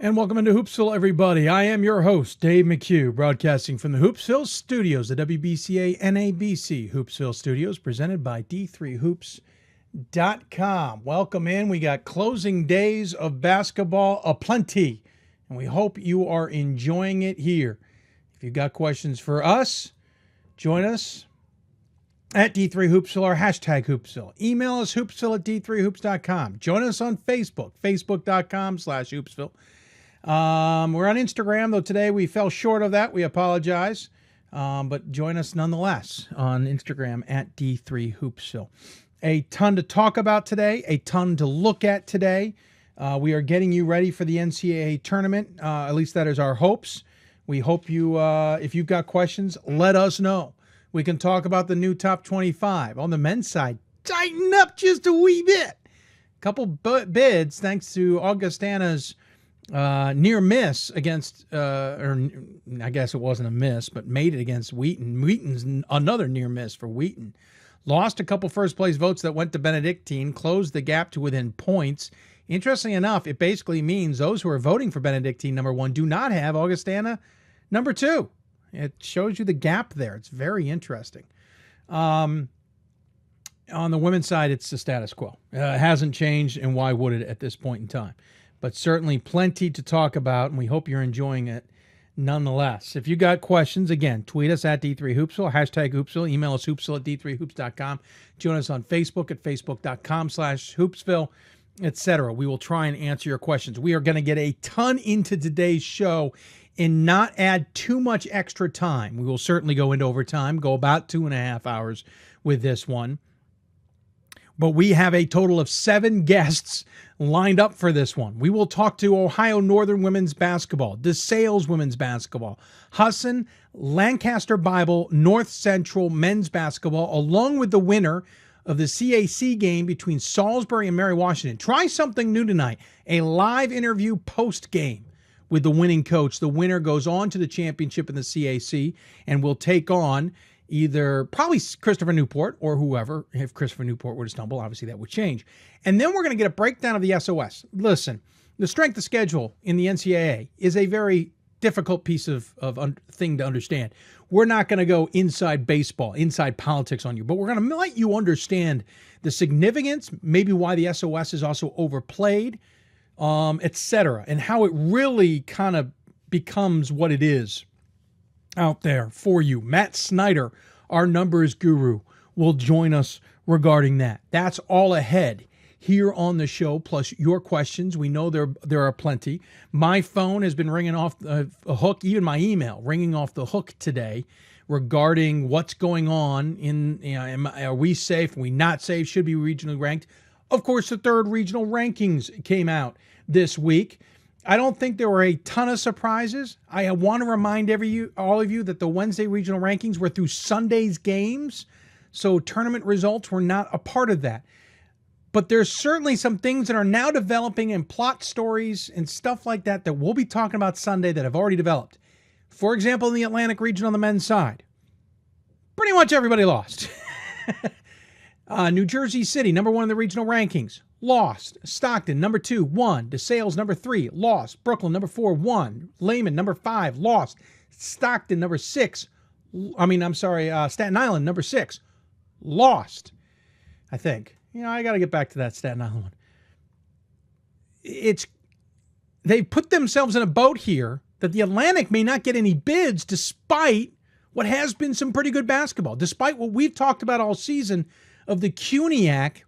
And welcome into Hoopsville, everybody. I am your host, Dave McHugh, broadcasting from the Hoopsville studios, the WBCA NABC Hoopsville studios, presented by D3Hoops.com. Welcome in. We got closing days of basketball aplenty, and we hope you are enjoying it here. If you've got questions for us, join us at D3Hoopsville or hashtag Hoopsville. Email us hoopsville at D3Hoops.com. Join us on Facebook, Facebook.com/Hoopsville. We're on Instagram, though today we fell short of that. We apologize. But join us nonetheless on Instagram at D3Hoopsville. A ton to talk about today, a ton to look at today. We are getting you ready for the NCAA Tournament. At least that is our hopes. We hope you, if you've got questions, let us know. We can talk about the new top 25. On the men's side, tighten up just a wee bit. A couple bids thanks to Augustana's near miss against, or I guess it wasn't a miss, but made it against Wheaton. Wheaton's another near miss for Wheaton. Lost a couple first place votes that went to Benedictine, closed the gap to within points. Interestingly enough, it basically means those who are voting for Benedictine number 1 do not have Augustana number 2. It shows you the gap there. It's very interesting. On the women's side, it's the status quo. It hasn't changed, and why would it at this point in time? But certainly plenty to talk about, and we hope you're enjoying it nonetheless. If you got questions, again, tweet us at D3Hoopsville, hashtag Hoopsville, email us hoopsville at D3Hoops.com, join us on Facebook at Facebook.com/Hoopsville, etc. We will try and answer your questions. We are going to get a ton into today's show and not add too much extra time. We will certainly go into overtime, go about 2.5 hours with this one. But we have a total of 7 guests lined up for this one. We will talk to Ohio Northern women's basketball, DeSales women's basketball, Husson, Lancaster Bible, North Central men's basketball, along with the winner of the CAC game between Salisbury and Mary Washington. Try something new tonight, a live interview post-game with the winning coach. The winner goes on to the championship in the CAC and will take on either probably Christopher Newport or whoever. If Christopher Newport were to stumble, obviously that would change. And then we're going to get a breakdown of the SOS. Listen, the strength of schedule in the NCAA is a very difficult piece of thing to understand. We're not going to go inside baseball, inside politics on you, but we're going to let you understand the significance, maybe why the SOS is also overplayed, etc., and how it really kind of becomes what it is out there for you. Matt Snyder, our numbers guru, will join us regarding that. That's all ahead here on the show, plus your questions. We know there are plenty. My phone has been ringing off a hook, even my email ringing off the hook today regarding what's going on are we safe? Are we not safe? Should be regionally ranked. Of course, the third regional rankings came out this week. I don't think there were a ton of surprises. I want to remind all of you that the Wednesday regional rankings were through Sunday's games, so tournament results were not a part of that. But there's certainly some things that are now developing in plot stories and stuff like that that we'll be talking about Sunday that have already developed. For example, in the Atlantic region on the men's side, pretty much everybody lost. New Jersey City, number 1 in the regional rankings, lost. Stockton, number 2, won. DeSales, number 3, lost. Brooklyn, number 4, won. Lehman, number 5, lost. Stockton, number 6, Staten Island, number 6, lost. I think. I got to get back to that Staten Island one. They put themselves in a boat here that the Atlantic may not get any bids despite what has been some pretty good basketball, despite what we've talked about all season of the CUNYAC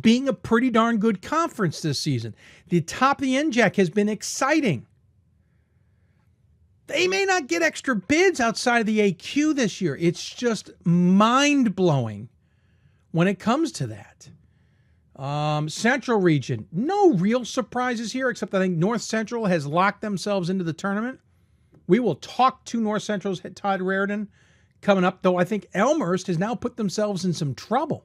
being a pretty darn good conference this season. The top of the NJAC has been exciting. They may not get extra bids outside of the AQ this year. It's just mind-blowing when it comes to that. Central region, no real surprises here, except I think North Central has locked themselves into the tournament. We will talk to North Central's Todd Raran coming up, though I think Elmhurst has now put themselves in some trouble.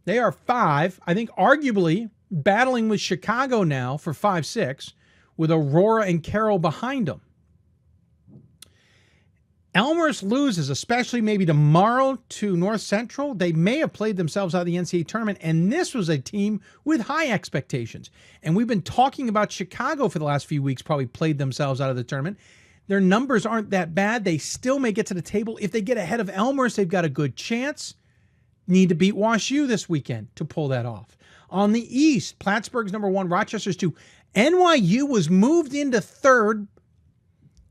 They are 5, I think arguably battling with Chicago now for 5-6, with Aurora and Carroll behind them. Elmhurst loses, especially maybe tomorrow to North Central. They may have played themselves out of the NCAA tournament, and this was a team with high expectations. And we've been talking about Chicago for the last few weeks, probably played themselves out of the tournament. Their numbers aren't that bad. They still may get to the table. If they get ahead of Elmhurst, they've got a good chance. Need to beat Wash U this weekend to pull that off. On the East, Plattsburgh's number 1, Rochester's 2. NYU was moved into 3rd.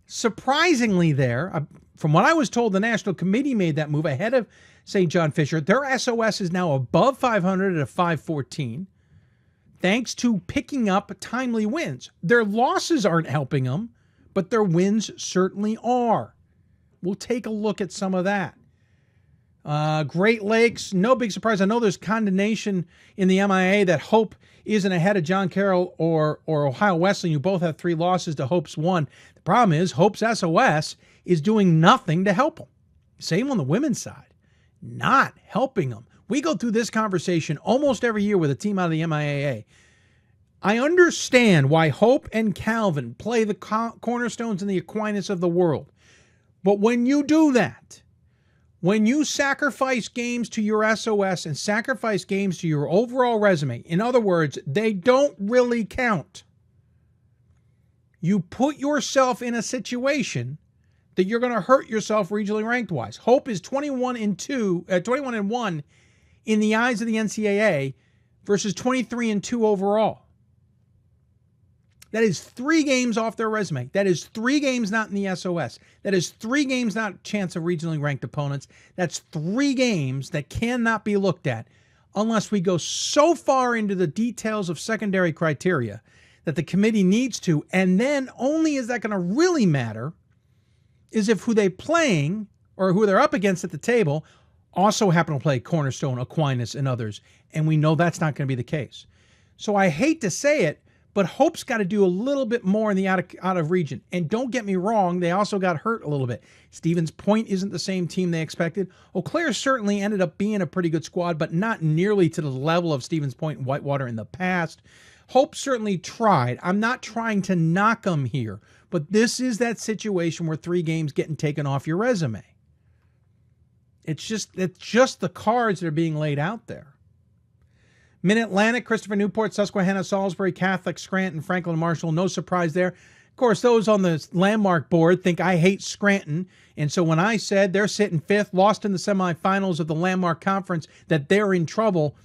Surprisingly there, from what I was told, the National Committee made that move ahead of St. John Fisher. Their SOS is now above 500 at a 514, thanks to picking up timely wins. Their losses aren't helping them, but their wins certainly are. We'll take a look at some of that. Great Lakes, no big surprise. I know there's condemnation in the MIA that Hope isn't ahead of John Carroll or Ohio Wesleyan, who both have 3 losses to Hope's 1. The problem is Hope's SOS is doing nothing to help them. Same on the women's side. Not helping them. We go through this conversation almost every year with a team out of the MIAA. I understand why Hope and Calvin play the Cornerstones and the Aquinas of the world. But when you do that, when you sacrifice games to your SOS and sacrifice games to your overall resume, in other words, they don't really count, you put yourself in a situation that you're going to hurt yourself regionally ranked wise. Hope is 21-1 in the eyes of the NCAA versus 23-2 overall. That is 3 games off their resume. That is 3 games not in the SOS. That is 3 games not chance of regionally ranked opponents. That's 3 games that cannot be looked at unless we go so far into the details of secondary criteria that the committee needs to. And then only is that going to really matter is if who they playing or who they're up against at the table also happen to play Cornerstone, Aquinas, and others. And we know that's not going to be the case. So I hate to say it, but Hope's got to do a little bit more in the out of region. And don't get me wrong, they also got hurt a little bit. Stevens Point isn't the same team they expected. Eau Claire certainly ended up being a pretty good squad, but not nearly to the level of Stevens Point and Whitewater in the past. Hope certainly tried. I'm not trying to knock them here, but this is that situation where 3 games getting taken off your resume. It's just the cards that are being laid out there. Mid-Atlantic, Christopher Newport, Susquehanna, Salisbury, Catholic, Scranton, Franklin, and Marshall. No surprise there. Of course, those on the landmark board think I hate Scranton. And so when I said they're sitting 5th, lost in the semifinals of the landmark conference, that they're in trouble,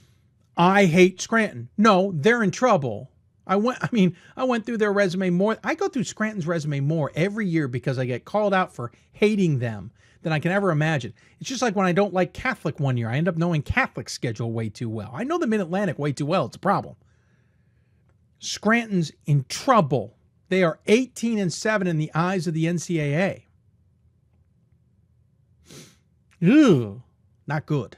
I hate Scranton. No, they're in trouble. I went through their resume more. I go through Scranton's resume more every year because I get called out for hating them than I can ever imagine. It's just like when I don't like Catholic one year, I end up knowing Catholic's schedule way too well. I know the Mid-Atlantic way too well. It's a problem. Scranton's in trouble. They are 18-7 in the eyes of the NCAA. Ugh, not good.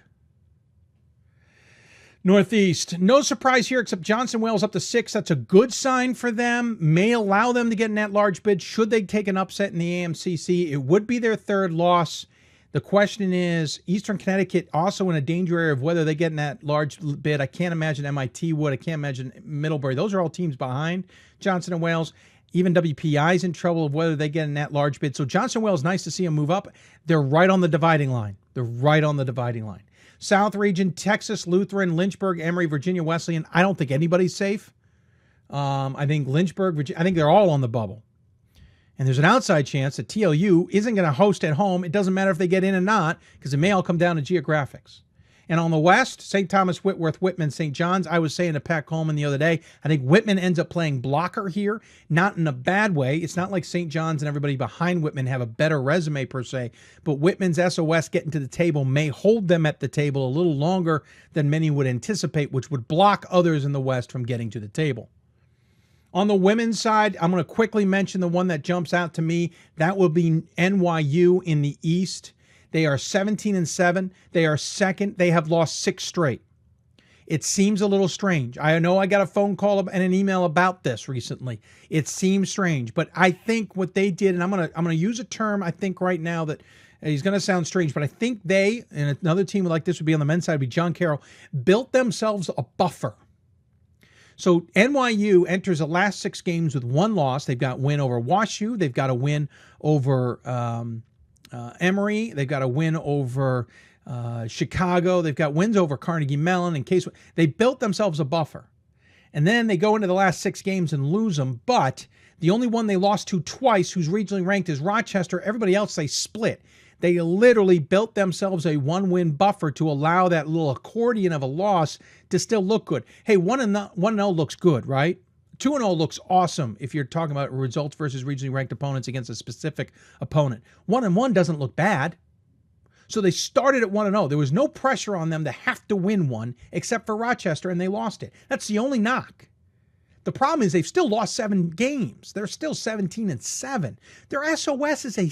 Northeast, no surprise here except Johnson Wales up to 6. That's a good sign for them. May allow them to get an at-large bid. Should they take an upset in the AMCC, it would be their 3rd loss. The question is, Eastern Connecticut also in a danger area of whether they get an at-large bid. I can't imagine MIT would. I can't imagine Middlebury. Those are all teams behind Johnson and Wales. Even WPI is in trouble of whether they get an at-large bid. So Johnson Wales, nice to see them move up. They're right on the dividing line. South region, Texas, Lutheran, Lynchburg, Emory, Virginia Wesleyan. I don't think anybody's safe. I think Lynchburg, Virginia, I think they're all on the bubble. And there's an outside chance that TLU isn't going to host at home. It doesn't matter if they get in or not, because it may all come down to geographics. And on the West, St. Thomas, Whitworth, Whitman, St. John's. I was saying to Pat Coleman the other day, I think Whitman ends up playing blocker here, not in a bad way. It's not like St. John's and everybody behind Whitman have a better resume per se, but Whitman's SOS getting to the table may hold them at the table a little longer than many would anticipate, which would block others in the West from getting to the table. On the women's side, I'm going to quickly mention the one that jumps out to me. That will be NYU in the East. They are 17-7. They are 2nd. They have lost 6 straight. It seems a little strange. I know I got a phone call and an email about this recently. It seems strange, but I think what they did, and I'm gonna use a term I think right now that is going to sound strange, but I think they, and another team like this would be on the men's side, would be John Carroll, built themselves a buffer. So NYU enters the last 6 games with 1 loss. They've got a win over Wash U. They've got a win over Emory. They've got a win over Chicago. They've got wins over Carnegie Mellon. In case they built themselves a buffer. And then they go into the last 6 games and lose them. But the only one they lost to twice, who's regionally ranked, is Rochester. Everybody else they split. They literally built themselves a 1-win buffer to allow that little accordion of a loss to still look good. Hey, 1-0 looks good, right? 2-0 looks awesome if you're talking about results versus regionally ranked opponents against a specific opponent. 1-1 doesn't look bad. So they started at 1-0. There was no pressure on them to have to win one except for Rochester, and they lost it. That's the only knock. The problem is they've still lost 7 games. They're still 17-7. Their SOS is a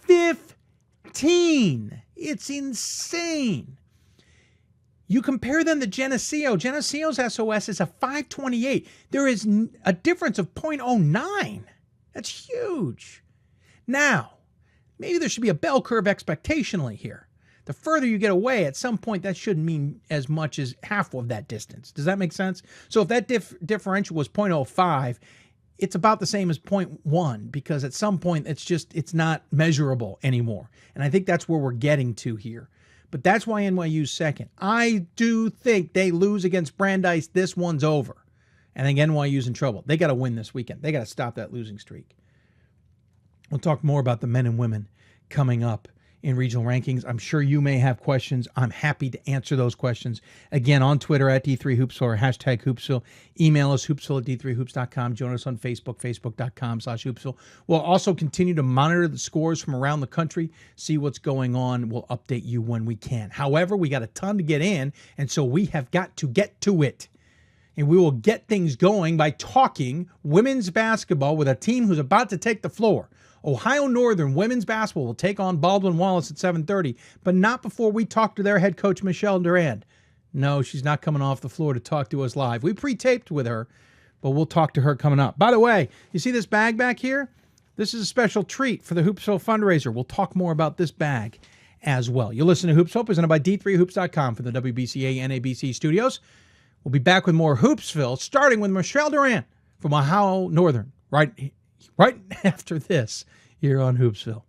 6-15. It's insane. You compare them to Geneseo. Geneseo's SOS is a 5.28. There is a difference of 0.09. That's huge. Now, maybe there should be a bell curve expectationally here. The further you get away, at some point, that shouldn't mean as much as half of that distance. Does that make sense? So if that differential was 0.05, it's about the same as 0.1 because at some point, it's not measurable anymore. And I think that's where we're getting to here. But that's why NYU's second. I do think they lose against Brandeis. This one's over. And again, NYU's in trouble. They got to win this weekend. They got to stop that losing streak. We'll talk more about the men and women coming up in regional rankings. I'm sure you may have questions. I'm happy to answer those questions. Again, on Twitter at D3Hoopsville or hashtag Hoopsville. Email us, hoopsville@d3hoops.com. Join us on Facebook, facebook.com/Hoopsville. We'll also continue to monitor the scores from around the country, see what's going on. We'll update you when we can. However, we got a ton to get in, and so we have got to get to it. And we will get things going by talking women's basketball with a team who's about to take the floor. Ohio Northern women's basketball will take on Baldwin Wallace at 7:30, but not before we talk to their head coach, Michele Durand. No, she's not coming off the floor to talk to us live. We pre-taped with her, but we'll talk to her coming up. By the way, you see this bag back here? This is a special treat for the Hoopsville fundraiser. We'll talk more about this bag as well. You listen to Hoopsville, presented by D3Hoops.com from the WBCA NABC studios. We'll be back with more Hoopsville, starting with Michele Durand from Ohio Northern, right after this here on Hoopsville.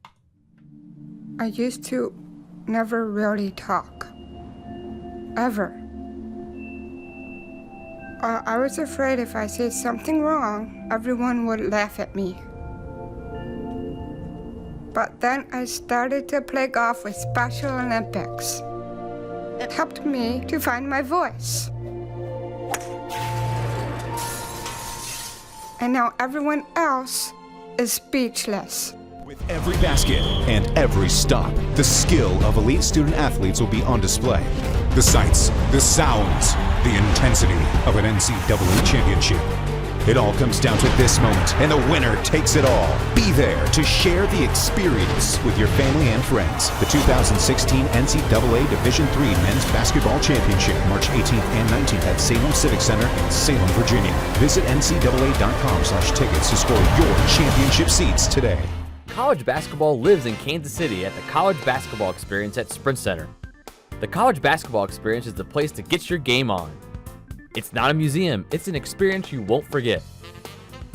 I used to never really talk, ever. I was afraid if I said something wrong, everyone would laugh at me. But then I started to play golf with Special Olympics. It helped me to find my voice. And now everyone else is speechless. With every basket and every stop, the skill of elite student athletes will be on display. The sights, the sounds, the intensity of an NCAA championship. It all comes down to this moment, and the winner takes it all. Be there to share the experience with your family and friends. The 2016 NCAA Division III Men's Basketball Championship, March 18th and 19th at Salem Civic Center in Salem, Virginia. Visit ncaa.com/tickets to score your championship seats today. College basketball lives in Kansas City at the College Basketball Experience at Sprint Center. The College Basketball Experience is the place to get your game on. It's not a museum, it's an experience you won't forget.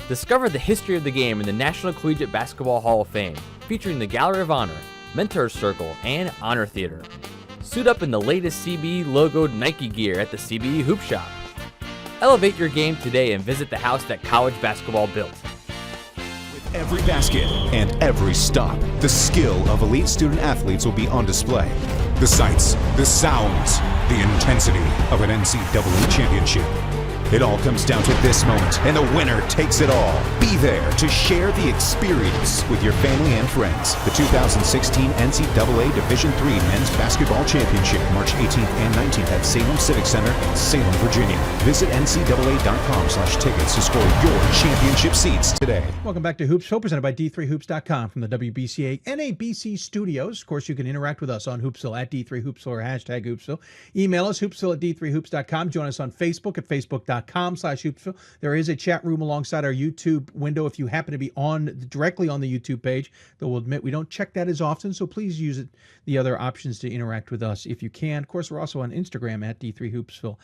Discover the history of the game in the National Collegiate Basketball Hall of Fame, featuring the Gallery of Honor, Mentor's Circle, and Honor Theater. Suit up in the latest CBE logoed Nike gear at the CBE Hoop Shop. Elevate your game today and visit the house that college basketball built. With every basket and every stop, the skill of elite student athletes will be on display. The sights, the sounds, the intensity of an NCAA championship. It all comes down to this moment, and the winner takes it all. Be there to share the experience with your family and friends. The 2016 NCAA Division III Men's Basketball Championship, March 18th and 19th at Salem Civic Center in Salem, Virginia. Visit ncaa.com/tickets to score your championship seats today. Welcome back to Hoopsville, presented by D3Hoops.com from the WBCA NABC studios. Of course, you can interact with us on Hoopsville at D3Hoopsville or hashtag Hoopsville. Email us, hoopsville@d3hoops.com. Join us on Facebook at facebook.com/Hoopsville. There is a chat room alongside our YouTube window if you happen to be directly on the YouTube page, though we'll admit we don't check that as often, so please use the other options to interact with us if you can. Of course, we're also on Instagram at D3Hoopsville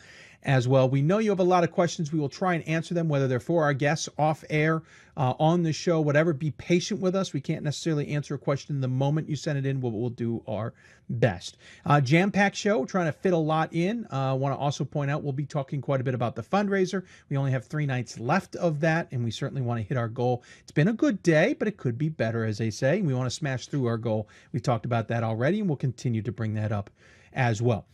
as well. We know you have a lot of questions. We will try and answer them, whether they're for our guests off air, on the show, whatever. Be patient with us. We can't necessarily answer a question the moment you send it in, but we'll do our best. Jam-packed show, trying to fit a lot in. I want to also point out we'll be talking quite a bit about the fundraiser. We only have 3 nights left of that, and we certainly want to hit our goal. It's been a good day, but it could be better, as they say. We want to smash through our goal. We've talked about that already, and we'll continue to bring that up as well.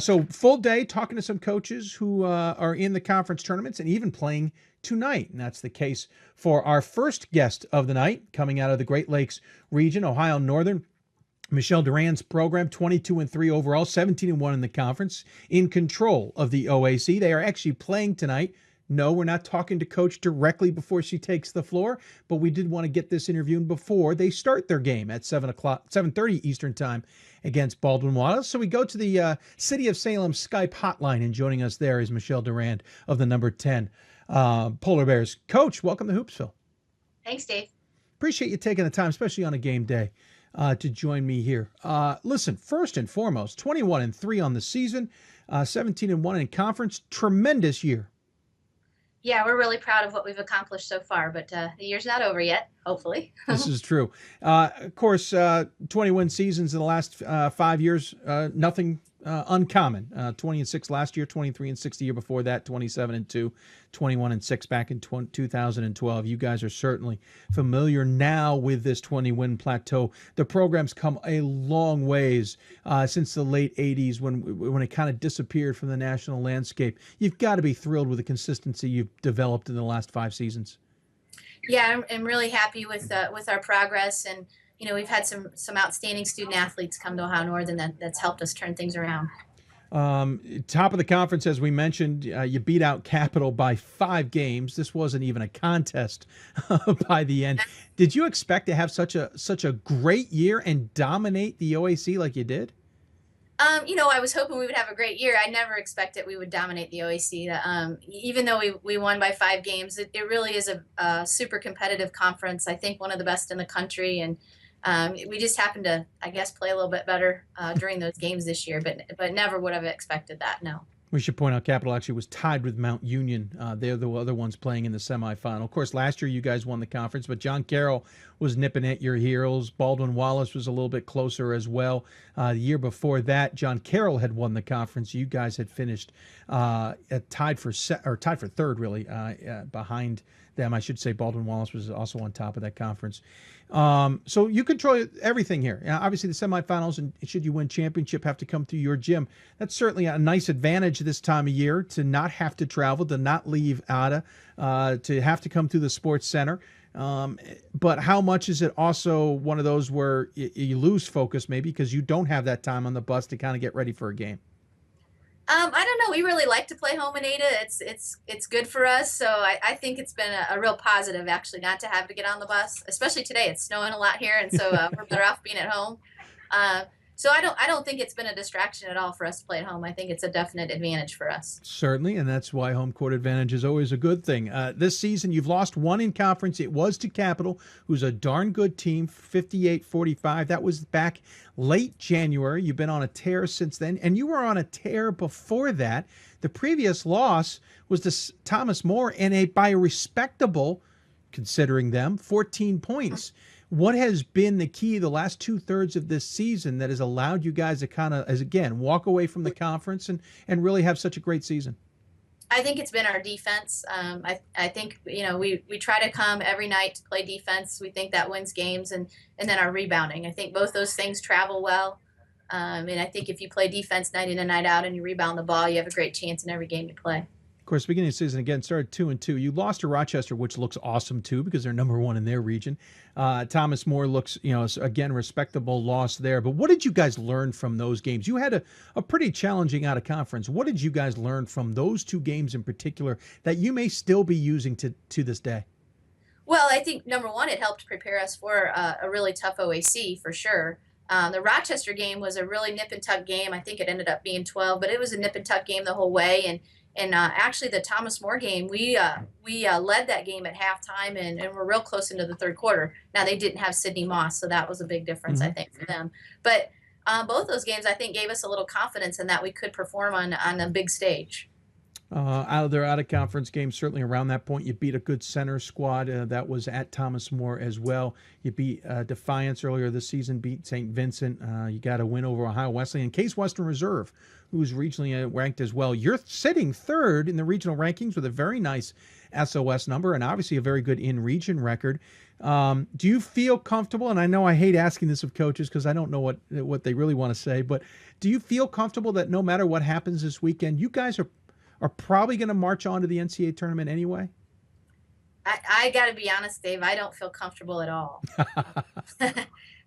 So full day talking to some coaches who are in the conference tournaments and even playing tonight. And that's the case for our first guest of the night, coming out of the Great Lakes region, Ohio Northern. Michele Durand's program, 22-3 overall, 17-1 in the conference, in control of the OAC. They are actually playing tonight. No, we're not talking to Coach directly before she takes the floor, but we did want to get this interview in before they start their game at 7:30 Eastern Time against Baldwin Wallace. So we go to the City of Salem Skype hotline, and joining us there is Michele Durand of the number 10 Polar Bears. Coach, welcome to Hoopsville. Thanks, Dave. Appreciate you taking the time, especially on a game day, to join me here. Listen, first and foremost, 21-3 on the season, 17-1 in conference. Tremendous year. Yeah, we're really proud of what we've accomplished so far, but the year's not over yet, hopefully. This is true. Of course, 20-win seasons in the last 5 years, nothing uncommon. 20-6 last year, 23-6 the year before that, 27-2, 21-6 back in 2012. You guys are certainly familiar now with this 20-win plateau. The program's come a long ways since the late 80s when it kind of disappeared from the national landscape. You've got to be thrilled with the consistency you've developed in the last 5 seasons. Yeah, I'm really happy with our progress, and we've had some outstanding student athletes come to Ohio Northern that's helped us turn things around. Top of the conference, as we mentioned, you beat out Capital by 5 games. This wasn't even a contest by the end. Did you expect to have such a great year and dominate the OAC like you did? I was hoping we would have a great year. I never expected we would dominate the OAC. Even though we won by 5 games, it really is a super competitive conference. I think one of the best in the country, and we just happened to, I guess, play a little bit better during those games this year, but never would have expected that, no. We should point out Capital actually was tied with Mount Union. They're the other ones playing in the semifinal. Of course, last year you guys won the conference, but John Carroll was nipping at your heels. Baldwin Wallace was a little bit closer as well. The year before that, John Carroll had won the conference. You guys had finished tied for third, really, behind them. I should say Baldwin Wallace was also on top of that conference. So you control everything here. Obviously, the semifinals, and should you win championship, have to come through your gym. That's certainly a nice advantage this time of year, to not have to travel, to not leave Ada, to have to come through the sports center. But how much is it also one of those where you lose focus maybe because you don't have that time on the bus to kind of get ready for a game? I don't know. We really like to play home in Ada. It's good for us. So I think it's been a real positive, actually, not to have to get on the bus, especially today. It's snowing a lot here, and so we're better off being at home. So I don't think it's been a distraction at all for us to play at home. I think it's a definite advantage for us. Certainly, and that's why home court advantage is always a good thing. This season, you've lost 1 in conference. It was to Capital, who's a darn good team, 58-45. That was back late January. You've been on a tear since then, and you were on a tear before that. The previous loss was to Thomas More, and by a respectable, considering them, 14 points. What has been the key the last 2/3 of this season that has allowed you guys to kind of, again, walk away from the conference and really have such a great season? I think it's been our defense. I think, we try to come every night to play defense. We think that wins games, and then our rebounding. I think both those things travel well. And I think if you play defense night in and night out and you rebound the ball, you have a great chance in every game you play. Of course, beginning of the season, again, started 2-2. You lost to Rochester, which looks awesome, too, because they're number 1 in their region. Thomas More looks, again, respectable loss there. But what did you guys learn from those games? You had a pretty challenging out-of-conference. What did you guys learn from those 2 games in particular that you may still be using to this day? Well, I think, number 1, it helped prepare us for a really tough OAC, for sure. The Rochester game was a really nip-and-tuck game. I think it ended up being 12, but it was a nip-and-tuck game the whole way. And actually, the Thomas More game, we led that game at halftime, and we're real close into the third quarter. Now, they didn't have Sydney Moss, so that was a big difference, I think, for them. But both those games, I think, gave us a little confidence in that we could perform on a big stage. Out of their out-of-conference games, certainly around that point, you beat a good center squad that was at Thomas More as well. You beat Defiance earlier this season, beat St. Vincent. You got a win over Ohio Wesleyan and Case Western Reserve, who's regionally ranked as well. You're sitting third in the regional rankings with a very nice SOS number and obviously a very good in-region record. Do you feel comfortable, and I know I hate asking this of coaches because I don't know what they really want to say, but do you feel comfortable that no matter what happens this weekend, you guys are probably going to march on to the NCAA tournament anyway? I got to be honest, Dave, I don't feel comfortable at all.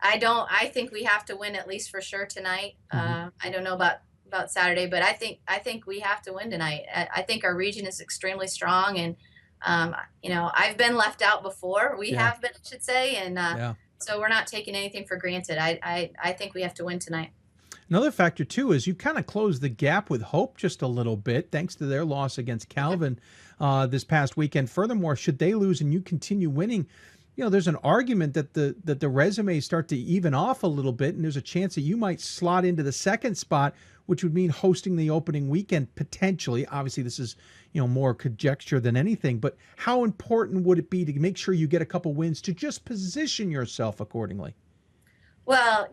I don't. I think we have to win at least for sure tonight. I don't know about Saturday, but I think we have to win tonight. I think our region is extremely strong, and I've been left out before. We have been, I should say, and so we're not taking anything for granted. I think we have to win tonight. Another factor, too, is you kind of closed the gap with Hope just a little bit, thanks to their loss against Calvin this past weekend. Furthermore, should they lose and you continue winning, there's an argument that the resumes start to even off a little bit, and there's a chance that you might slot into the second spot, which would mean hosting the opening weekend potentially. Obviously, this is more conjecture than anything, but how important would it be to make sure you get a couple wins to just position yourself accordingly? Well,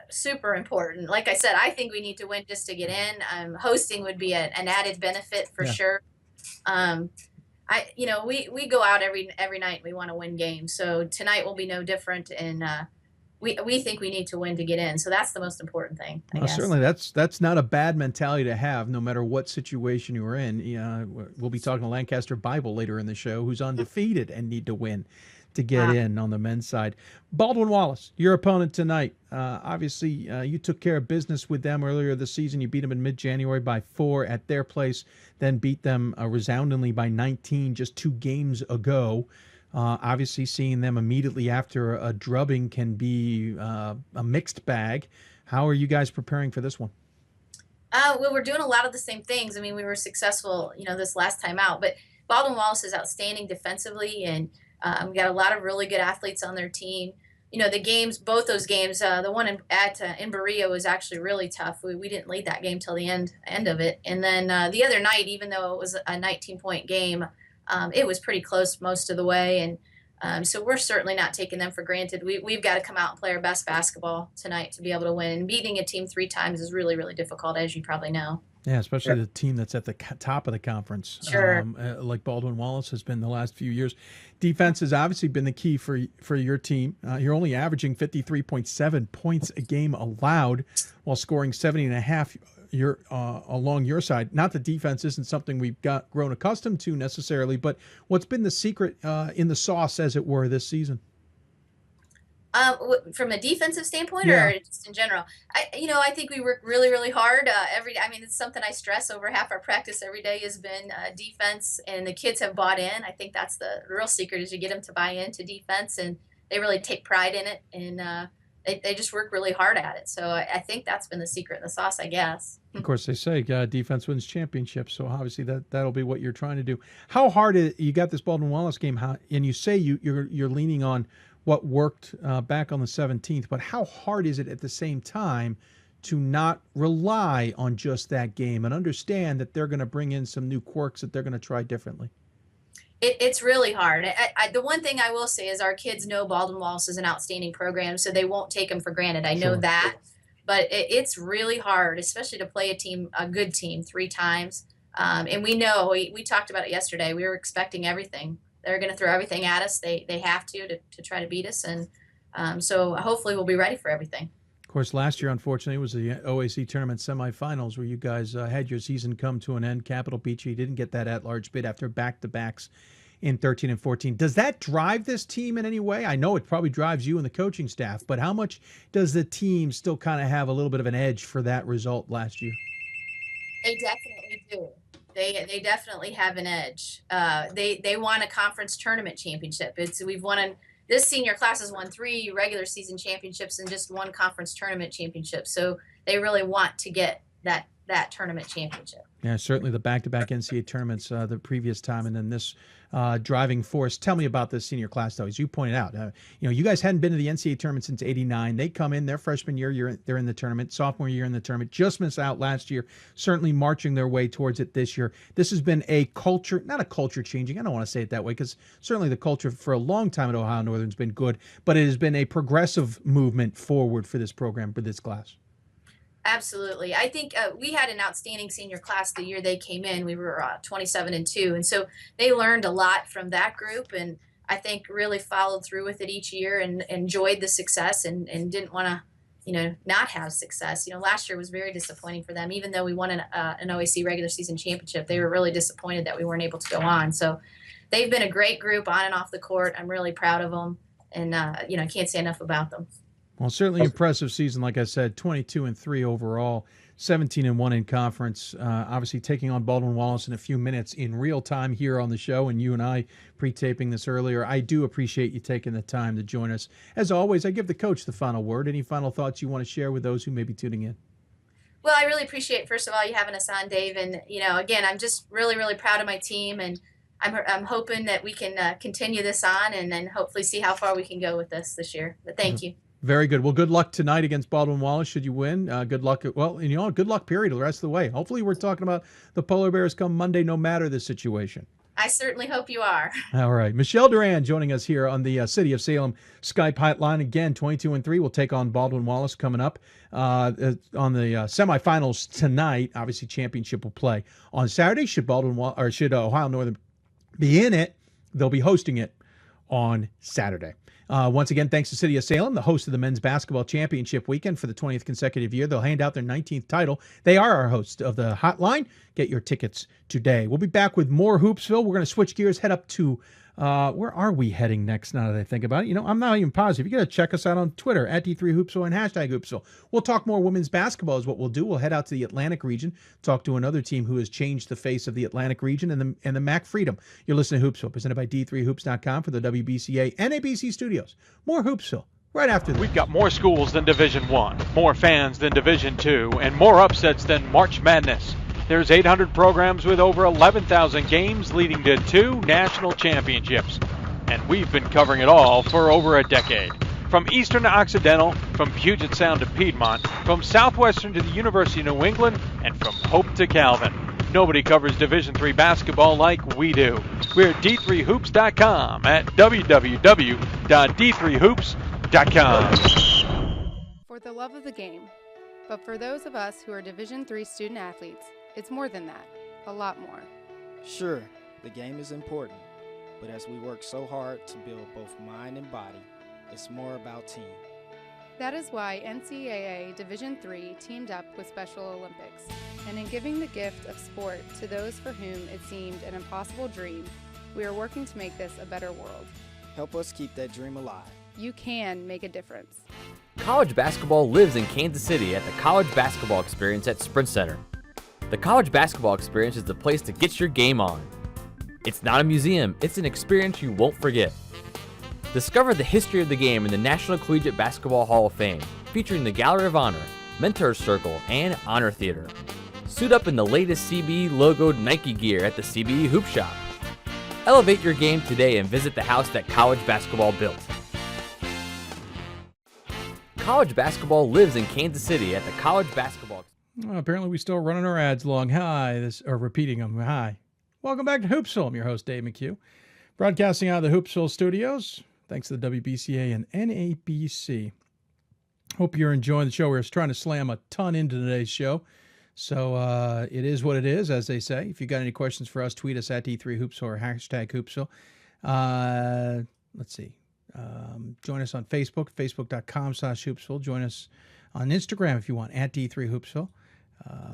super important. Like I said, I think we need to win just to get in. Hosting would be an added benefit for sure. We go out every night. We want to win games. So tonight will be no different. And we think we need to win to get in. So that's the most important thing, I guess. Certainly, that's not a bad mentality to have, no matter what situation you're in. We'll be talking to Lancaster Bible later in the show, who's undefeated and need to win to get in on the men's side. Baldwin Wallace, your opponent tonight. Obviously, you took care of business with them earlier this season. You beat them in mid-January by 4 at their place, then beat them resoundingly by 19 just 2 games ago. Obviously, seeing them immediately after a drubbing can be a mixed bag. How are you guys preparing for this one? Well, we're doing a lot of the same things. I mean, we were successful, this last time out, but Baldwin Wallace is outstanding defensively, and we got a lot of really good athletes on their team. The games, both those games, the one in Berea was actually really tough. We didn't lead that game till the end of it. And then the other night, even though it was a 19-point game, it was pretty close most of the way. And so we're certainly not taking them for granted. We've got to come out and play our best basketball tonight to be able to win. And beating a team 3 times is really, really difficult, as you probably know. Yeah, especially the team that's at the top of the conference, like Baldwin Wallace has been the last few years. Defense has obviously been the key for your team. You're only averaging 53.7 points a game allowed, while scoring 70.5 along your side. Not that defense isn't something we've grown accustomed to necessarily, but what's been the secret in the sauce, as it were, this season? From a defensive standpoint, or just in general? I think we work really, really hard every day. I mean, it's something I stress over half our practice every day has been defense, and the kids have bought in. I think that's the real secret, is you get them to buy into defense, and they really take pride in it, and they just work really hard at it. So I think that's been the secret in the sauce, I guess. Of course, they say defense wins championships, so obviously that'll be what you're trying to do. How hard you got this Baldwin Wallace game, and you say you're leaning on what worked back on the 17th, but how hard is it at the same time to not rely on just that game and understand that they're going to bring in some new quirks that they're going to try differently? It's really hard. The one thing I will say is our kids know Baldwin Wallace is an outstanding program, so they won't take them for granted. I know that, but it's really hard, especially to play a good team 3 times. And we know, we talked about it yesterday. We were expecting everything. They're going to throw everything at us. They have to try to beat us. And so hopefully we'll be ready for everything. Of course, last year, unfortunately, was the OAC tournament semifinals where you guys had your season come to an end. Capitol beat you. You didn't get that at-large bid after back-to-backs in 13 and 14. Does that drive this team in any way? I know it probably drives you and the coaching staff, but how much does the team still kind of have a little bit of an edge for that result last year? They definitely do. They definitely have an edge. They won a conference tournament championship. This senior class has won 3 regular season championships and just 1 conference tournament championship. So they really want to get that that tournament championship. Yeah, certainly the back-to-back NCAA tournaments the previous time, and then this driving force. Tell me about this senior class, though. As you pointed out, you guys hadn't been to the NCAA tournament since '89. They come in their freshman year, they're in the tournament. Sophomore year in the tournament, just missed out last year. Certainly marching their way towards it this year. This has been a culture, not a culture changing. I don't want to say it that way because certainly the culture for a long time at Ohio Northern's been good, but it has been a progressive movement forward for this program, for this class. Absolutely. I think we had an outstanding senior class the year they came in. We were 27-2. And so they learned a lot from that group. And I think really followed through with it each year and enjoyed the success and didn't want to, not have success. Last year was very disappointing for them. Even though we won an OAC regular season championship, they were really disappointed that we weren't able to go on. So they've been a great group on and off the court. I'm really proud of them. And, I can't say enough about them. Well, certainly impressive season, like I said, 22-3 overall, 17-1 in conference. Obviously taking on Baldwin-Wallace in a few minutes in real time here on the show, and you and I pre-taping this earlier. I do appreciate you taking the time to join us. As always, I give the coach the final word. Any final thoughts you want to share with those who may be tuning in? Well, I really appreciate, first of all, you having us on, Dave. And, again, I'm just really, really proud of my team, and I'm hoping that we can continue this on and then hopefully see how far we can go with this year. But thank you. Very good. Well, good luck tonight against Baldwin-Wallace should you win. Good luck. Well, good luck period the rest of the way. Hopefully we're talking about the Polar Bears come Monday no matter the situation. I certainly hope you are. All right. Michelle Durand joining us here on the City of Salem Skype hotline. Again, 22-3. We'll take on Baldwin-Wallace coming up on the semifinals tonight. Obviously, championship will play on Saturday. Should Ohio Northern be in it, they'll be hosting it on Saturday. Once again, thanks to City of Salem, the host of the Men's Basketball Championship Weekend for the 20th consecutive year. They'll hand out their 19th title. They are our host of the hotline. Get your tickets today. We'll be back with more Hoopsville. We're going to switch gears, head up to where are we heading next now that I think about it? I'm not even positive. You got to check us out on Twitter, at D3Hoopsville and hashtag Hoopsville. We'll talk more women's basketball is what we'll do. We'll head out to the Atlantic region, talk to another team who has changed the face of the Atlantic region and the MAC Freedom. You're listening to Hoopsville, presented by D3Hoops.com for the WBCA and ABC studios. More Hoopsville right after this. We've got more schools than Division I, more fans than Division II, and more upsets than March Madness. There's 800 programs with over 11,000 games leading to 2 national championships. And we've been covering it all for over a decade. From Eastern to Occidental, from Puget Sound to Piedmont, from Southwestern to the University of New England, and from Hope to Calvin. Nobody covers Division III basketball like we do. We're at D3Hoops.com at www.d3hoops.com. For the love of the game. But for those of us who are Division III student athletes, it's more than that, a lot more. Sure, the game is important, but as we work so hard to build both mind and body, it's more about team. That is why NCAA Division III teamed up with Special Olympics, and in giving the gift of sport to those for whom it seemed an impossible dream, we are working to make this a better world. Help us keep that dream alive. You can make a difference. College basketball lives in Kansas City at the College Basketball Experience at Sprint Center. The College Basketball Experience is the place to get your game on. It's not a museum, it's an experience you won't forget. Discover the history of the game in the National Collegiate Basketball Hall of Fame, featuring the Gallery of Honor, Mentor's Circle, and Honor Theater. Suit up in the latest CBE logoed Nike gear at the CBE Hoop Shop. Elevate your game today and visit the house that college basketball built. College basketball lives in Kansas City at the College Basketball. Well, apparently we still running our ads long. Repeating them. Hi. Welcome back to Hoopsville. I'm your host, Dave McHugh. Broadcasting out of the Hoopsville studios. Thanks to the WBCA and NABC. Hope you're enjoying the show. We're trying to slam a ton into today's show. So it is what it is, as they say. If you got any questions for us, tweet us at D3Hoopsville or hashtag Hoopsville. Let's see. Join us on Facebook, facebook.com/Hoopsville. Join us on Instagram if you want, at D3Hoopsville.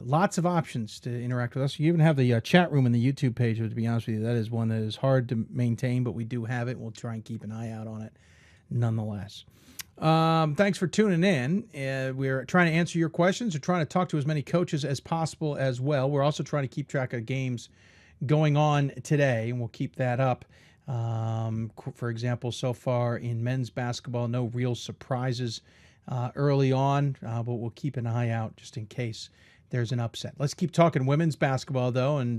Lots of options to interact with us. You even have the chat room in the YouTube page, but to be honest with you, that is one that is hard to maintain, but we do have it. We'll try and keep an eye out on it nonetheless. Thanks for tuning in. We're trying to answer your questions. We're trying to talk to as many coaches as possible as well. We're also trying to keep track of games going on today, and we'll keep that up. For example, so far in men's basketball, no real surprises early on, but we'll keep an eye out just in case there's an upset. Let's keep talking women's basketball, though, and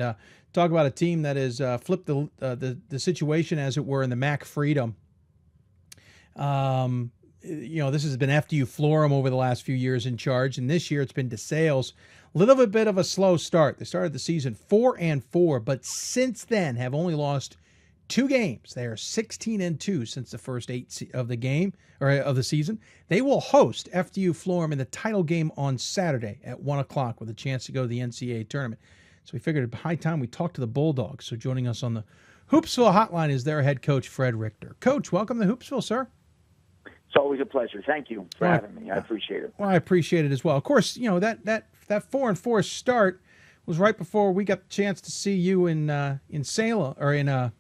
talk about a team that has flipped the situation, as it were, in the MAC Freedom. This has been FDU Florham over the last few years in charge, and this year it's been DeSales. A little bit of a slow start. They started the season 4-4, but since then have only lost 2 games. They are 16-2 since the first 8 of the season. They will host FDU Florham in the title game on Saturday at 1:00 with a chance to go to the NCAA tournament. So we figured it'd be high time we talk to the Bulldogs. So joining us on the Hoopsville hotline is their head coach, Fred Richter. Coach, welcome to Hoopsville, sir. It's always a pleasure. Thank you for having me. I appreciate it. Well, I appreciate it as well. Of course, that 4-4 start was right before we got the chance to see you in Salem, or in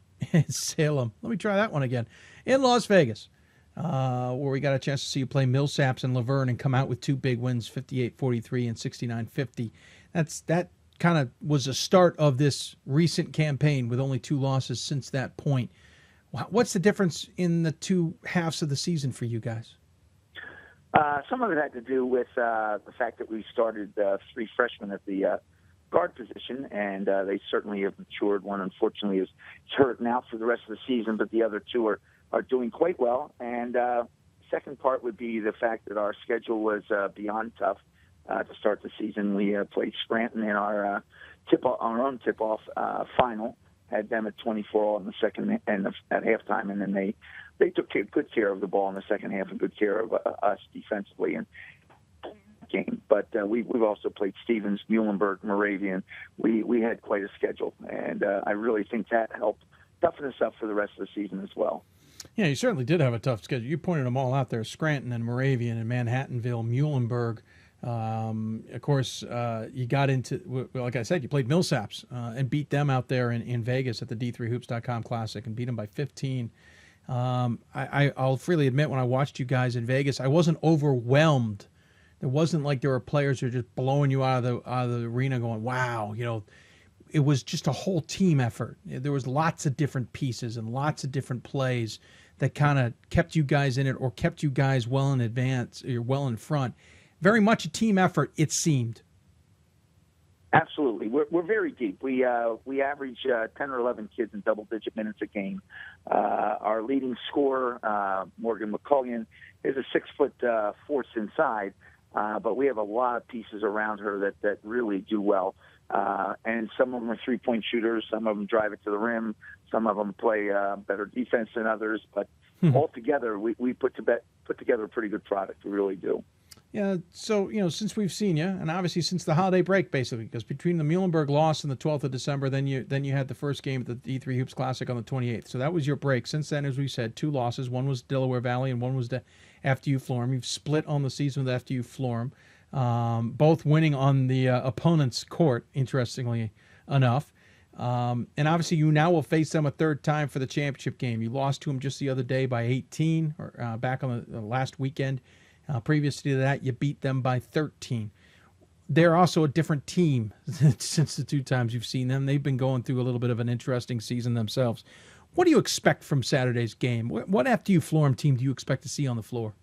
Salem. Let me try that one again. In Las Vegas, where we got a chance to see you play Millsaps and Laverne and come out with 2 big wins, 58-43 and 69-50. That kind of was the start of this recent campaign with only 2 losses since that point. What's the difference in the 2 halves of the season for you guys? Some of it had to do with the fact that we started 3 freshmen at the guard position, and they certainly have matured. One, unfortunately, is hurt out for the rest of the season, but the other 2 are doing quite well. And second part would be the fact that our schedule was beyond tough to start the season. We played Scranton in our own tip-off final. Had them at 24 in the second and at halftime, and then they took good care of the ball in the second half and good care of us defensively and game. But we've also played Stevens, Muhlenberg, Moravian. We had quite a schedule, and I really think that helped toughen us up for the rest of the season as well. Yeah, you certainly did have a tough schedule. You pointed them all out there: Scranton and Moravian and Manhattanville, Muhlenberg. Of course, you got into, like I said, you played Millsaps and beat them out there in Vegas at the D3Hoops.com Classic and beat them by 15. I'll freely admit, when I watched you guys in Vegas, I wasn't overwhelmed. It wasn't like there were players who were just blowing you out of the arena going, wow, it was just a whole team effort. There was lots of different pieces and lots of different plays that kind of kept you guys in it or kept you guys well in advance, or well in front. Very much a team effort, it seemed. Absolutely. We're very deep. We average 10 or 11 kids in double-digit minutes a game. Our leading scorer, Morgan McCullion, is a 6-foot force inside, but we have a lot of pieces around her that really do well. And some of them are three-point shooters. Some of them drive it to the rim. Some of them play better defense than others. But altogether, we put together a pretty good product. We really do. Yeah, so, since we've seen you, and obviously since the holiday break, basically, because between the Muhlenberg loss and the 12th of December, then you had the first game at the D3 Hoops Classic on the 28th. So that was your break. Since then, as we said, 2 losses. One was Delaware Valley and one was the FDU Florham. You've split on the season with FDU Florham, both winning on the opponent's court, interestingly enough. And obviously you now will face them a third time for the championship game. You lost to them just the other day by 18, or back on the last weekend. Previous to that, you beat them by 13. They're also a different team since the 2 times you've seen them. They've been going through a little bit of an interesting season themselves. What do you expect from Saturday's game? What FDU Florham team do you expect to see on the floor?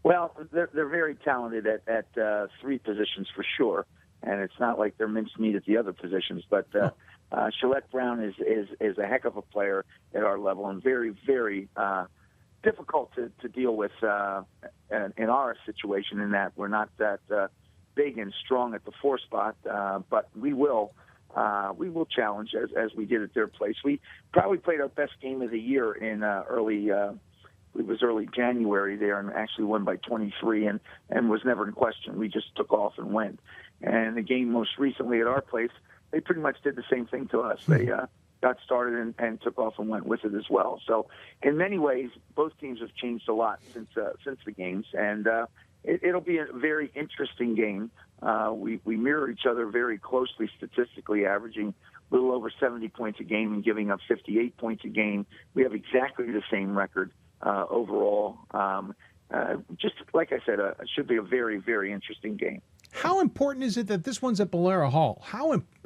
Well, they're very talented at 3 positions for sure, and it's not like they're mincemeat at the other positions. But Shalette Brown is a heck of a player at our level and very, very difficult to deal with in our situation, in that we're not that big and strong at the 4 spot, but we will challenge as we did at their place. We probably played our best game of the year in early January there, and actually won by 23 and was never in question. We just took off and went. And the game most recently at our place, they pretty much did the same thing to us. They got started and took off and went with it as well. So in many ways, both teams have changed a lot since the games, and it'll be a very interesting game. We mirror each other very closely statistically, averaging a little over 70 points a game and giving up 58 points a game. We have exactly the same record overall. Just like I said, it should be a very, very interesting game. How important is it that this one's at Bellera Hall?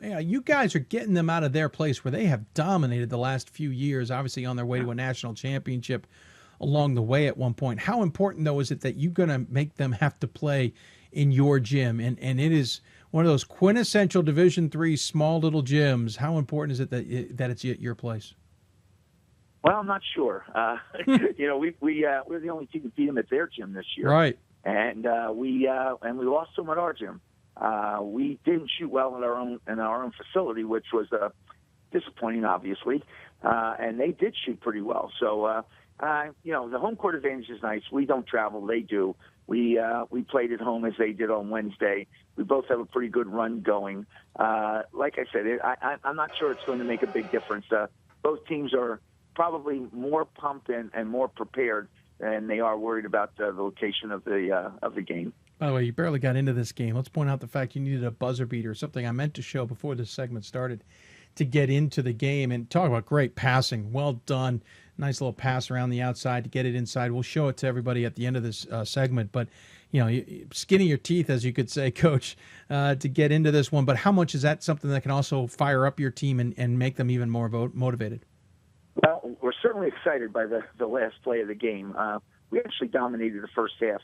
You guys are getting them out of their place where they have dominated the last few years, obviously on their way to a national championship along the way at one point. How important, though, is it that you're going to make them have to play in your gym? And it is one of those quintessential Division III small little gyms. How important is it that it's at your place? Well, I'm not sure. We're the only team to beat them at their gym this year, Right? And we lost them at our gym. We didn't shoot well in our own facility, which was disappointing, obviously. And they did shoot pretty well. So the home court advantage is nice. We don't travel; they do. We played at home as they did on Wednesday. We both have a pretty good run going. Like I said, I'm not sure it's going to make a big difference. Both teams are probably more pumped and more prepared than they are worried about the location of the game. By the way, you barely got into this game. Let's point out the fact you needed a buzzer beater, something I meant to show before this segment started, to get into the game. And talk about great passing. Well done. Nice little pass around the outside to get it inside. We'll show it to everybody at the end of this segment. But, skinning your teeth, as you could say, Coach, to get into this one. But how much is that something that can also fire up your team and make them even more motivated? Well, we're certainly excited by the last play of the game. We actually dominated the first half.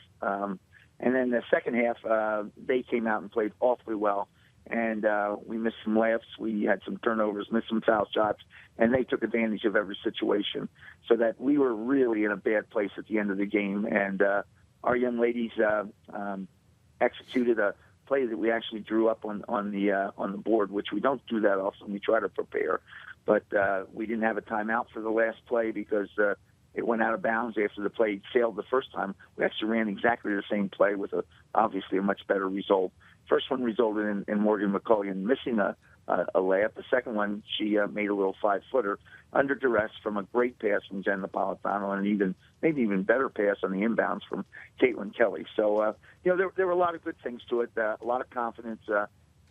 And then the second half, they came out and played awfully well. And we missed some laughs. We had some turnovers, missed some foul shots, and they took advantage of every situation. So that we were really in a bad place at the end of the game. And our young ladies executed a play that we actually drew up on the board, which we don't do that often. We try to prepare. But we didn't have a timeout for the last play because it went out of bounds after the play sailed the first time. We actually ran exactly the same play with obviously a much better result. First one resulted in Morgan McCullion missing a layup. The second one, she made a little 5-footer under duress from a great pass from Jen Napolitano and maybe even better pass on the inbounds from Caitlin Kelly. So, there were a lot of good things to it, a lot of confidence.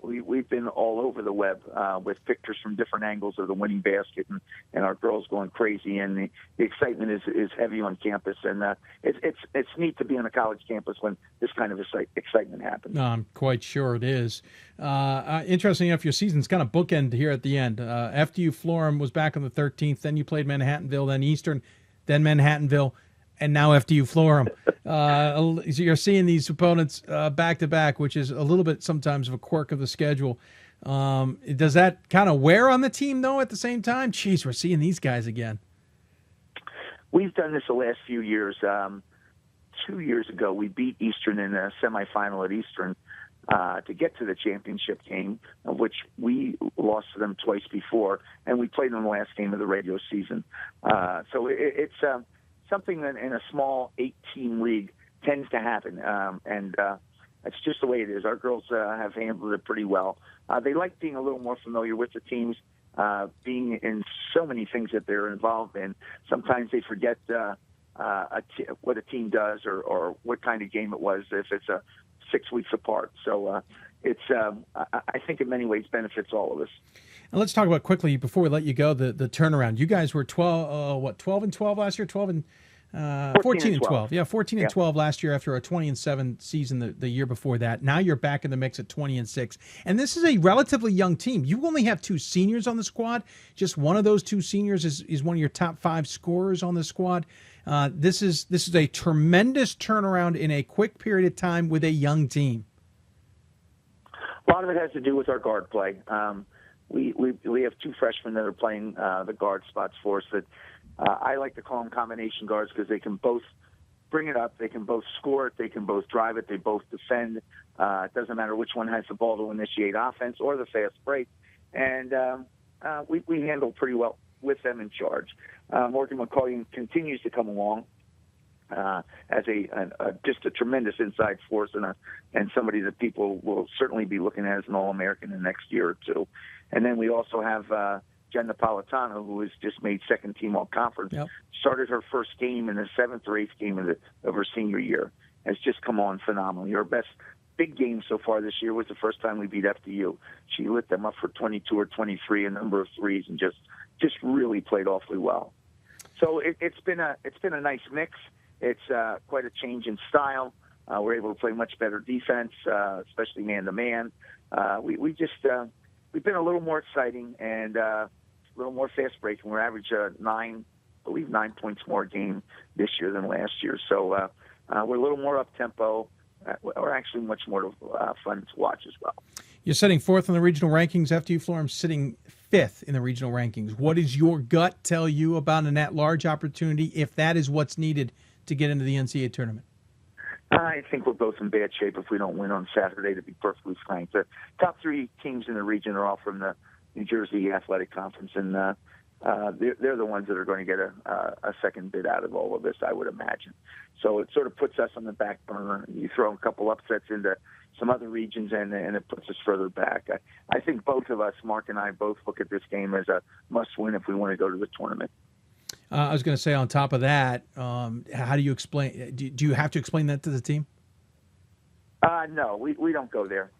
We've been all over the web with pictures from different angles of the winning basket and our girls going crazy. And the excitement is heavy on campus. And it's neat to be on a college campus when this kind of excitement happens. No, I'm quite sure it is. Interesting enough, your season's kind of bookend here at the end. FDU Florham was back on the 13th. Then you played Manhattanville, then Eastern, then Manhattanville, and now FDU Florham. You're seeing these opponents back to back, which is a little bit sometimes of a quirk of the schedule. Does that kind of wear on the team, though, at the same time? Jeez, we're seeing these guys again. We've done this the last few years. 2 years ago, we beat Eastern in a semifinal at Eastern to get to the championship game, of which we lost to them twice before, and we played in the last game of the regular season. So it's something that in a small 8-team league tends to happen, and that's just the way it is. Our girls have handled it pretty well. They like being a little more familiar with the teams, being in so many things that they're involved in. Sometimes they forget what a team does or what kind of game it was if it's 6 weeks apart. So it's I think in many ways benefits all of us. And let's talk about quickly before we let you go the turnaround. You guys were 12-12 last year, 14-12. Yeah, 14-12 last year after a 20-7 season the year before that. Now you're back in the mix at 20-6. And this is a relatively young team. You only have 2 seniors on the squad. Just one of those 2 seniors is one of your top 5 scorers on the squad. This is a tremendous turnaround in a quick period of time with a young team. A lot of it has to do with our guard play. We have 2 freshmen that are playing the guard spots for us that I like to call them combination guards because they can both bring it up, they can both score it, they can both drive it, they both defend. It doesn't matter which one has the ball to initiate offense or the fast break. And we handle pretty well with them in charge. Morgan McCullion continues to come along as just a tremendous inside force and somebody that people will certainly be looking at as an All-American in the next year or 2. And then we also have Jen Napolitano, who has just made second-team All-Conference, started her first game in the 7th or 8th game of her senior year, has just come on phenomenally. Her best big game so far this year was the first time we beat FDU. She lit them up for 22 or 23, a number of threes, and just really played awfully well. So it's been a nice mix. It's quite a change in style. We're able to play much better defense, especially man-to-man. We've been a little more exciting and a little more fast-breaking. We're average 9 points more a game this year than last year. So we're a little more up-tempo. We're actually much more fun to watch as well. You're sitting 4th in the regional rankings. FDU Florham sitting 5th in the regional rankings. What does your gut tell you about an at-large opportunity, if that is what's needed to get into the NCAA tournament? I think we're both in bad shape if we don't win on Saturday, to be perfectly frank. The top 3 teams in the region are all from the New Jersey Athletic Conference, and they're the ones that are going to get a second bid out of all of this, I would imagine. So it sort of puts us on the back burner. You throw a couple upsets into some other regions, and it puts us further back. I think both of us, Mark and I, both look at this game as a must-win if we want to go to the tournament. I was going to say, on top of that, how do you explain? Do you have to explain that to the team? No, we don't go there.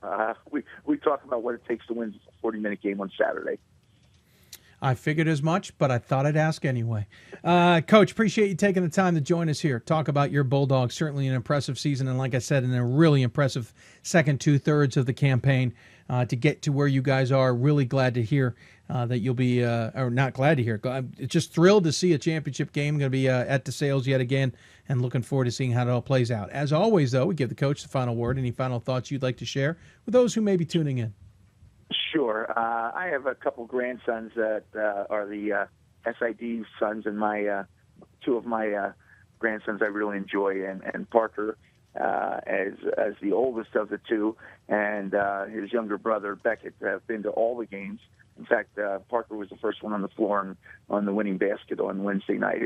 We talk about what it takes to win a 40-minute game on Saturday. I figured as much, but I thought I'd ask anyway. Coach, appreciate you taking the time to join us here. Talk about your Bulldogs. Certainly an impressive season, and like I said, in a really impressive second 2/3 of the campaign to get to where you guys are. Really glad to hear that you'll be, or not glad to hear. I'm just thrilled to see a championship game going to be at DeSales yet again, and looking forward to seeing how it all plays out. As always, though, we give the coach the final word. Any final thoughts you'd like to share with those who may be tuning in? Sure. I have a couple grandsons that are the SID sons, and my 2 of my grandsons I really enjoy, and Parker as the oldest of the 2, and his younger brother Beckett have been to all the games. In fact, Parker was the first one on the floor on the winning basket on Wednesday night.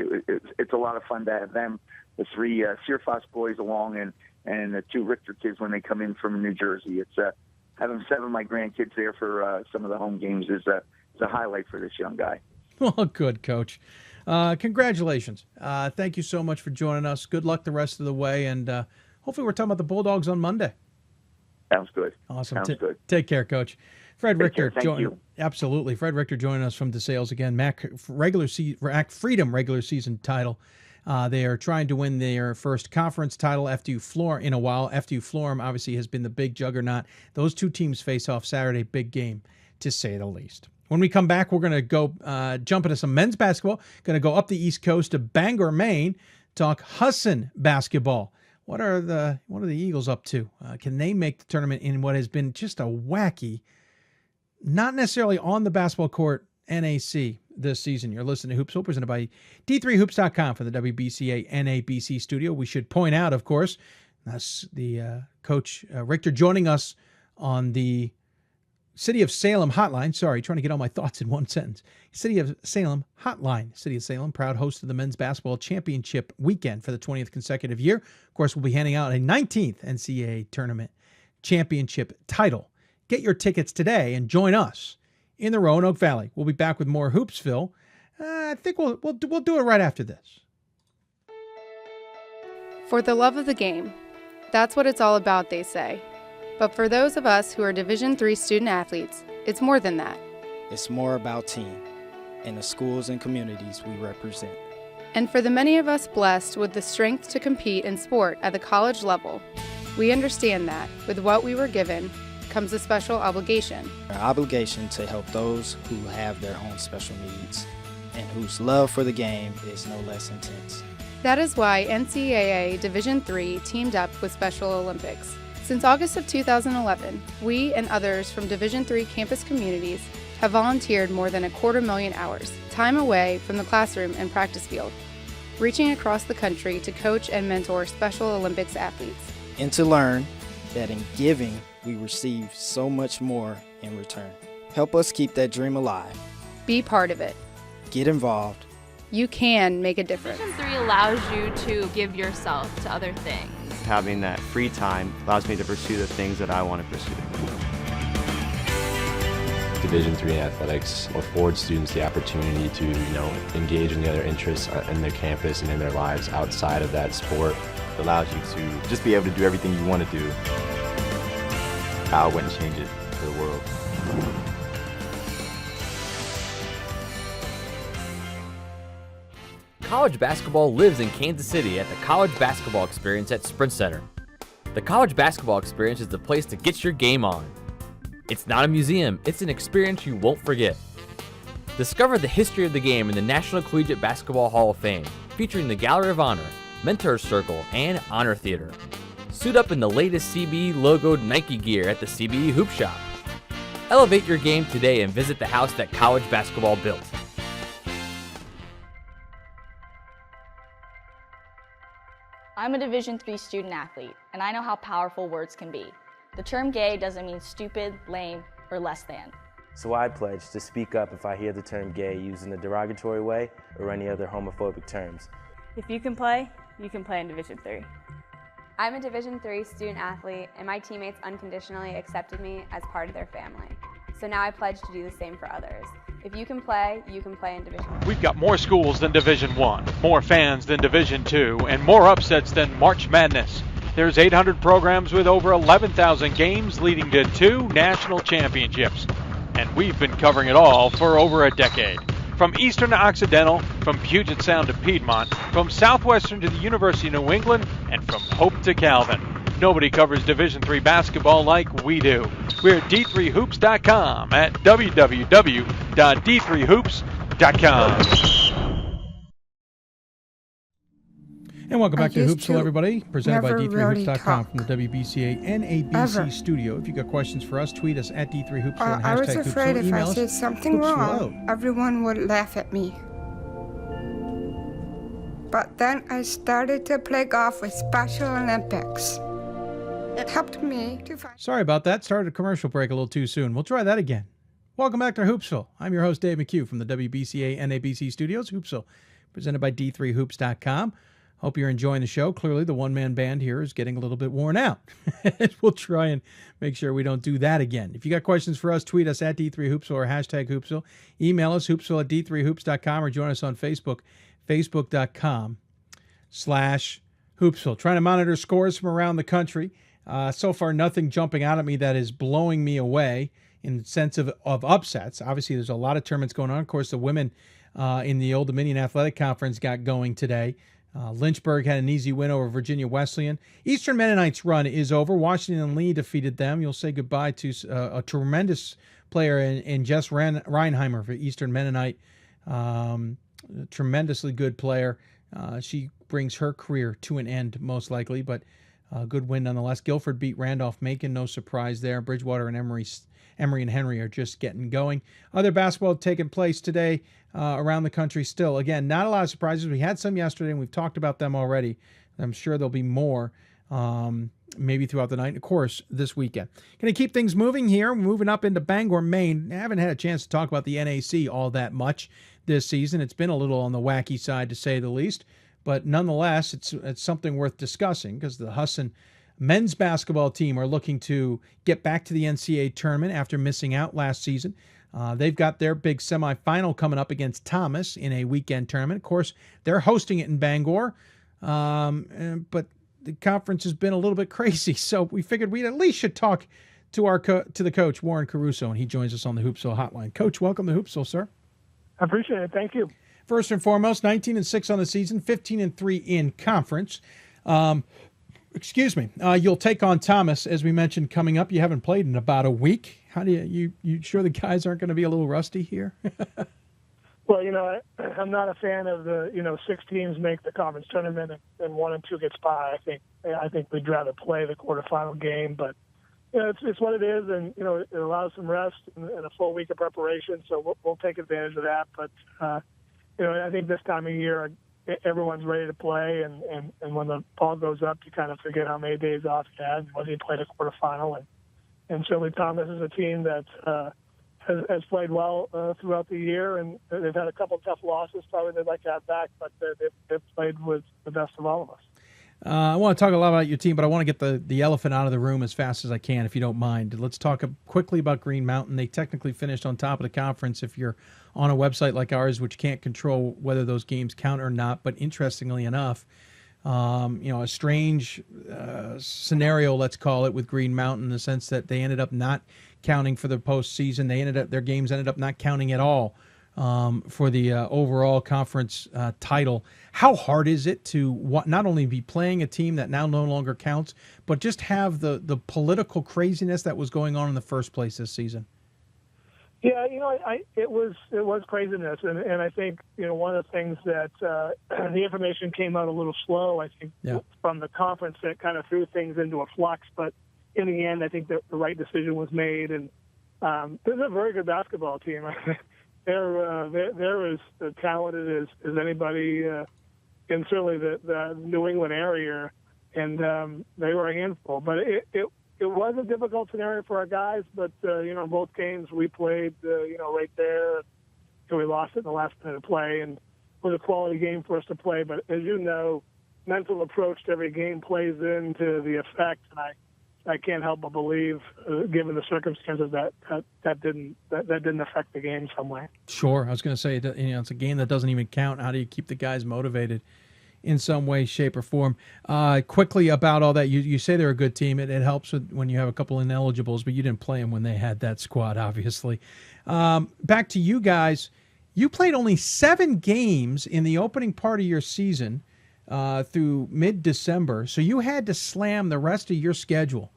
It's a lot of fun to have them, the 3 Searfoss boys along, and the 2 Richter kids when they come in from New Jersey. It's having 7 of my grandkids there for some of the home games is a highlight for this young guy. Well, good, Coach. Congratulations. Thank you so much for joining us. Good luck the rest of the way, and hopefully we're talking about the Bulldogs on Monday. Sounds good. Awesome. Sounds good. Take care, Coach. Fred Richter. Thank you. Absolutely. Fred Richter joining us from DeSales again. MAC Freedom regular season title. They are trying to win their first conference title, FDU Florham, in a while. FDU Florham obviously has been the big juggernaut. Those 2 teams face off Saturday. Big game, to say the least. When we come back, we're going to go jump into some men's basketball. Going to go up the East Coast to Bangor, Maine, talk Husson basketball. What are the Eagles up to? Can they make the tournament in what has been just a wacky, not necessarily on the basketball court, NAC this season? You're listening to Hoopsville, presented by D3Hoops.com for the WBCA NABC studio. We should point out, of course, that's the Coach Richter joining us on the City of Salem hotline. Sorry, trying to get all my thoughts in one sentence. City of Salem hotline. City of Salem, proud host of the men's basketball championship weekend for the 20th consecutive year. Of course, we'll be handing out a 19th NCAA Tournament championship title. Get your tickets today and join us in the Roanoke Valley. We'll be back with more Hoopsville. I think we'll do it right after this. For the love of the game. That's what it's all about, they say. But for those of us who are Division III student athletes, it's more than that. It's more about team and the schools and communities we represent. And for the many of us blessed with the strength to compete in sport at the college level, we understand that with what we were given comes a special obligation. Our obligation to help those who have their own special needs and whose love for the game is no less intense. That is why NCAA Division III teamed up with Special Olympics. Since August of 2011, we and others from Division III campus communities have volunteered more than 250,000 hours, time away from the classroom and practice field, reaching across the country to coach and mentor Special Olympics athletes. And to learn that in giving, we receive so much more in return. Help us keep that dream alive. Be part of it. Get involved. You can make a difference. Division III allows you to give yourself to other things. Having that free time allows me to pursue the things that I want to pursue. Division III athletics affords students the opportunity to, engage in the other interests in their campus and in their lives outside of that sport. It allows you to just be able to do everything you want to do. I wouldn't change it for the world. College basketball lives in Kansas City at the College Basketball Experience at Sprint Center. The College Basketball Experience is the place to get your game on. It's not a museum, it's an experience you won't forget. Discover the history of the game in the National Collegiate Basketball Hall of Fame, featuring the Gallery of Honor, Mentors Circle, and Honor Theater. Suit up in the latest CBE logoed Nike gear at the CBE Hoop Shop. Elevate your game today and visit the house that college basketball built. I'm a Division III student athlete, and I know how powerful words can be. The term gay doesn't mean stupid, lame, or less than. So I pledge to speak up if I hear the term gay used in a derogatory way or any other homophobic terms. If you can play in Division III. I'm a Division III student athlete, and my teammates unconditionally accepted me as part of their family. So now I pledge to do the same for others. If you can play in Division III. We've got more schools than Division I, more fans than Division II, and more upsets than March Madness. There's 800 programs with over 11,000 games leading to 2 national championships. And we've been covering it all for over a decade. From Eastern to Occidental, from Puget Sound to Piedmont, from Southwestern to the University of New England, and from Hope to Calvin. Nobody covers Division III basketball like we do. We're at d3hoops.com at www.d3hoops.com. And welcome back to Hoopsville, everybody. Presented by d3hoops.com from the WBCA NABC studio. If you got questions for us, tweet us at d3hoops and I was hashtag afraid Hoopsville. if I said something wrong, everyone would laugh at me. But then I started to play golf with Special Olympics. It helped me to find... Sorry about that. Started a commercial break a little too soon. We'll try that again. Welcome back to Hoopsville. I'm your host, Dave McHugh from the WBCA NABC studios. Hoopsville, presented by d3hoops.com. Hope you're enjoying the show. Clearly, the one-man band here is getting a little bit worn out. We'll try and make sure we don't do that again. If you got questions for us, tweet us at D3Hoopsville or hashtag Hoopsville. Email us, hoopsville at d3hoops.com, or join us on Facebook, facebook.com/Hoopsville. Trying to monitor scores from around the country. So far, nothing jumping out at me that is blowing me away in the sense of upsets. Obviously, there's a lot of tournaments going on. Of course, the women in the Old Dominion Athletic Conference got going today. Lynchburg had an easy win over Virginia Wesleyan. Eastern Mennonite's run is over. Washington Lee defeated them. You'll say goodbye to a tremendous player in Jess Reinheimer for Eastern Mennonite. A tremendously good player. She brings her career to an end, most likely, but a good win nonetheless. Guilford beat Randolph-Macon. No surprise there. Bridgewater and Emory and Henry are just getting going. Other basketball taking place today around the country still. Again, not a lot of surprises. We had some yesterday, and we've talked about them already. I'm sure there'll be more maybe throughout the night. And of course, this weekend. Going to keep things moving here. Moving up into Bangor, Maine. I haven't had a chance to talk about the NAC all that much this season. It's been a little on the wacky side, to say the least. But nonetheless, it's something worth discussing because the Husson men's basketball team are looking to get back to the NCAA tournament after missing out last season. They've got their big semifinal coming up against Thomas in a weekend tournament. Of course, they're hosting it in Bangor, but the conference has been a little bit crazy. So we figured we at least should talk to to the coach, Warren Caruso, and he joins us on the Hoopsville hotline. Coach, welcome to Hoopsville, sir. I appreciate it. Thank you. First and foremost, 19-6 on the season, 15-3 in conference. Excuse me. You'll take on Thomas, as we mentioned, coming up. You haven't played in about a week. How do you sure the guys aren't going to be a little rusty here? Well, I'm not a fan of the 6 teams make the conference tournament and 1 and 2 gets by. I think we'd rather play the quarterfinal game, but it's what it is, and it allows some rest and a full week of preparation. So we'll take advantage of that. But I think this time of year, everyone's ready to play, and when the ball goes up, you kind of forget how many days off you had and whether you played a quarterfinal. And certainly Thomas is a team that has played well throughout the year, and they've had a couple of tough losses. Probably they'd like to have back, but they've played with the best of all of us. I want to talk a lot about your team, but I want to get the elephant out of the room as fast as I can, if you don't mind. Let's talk quickly about Green Mountain. They technically finished on top of the conference if you're on a website like ours, which can't control whether those games count or not. But interestingly enough, a strange scenario, let's call it, with Green Mountain, in the sense that they ended up not counting for the postseason. Their games ended up not counting at all for the overall conference title. How hard is it to not only be playing a team that now no longer counts, but just have the political craziness that was going on in the first place this season? Yeah, it was craziness, and I think one of the things that the information came out a little slow. I think from the conference that kind of threw things into a flux, but in the end, I think the right decision was made, and This is a very good basketball team. They're as talented as anybody in certainly the New England area, and they were a handful. But it was a difficult scenario for our guys. But in both games we played right there. So we lost it in the last minute of play, and it was a quality game for us to play. But as you know, mental approach to every game plays into the effect, and I can't help but believe, given the circumstances, that didn't affect the game some way. Sure, I was going to say it's a game that doesn't even count. How do you keep the guys motivated in some way, shape, or form? Quickly about all that, you say they're a good team. It helps when you have a couple ineligibles, but you didn't play them when they had that squad, obviously. Back to you guys. You played only 7 games in the opening part of your season through mid-December, so you had to slam the rest of your schedule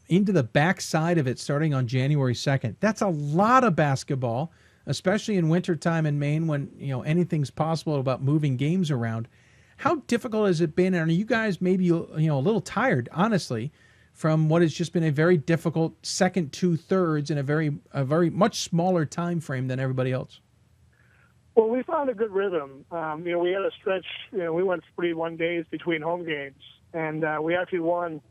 into the backside of it starting on January 2nd. That's a lot of basketball, especially in wintertime in Maine when anything's possible about moving games around. How difficult has it been? And are you guys maybe a little tired, honestly, from what has just been a very difficult second 2/3 in a very much smaller time frame than everybody else? Well, we found a good rhythm. We had a stretch. We went 41 days between home games, and we actually won.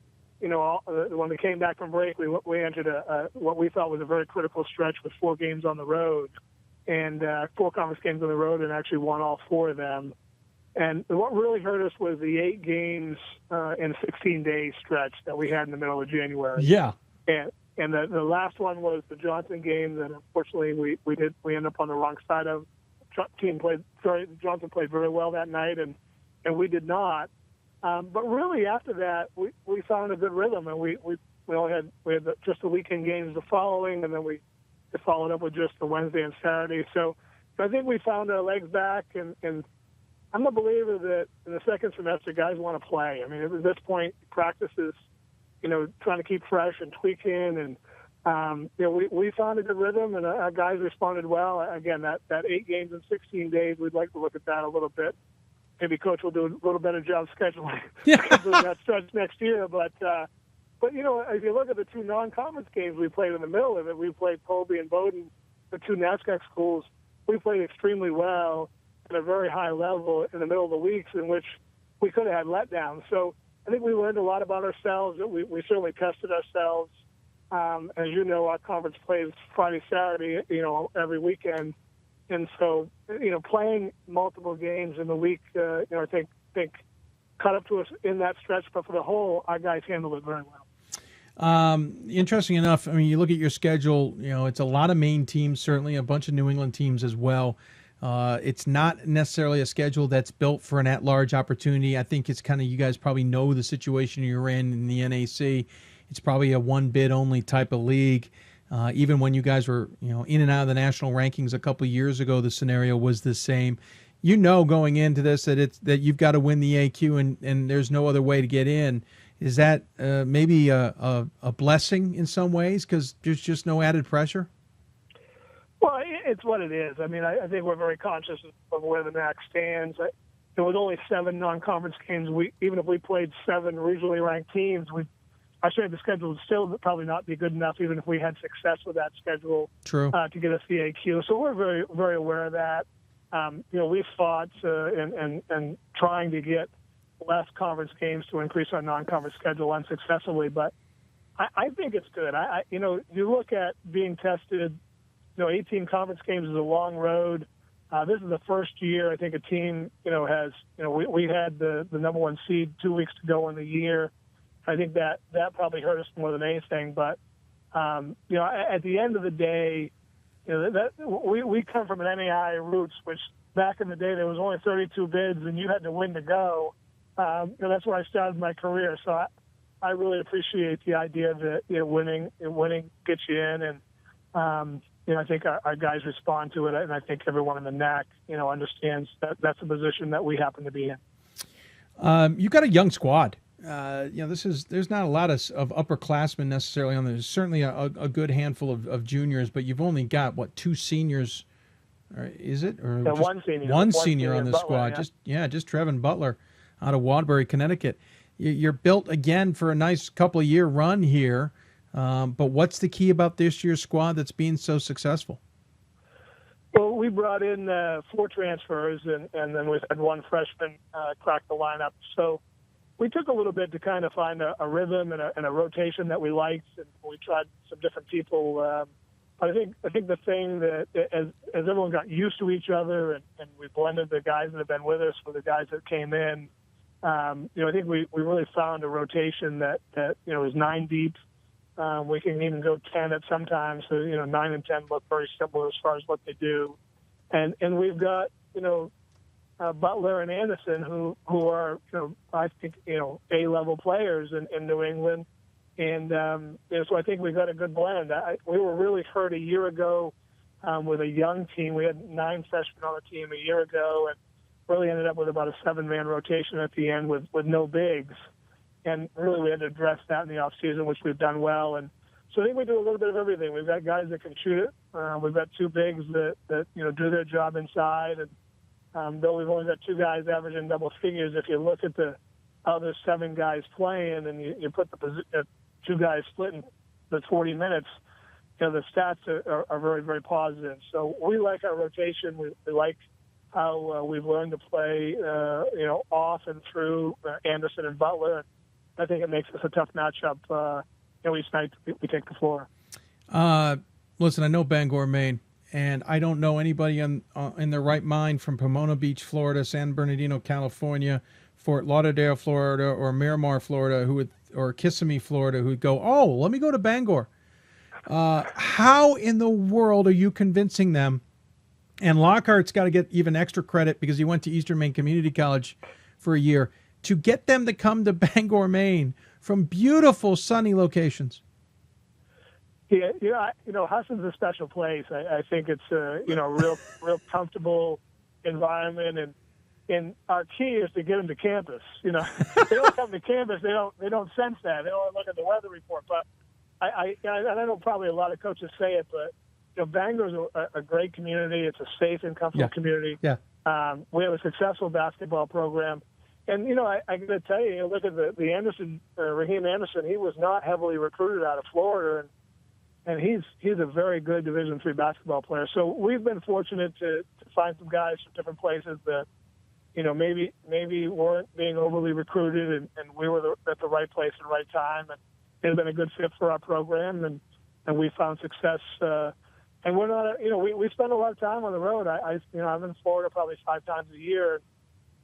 When we came back from break, we entered what we thought was a very critical stretch with 4 games on the road, and 4 conference games on the road, and actually won all 4 of them. And what really hurt us was the 8 games in 16-day stretch that we had in the middle of January. Yeah. And the last one was the Johnson game that unfortunately we ended up on the wrong side of. Johnson played very well that night, and we did not. But really, after that, we found a good rhythm, and we had just the weekend games the following, and then we followed up with just the Wednesday and Saturday. So I think we found our legs back, and I'm a believer that in the second semester, guys want to play. I mean, at this point, practice is, trying to keep fresh and tweaking, and we found a good rhythm, and our guys responded well. Again, that 8 games in 16 days, we'd like to look at that a little bit. Maybe Coach will do a little better job scheduling that stretch next year. But if you look at the 2 non-conference games we played in the middle of it, we played Colby and Bowdoin, the 2 NASCAR schools. We played extremely well at a very high level in the middle of the weeks in which we could have had letdowns. So I think we learned a lot about ourselves. We certainly tested ourselves. As you know, our conference plays Friday, Saturday, every weekend. And so, playing multiple games in the week, I think caught up to us in that stretch. But for the whole, our guys handled it very well. Interesting enough, I mean, you look at your schedule, it's a lot of Maine teams, certainly a bunch of New England teams as well. It's not necessarily a schedule that's built for an at-large opportunity. I think it's kind of, you guys probably know the situation you're in the NAC. It's probably a one-bid only type of league. Even when you guys were, in and out of the national rankings a couple of years ago, the scenario was the same. Going into this that you've got to win the AQ and there's no other way to get in. Is that maybe a blessing in some ways because there's just no added pressure? Well, it's what it is. I mean, I think we're very conscious of where the MAC stands. There was only 7 non-conference games. Even if we played 7 regionally ranked teams, I think the schedule would still probably not be good enough, even if we had success with that schedule. True. To get us the AQ. So we're very, very aware of that. We've fought and trying to get less conference games to increase our non-conference schedule unsuccessfully, but I think it's good. You look at being tested. 18 conference games is a long road. This is the first year I think a team, has. We had the number 1 seed 2 weeks to go in the year. I think that probably hurt us more than anything. But at the end of the day, that we come from an NAI roots, which back in the day there was only 32 bids and you had to win to go. That's where I started my career. So I really appreciate the idea that winning gets you in, and I think our guys respond to it, and I think everyone in the NAC understands that that's a position that we happen to be in. You've got a young squad. There's not a lot of upperclassmen necessarily on there. There's certainly a good handful of juniors, but you've only got 2 seniors, or is it? Or yeah, one senior on the Butler, squad. Just Trevin Butler out of Waterbury, Connecticut. You're built again for a nice couple of year run here. But what's the key about this year's squad that's being so successful? Well, we brought in 4 transfers, and then we had 1 freshman crack the lineup. So we took a little bit to kind of find a rhythm and a rotation that we liked, and we tried some different people. But I think the thing that as everyone got used to each other and we blended the guys that have been with us with the guys that came in, I think we really found a rotation that is 9 deep. We can even go 10 at some times. So 9 and 10 look very similar as far as what they do, and we've got Butler and Anderson who are I think A-level players in New England. And so I think we've got a good blend. We were really hurt a year ago with a young team. We had 9 freshmen on the team a year ago, and really ended up with about a 7-man rotation at the end with no bigs. And really we had to address that in the offseason, which we've done well. And so I think we do a little bit of everything. We've got guys that can shoot it. We've got 2 bigs that do their job inside. And though we've only got 2 guys averaging double figures, if you look at the other 7 guys playing and you put the 2 guys splitting the 40 minutes, the stats are very, very positive. So we like our rotation. We like how we've learned to play, off and through Anderson and Butler. I think it makes us a tough matchup each night we take the floor. Listen, I know Bangor, Maine, and I don't know anybody in their right mind from Pomona Beach, Florida, San Bernardino, California, Fort Lauderdale, Florida, or Miramar, Florida, or Kissimmee, Florida, who would go, oh, let me go to Bangor. How in the world are you convincing them? And Lockhart's got to get even extra credit because he went to Eastern Maine Community College for a year to get them to come to Bangor, Maine from beautiful, sunny locations. Yeah, Hudson's a special place. I think it's a real comfortable environment, and our key is to get them to campus. They don't come to campus. They don't sense that. They don't look at the weather report. But I know probably a lot of coaches say it, but Bangor's a great community. It's a safe and comfortable community. Yeah. We have a successful basketball program. And, I got to tell you, look at the Anderson, Raheem Anderson, he was not heavily recruited out of Florida, and he's a very good Division III basketball player. So we've been fortunate to find some guys from different places that, maybe weren't being overly recruited, and we were at the right place at the right time, and it's been a good fit for our program, and we found success. And we're not, we spend a lot of time on the road. I'm in Florida probably 5 times a year.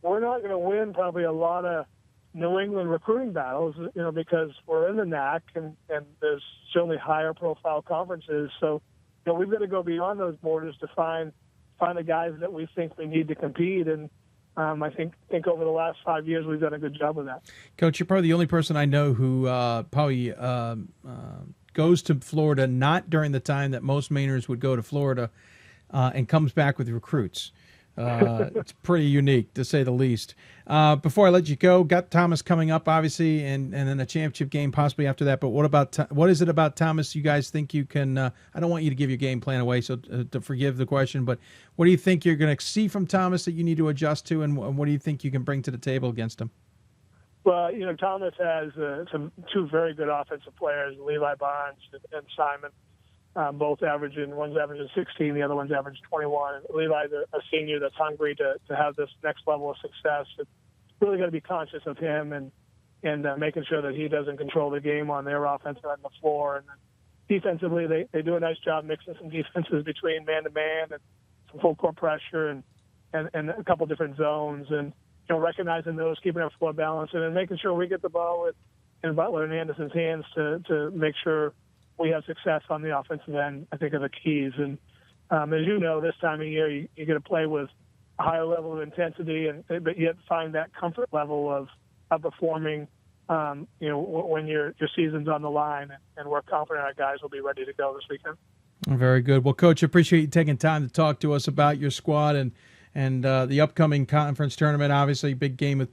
We're not going to win probably a lot of New England recruiting battles, because we're in the NAC and there's certainly higher profile conferences. So, we've got to go beyond those borders to find the guys that we think we need to compete. And I think over the last 5 years we've done a good job of that. Coach, you're probably the only person I know who probably goes to Florida not during the time that most Mainers would go to Florida and comes back with recruits. It's pretty unique, to say the least. Before I let you go, got Thomas coming up, obviously, and then a championship game possibly after that. But what is it about Thomas you guys think you can I don't want you to give your game plan away, so to forgive the question, but what do you think you're going to see from Thomas that you need to adjust to, and what do you think you can bring to the table against him? Well, Thomas has 2 very good offensive players, Levi Barnes and Simon. Both one's averaging 16, the other one's averaging 21. And Levi's a senior that's hungry to have this next level of success. It's really got to be conscious of him and making sure that he doesn't control the game on their offense on the floor. And defensively, they do a nice job mixing some defenses between man-to-man and some full court pressure and a couple different zones. And, recognizing those, keeping our floor balance, and then making sure we get the ball in Butler and Anderson's hands to make sure we have success on the offensive end, I think, are the keys. And as you know, this time of year, you're going to play with a higher level of intensity, but yet find that comfort level of performing, when your season's on the line. And we're confident our guys will be ready to go this weekend. Very good. Well, Coach, I appreciate you taking time to talk to us about your squad and the upcoming conference tournament. Obviously, big game with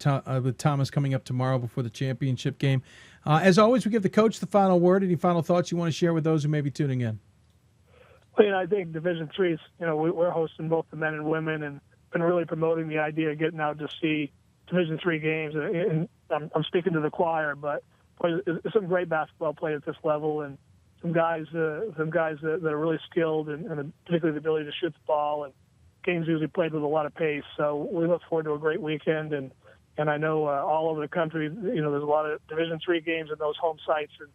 Thomas coming up tomorrow before the championship game. As always, we give the coach the final word. Any final thoughts you want to share with those who may be tuning in? Well, I think Division III, we're hosting both the men and women, and been really promoting the idea of getting out to see Division III games. And I'm speaking to the choir, but some great basketball played at this level, and some guys that are really skilled, and particularly the ability to shoot the ball, and games usually played with a lot of pace. So we look forward to a great weekend, and I know all over the country, there's a lot of Division III games in those home sites, and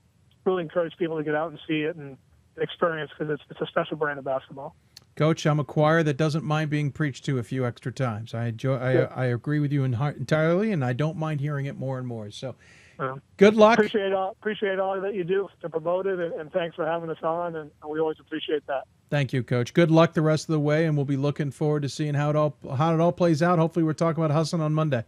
really encourage people to get out and see it and experience, because it's a special brand of basketball. Coach, I'm a choir that doesn't mind being preached to a few extra times. I agree with you entirely, and I don't mind hearing it more and more. So, good luck. Appreciate all that you do to promote it, and thanks for having us on, and we always appreciate that. Thank you, Coach. Good luck the rest of the way, and we'll be looking forward to seeing how it all plays out. Hopefully, we're talking about Husson on Monday.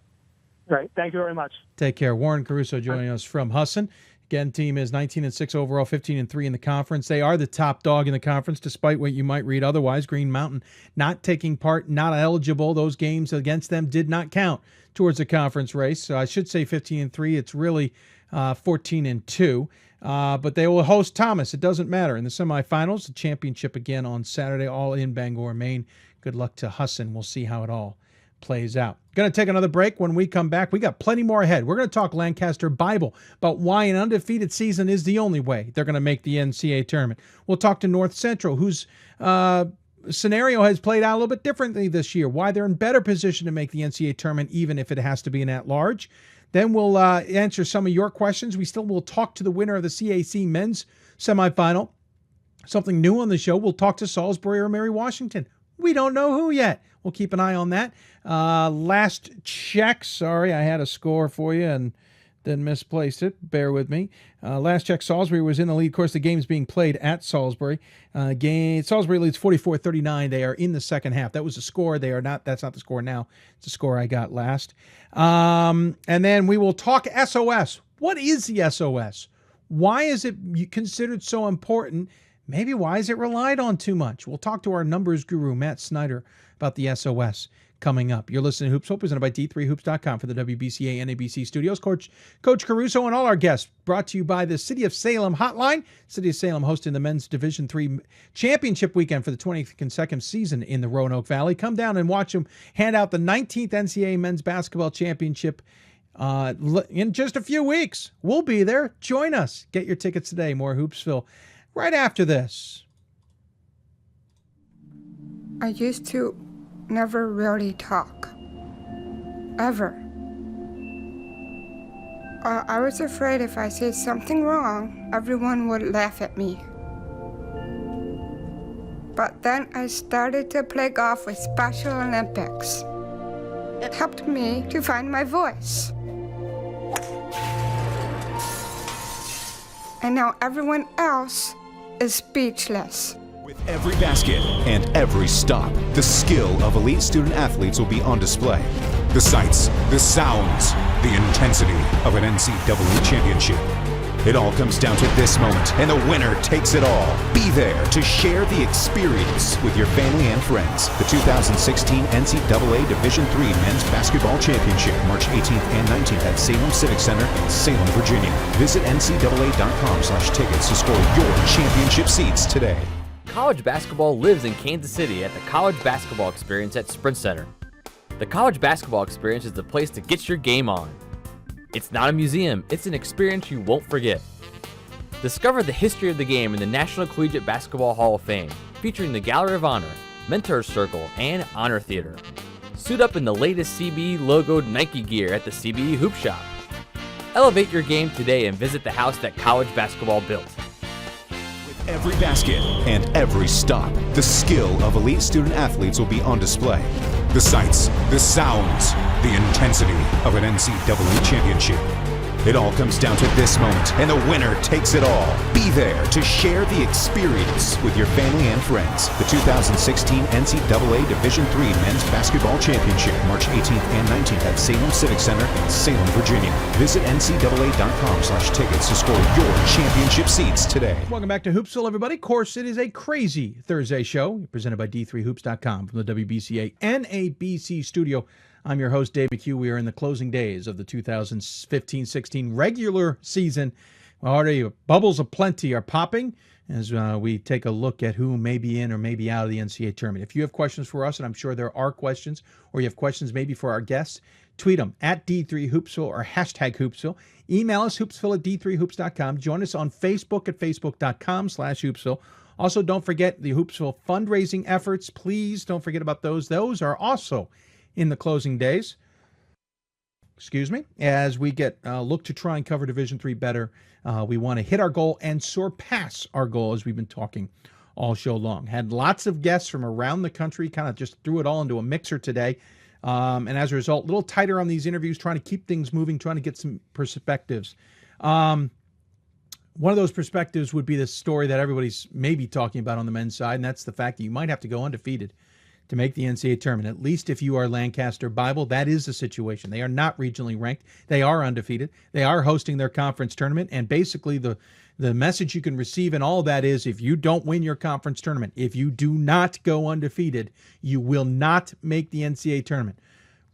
Great. Thank you very much. Take care. Warren Caruso joining us from Husson. Again, team is 19-6 overall, 15-3 in the conference. They are the top dog in the conference, despite what you might read otherwise. Green Mountain not taking part, not eligible. Those games against them did not count towards the conference race. So I should say 15-3. It's really 14-2. But they will host Thomas. It doesn't matter. In the semifinals, the championship again on Saturday, all in Bangor, Maine. Good luck to Husson. We'll see how it all plays out. Going to take another break. When we come back, we got plenty more ahead. We're going to talk Lancaster Bible about why an undefeated season is the only way they're going to make the NCAA tournament. We'll talk to North Central, whose scenario has played out a little bit differently this year, why they're in better position to make the NCAA tournament, even if it has to be an at-large. Then we'll answer some of your questions. We still will talk to the winner of the CAC men's semifinal. Something new on the show. We'll talk to Salisbury or Mary Washington. We don't know who yet. We'll keep an eye on that. Last check. Sorry, I had a score for you and then misplaced it. Bear with me. Last check, Salisbury was in the lead. Of course, the game's being played at Salisbury. Salisbury leads 44-39. They are in the second half. That was the score. They are not. That's not the score now. It's the score I got last. And then we will talk SOS. What is the SOS? Why is it considered so important? Maybe why is it relied on too much? We'll talk to our numbers guru, Matt Snyder, about the SOS coming up. You're listening to Hoopsville, presented by D3Hoops.com for the WBCA NABC studios. Coach Caruso and all our guests, brought to you by the City of Salem Hotline. City of Salem hosting the men's Division III championship weekend for the 20th consecutive season in the Roanoke Valley. Come down and watch them hand out the 19th NCAA men's basketball championship in just a few weeks. We'll be there. Join us. Get your tickets today. More Hoopsville right after this. I used to never really talk. Ever. I was afraid if I said something wrong, everyone would laugh at me. But then I started to play golf with Special Olympics. It helped me to find my voice. And now everyone else is speechless. With every basket and every stop, the skill of elite student athletes will be on display. The sights, the sounds, the intensity of an NCAA championship. It all comes down to this moment, and the winner takes it all. Be there to share the experience with your family and friends. The 2016 NCAA Division III Men's Basketball Championship, March 18th and 19th at Salem Civic Center in Salem, Virginia. Visit ncaa.com/tickets to score your championship seats today. College basketball lives in Kansas City at the College Basketball Experience at Sprint Center. The College Basketball Experience is the place to get your game on. It's not a museum, it's an experience you won't forget. Discover the history of the game in the National Collegiate Basketball Hall of Fame, featuring the Gallery of Honor, Mentor Circle, and Honor Theater. Suit up in the latest CBE logoed Nike gear at the CBE Hoop Shop. Elevate your game today and visit the house that college basketball built. Every basket and every stop, the skill of elite student athletes will be on display. The sights, the sounds, the intensity of an NCAA championship. It all comes down to this moment, and the winner takes it all. Be there to share the experience with your family and friends. The 2016 NCAA Division III Men's Basketball Championship, March 18th and 19th at Salem Civic Center in Salem, Virginia. Visit ncaa.com/tickets to score your championship seats today. Welcome back to Hoopsville, everybody. Of course, it is a crazy Thursday show presented by D3Hoops.com from the WBCA NABC studio. I'm your host, Dave McHugh. We are in the closing days of the 2015-16 regular season. Already bubbles aplenty are popping as we take a look at who may be in or may be out of the NCAA tournament. If you have questions for us, and I'm sure there are questions, or you have questions maybe for our guests, tweet them at D3Hoopsville or hashtag Hoopsville. Email us, hoopsville@d3hoops.com. Join us on Facebook at facebook.com/Hoopsville. Also, don't forget the Hoopsville fundraising efforts. Please don't forget about those. Those are also in the closing days. Excuse me. As we get look to try and cover Division III better, we want to hit our goal and surpass our goal, as we've been talking all show long. Had lots of guests from around the country, kind of just threw it all into a mixer today. And as a result, a little tighter on these interviews, trying to keep things moving, trying to get some perspectives. One of those perspectives would be the story that everybody's maybe talking about on the men's side, and that's the fact that you might have to go undefeated to make the NCAA tournament. At least if you are Lancaster Bible, that is the situation. They are not regionally ranked. They are undefeated. They are hosting their conference tournament, and basically the message you can receive in all of that is if you don't win your conference tournament, if you do not go undefeated, you will not make the NCAA tournament.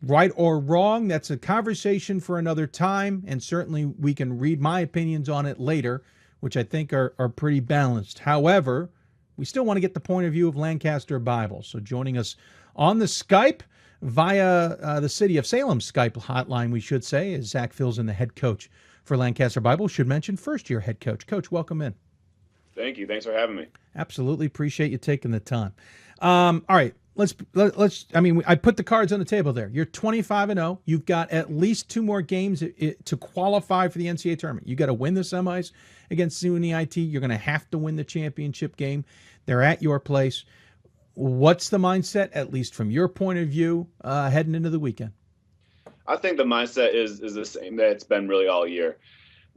Right or wrong, that's a conversation for another time, and certainly we can read my opinions on it later, which I think are pretty balanced. However, we still want to get the point of view of Lancaster Bible. So joining us on the Skype via the City of Salem Skype hotline, we should say, is Zack Philson, the head coach for Lancaster Bible. Should mention first-year head coach. Coach, welcome in. Thank you. Thanks for having me. Absolutely appreciate you taking the time. All right, let's. I mean, I put the cards on the table there. You're 25-0. You've got at least 2 more games to qualify for the NCAA tournament. You got to win the semis against SUNY IT. You're going to have to win the championship game. They're at your place. What's the mindset, at least from your point of view, heading into the weekend? I think the mindset is the same that it's been really all year.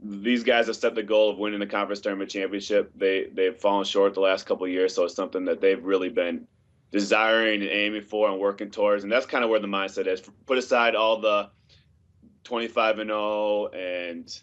These guys have set the goal of winning the conference tournament championship. They've fallen short the last couple of years, so it's something that they've really been desiring and aiming for and working towards. And that's kind of where the mindset is. Put aside all the 25-0 and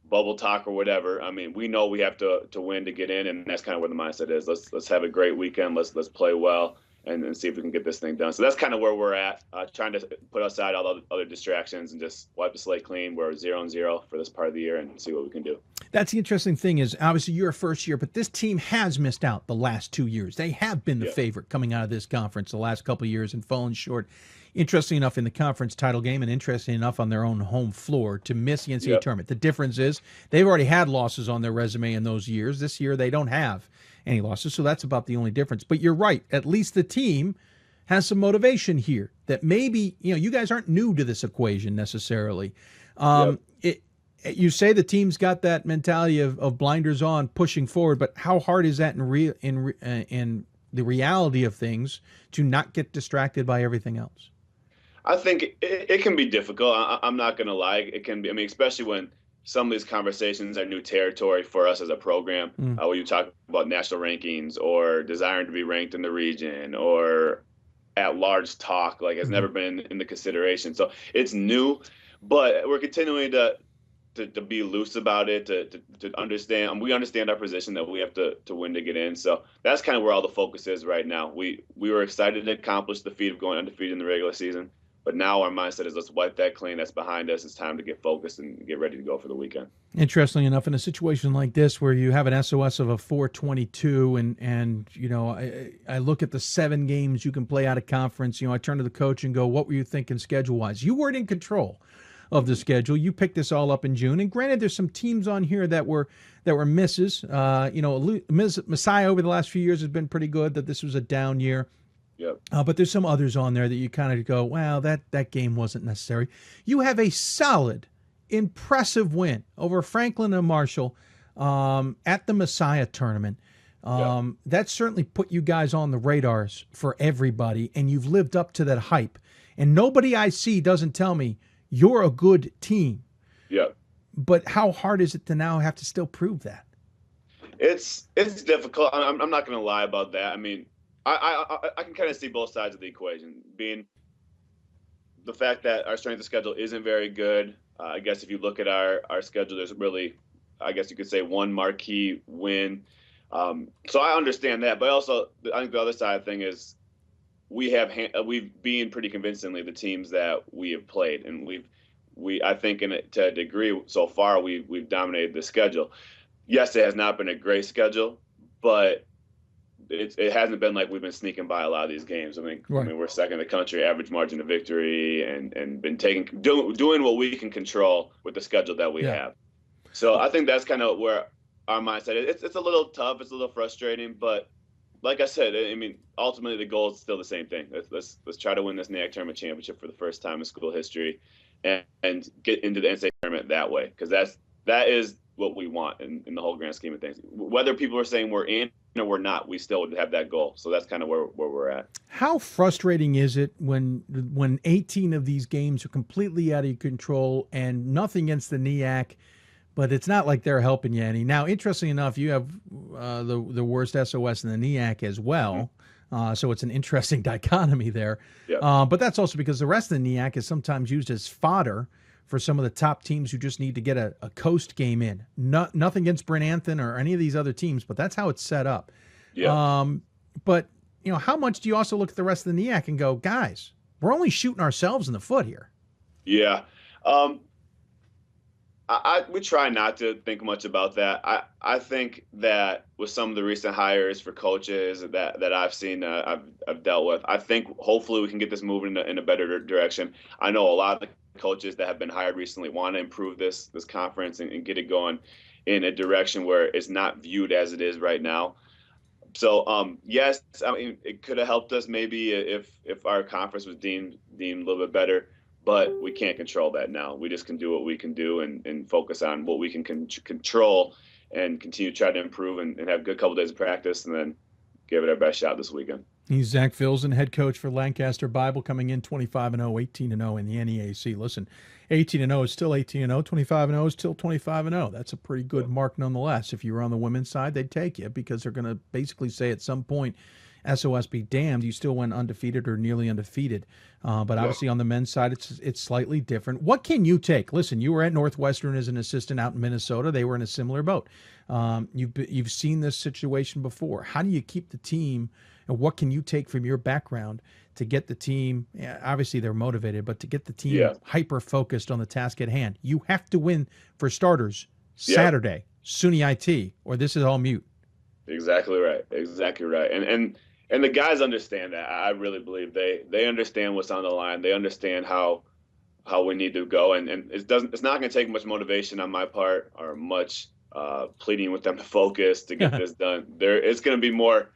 bubble talk or whatever. I mean, we know we have to win to get in, and that's kind of where the mindset is. Let's have a great weekend. Let's play well and see if we can get this thing done. So that's kind of where we're at, trying to put aside all the other distractions and just wipe the slate clean. We're 0-0 for this part of the year and see what we can do. That's the interesting thing is, obviously, you're a first year, but this team has missed out the last 2 years. They have been the favorite coming out of this conference the last couple of years and fallen short. Interesting enough in the conference title game and interesting enough on their own home floor to miss the NCAA tournament. The difference is they've already had losses on their resume in those years. This year they don't have any losses, so that's about the only difference. But you're right. At least the team has some motivation here that maybe, you guys aren't new to this equation necessarily. You say the team's got that mentality of blinders on, pushing forward, but how hard is that in the reality of things to not get distracted by everything else? I think it can be difficult. I'm not going to lie. It can be. I mean, especially when some of these conversations are new territory for us as a program, where you talk about national rankings or desiring to be ranked in the region or at large talk, like has never been in the consideration. So it's new, but we're continuing to be loose about it, to understand. And we understand our position that we have to win to get in. So that's kind of where all the focus is right now. We were excited to accomplish the feat of going undefeated in the regular season. But now our mindset is let's wipe that clean. That's behind us. It's time to get focused and get ready to go for the weekend. Interestingly enough, in a situation like this where you have an SOS of a 422 and I look at the 7 games you can play out of conference, I turn to the coach and go, what were you thinking schedule-wise? You weren't in control of the schedule. You picked this all up in June. And granted, there's some teams on here that were misses. Messiah over the last few years has been pretty good, that this was a down year. Yep. But there's some others on there that you kind of go, wow, that game wasn't necessary. You have a solid, impressive win over Franklin and Marshall at the Messiah tournament. That certainly put you guys on the radars for everybody, and you've lived up to that hype. And nobody I see doesn't tell me you're a good team. Yeah. But how hard is it to now have to still prove that? It's difficult. I'm not going to lie about that. I mean, I can kind of see both sides of the equation, being the fact that our strength of schedule isn't very good. I guess if you look at our schedule, there's really, I guess you could say, one marquee win. So I understand that, but also I think the other side of the thing is we've been pretty convincingly the teams that we have played, and I think to a degree so far we've dominated the schedule. Yes, it has not been a great schedule, but it hasn't been like we've been sneaking by a lot of these games. I mean, we're second in the country, average margin of victory, and been doing what we can control with the schedule that we have. So I think that's kind of where our mindset is. It's a little tough, it's a little frustrating, but like I said, I mean, ultimately the goal is still the same thing. Let's try to win this NAIAC tournament championship for the first time in school history, and get into the NCAA tournament that way, because that is what we want in the whole grand scheme of things. Whether people are saying we're in or we're not, we still would have that goal. So that's kind of where we're at. How frustrating is it when 18 of these games are completely out of your control, and nothing against the NEAC, but it's not like they're helping you any. Now, interestingly enough, you have the worst SOS in the NEAC as well. So it's an interesting dichotomy there. Yep. But that's also because the rest of the NEAC is sometimes used as fodder for some of the top teams who just need to get a coast game in. Nothing against Bryn Anthem or any of these other teams, but that's how it's set up. Yeah. But, how much do you also look at the rest of the NEAC and go, guys, we're only shooting ourselves in the foot here? Yeah. We try not to think much about that. I think that with some of the recent hires for coaches that I've seen, I've dealt with, I think hopefully we can get this moving in a better direction. I know a lot of the coaches that have been hired recently want to improve this conference and get it going in a direction where it's not viewed as it is right now. So yes, I mean, it could have helped us maybe if our conference was deemed a little bit better. But we can't control that now. We just can do what we can do and focus on what we can control and continue to try to improve and have a good couple days of practice and then give it our best shot this weekend. He's Zack Philson, head coach for Lancaster Bible, coming in 25-0, 18-0 in the NEAC. Listen, 18-0 is still 18-0, 25-0 is still 25-0. That's a pretty good mark nonetheless. If you were on the women's side, they'd take you because they're going to basically say at some point, SOS be damned, you still went undefeated or nearly undefeated. But obviously on the men's side, it's slightly different. What can you take? Listen, you were at Northwestern as an assistant out in Minnesota. They were in a similar boat. You've seen this situation before. How do you keep the team, and what can you take from your background to get the team, obviously they're motivated, but to get the team hyper-focused on the task at hand? You have to win, for starters, Saturday, SUNY IT, or this is all mute. Exactly right. Exactly right. And the guys understand that. I really believe they understand what's on the line. They understand how we need to go, and it's not going to take much motivation on my part or much pleading with them to focus to get this done. It's going to be more,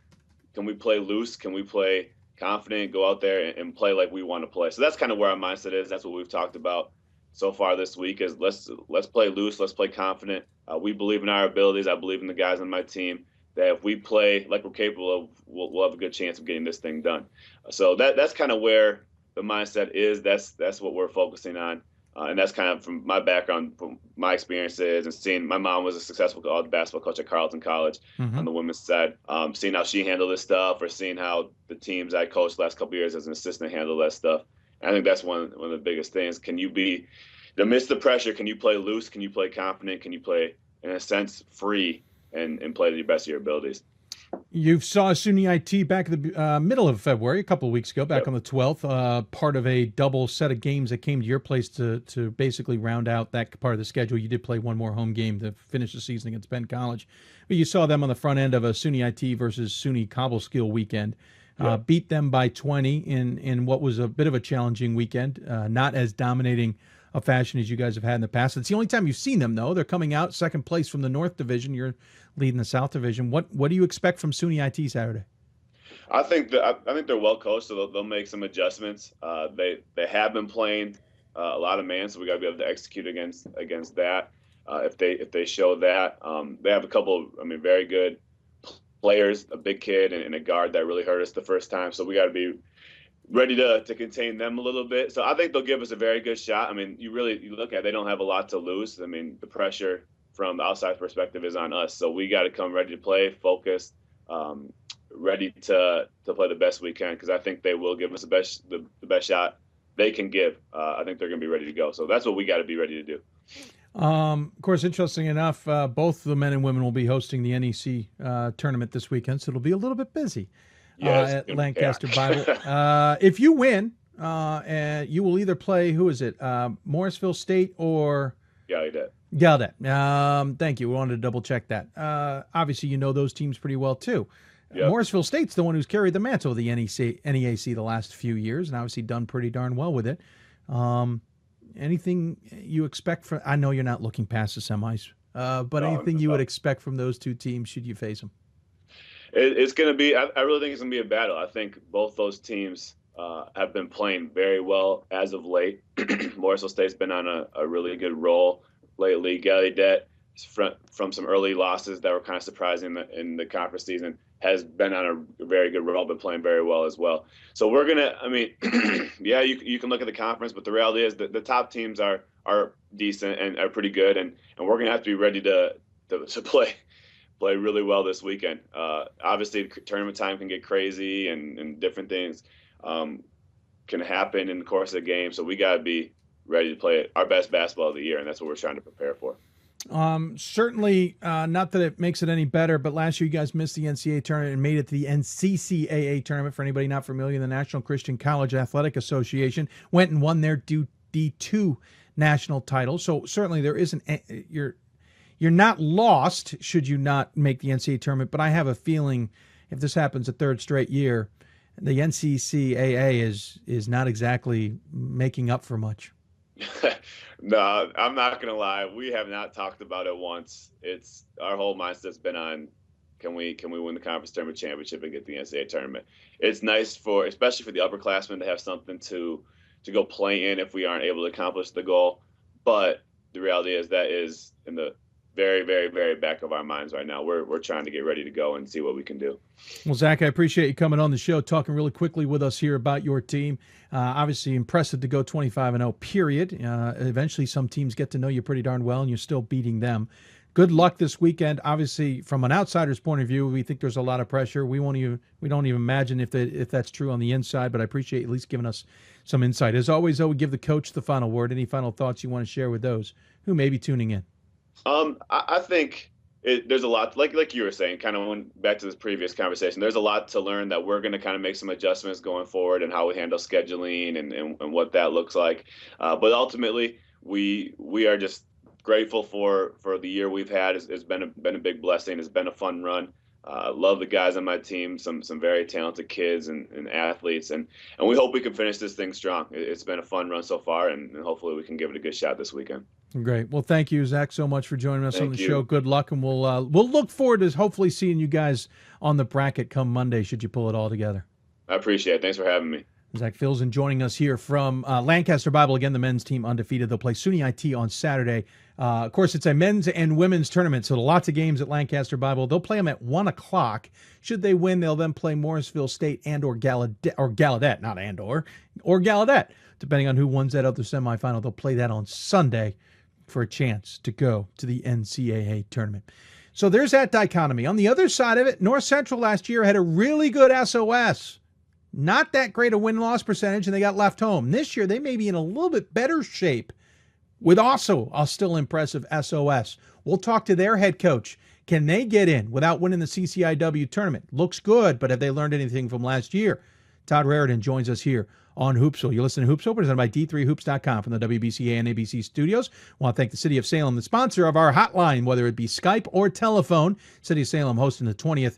can we play loose? Can we play confident? Go out there and play like we want to play. So that's kind of where our mindset is. That's what we've talked about so far this week. Is let's play loose. Let's play confident. We believe in our abilities. I believe in the guys on my team, that if we play like we're capable of, we'll have a good chance of getting this thing done. So that's kind of where the mindset is. That's what we're focusing on. And that's kind of from my background, from my experiences, and seeing my mom was a successful basketball coach at Carleton College on the women's side. Seeing how she handled this stuff, or seeing how the teams I coached the last couple of years as an assistant handle that stuff. And I think that's one of the biggest things. Can you be, amidst the pressure, can you play loose? Can you play confident? Can you play, in a sense, free? And play to the best of your abilities. You saw SUNY IT back at the middle of February, a couple of weeks ago, back on the 12th, part of a double set of games that came to your place to basically round out that part of the schedule. You did play one more home game to finish the season against Penn College. But you saw them on the front end of a SUNY IT versus SUNY Cobleskill weekend. Beat them by 20 in what was a bit of a challenging weekend, not as dominating a fashion as you guys have had in the past. It's the only time you've seen them, though. They're coming out second place from the North Division. You're leading the South Division. What do you expect from SUNY IT Saturday? I think they're well coached, so they'll make some adjustments. They have been playing a lot of man, so we got to be able to execute against that. If they show that, they have a couple of very good players, a big kid and a guard that really hurt us the first time. So we got to be ready to contain them a little bit. So I think they'll give us a very good shot. You look at it, they don't have a lot to lose. The pressure from the outside perspective is on us. So we got to come ready to play, focused, ready to play the best we can, because I think they will give us the best shot they can give. I think they're going to be ready to go. So that's what we got to be ready to do. Of course, interesting enough, both the men and women will be hosting the NEC tournament this weekend, so it'll be a little bit busy. At Lancaster Bible. If you win, and you will either play, who is it, Morrisville State or Gallaudet. Gallaudet. Thank you. We wanted to double check that. Obviously, you know those teams pretty well, too. Yep. Morrisville State's the one who's carried the mantle of the NEAC the last few years, and obviously done pretty darn well with it. Anything you expect from? I know you're not looking past the semis, but anything you would expect from those two teams should you face them? It's going to be. I really think it's going to be a battle. I think both those teams have been playing very well as of late. Morrisville State's been on a really good roll lately. Gallaudet, from some early losses that were kind of surprising in the conference season, has been on a very good roll, been playing very well as well. So we're going to, I mean, yeah, you can look at the conference, but the reality is that the top teams are decent and are pretty good, and we're going to have to be ready to play really well this weekend. Obviously, tournament time can get crazy and different things can happen in the course of the game, so we got to be ready to play our best basketball of the year, and that's what we're trying to prepare for. Certainly, not that it makes it any better, but last year you guys missed the NCAA tournament and made it to the NCCAA tournament. For anybody not familiar, the National Christian College Athletic Association went and won their D2 national title. So certainly there isn't you're not lost should you not make the NCAA tournament. But I have a feeling if this happens a third straight year, the NCCAA is not exactly making up for much. No, I'm not going to lie. We have not talked about it once. It's our whole mindset's been on, can we win the conference tournament championship and get the NCAA tournament? It's nice especially for the upperclassmen to have something to go play in if we aren't able to accomplish the goal. But the reality is that is in the very, very, very back of our minds right now. We're trying to get ready to go and see what we can do. Well, Zach, I appreciate you coming on the show, talking really quickly with us here about your team. Obviously impressive to go 25-0, period. Eventually some teams get to know you pretty darn well, and you're still beating them. Good luck this weekend. Obviously, from an outsider's point of view, we think there's a lot of pressure. We don't even imagine if that's true on the inside, but I appreciate at least giving us some insight. As always, though, we give the coach the final word. Any final thoughts you want to share with those who may be tuning in? I think there's a lot, like you were saying, kind of went back to this previous conversation. There's a lot to learn that we're going to kind of make some adjustments going forward and how we handle scheduling and what that looks like. But ultimately, we are just grateful for the year we've had. It's been a big blessing. It's been a fun run. Love the guys on my team, some very talented kids and athletes, and we hope we can finish this thing strong. It's been a fun run so far, and hopefully we can give it a good shot this weekend. Great. Well, thank you, Zach, so much for joining us on the show. Good luck, and we'll look forward to hopefully seeing you guys on the bracket come Monday, should you pull it all together. I appreciate it. Thanks for having me. Zack Philson joining us here from Lancaster Bible. Again, the men's team undefeated. They'll play SUNY IT on Saturday. Of course, it's a men's and women's tournament, so lots of games at Lancaster Bible. They'll play them at 1 o'clock. Should they win, they'll then play Morrisville State or Gallaudet, not or Gallaudet, depending on who wins that other semifinal. They'll play that on Sunday for a chance to go to the NCAA tournament. So there's that dichotomy. On the other side of it, North Central last year had a really good SOS. Not that great a win-loss percentage, and they got left home. This year, they may be in a little bit better shape with also a still impressive SOS. We'll talk to their head coach. Can they get in without winning the CCIW tournament? Looks good, but have they learned anything from last year? Todd Raran joins us here on Hoopsville. You listen to Hoopsville, presented by D3Hoops.com from the WBCA and ABC studios. I want to thank the City of Salem, the sponsor of our hotline, whether it be Skype or telephone. City of Salem hosting the 20th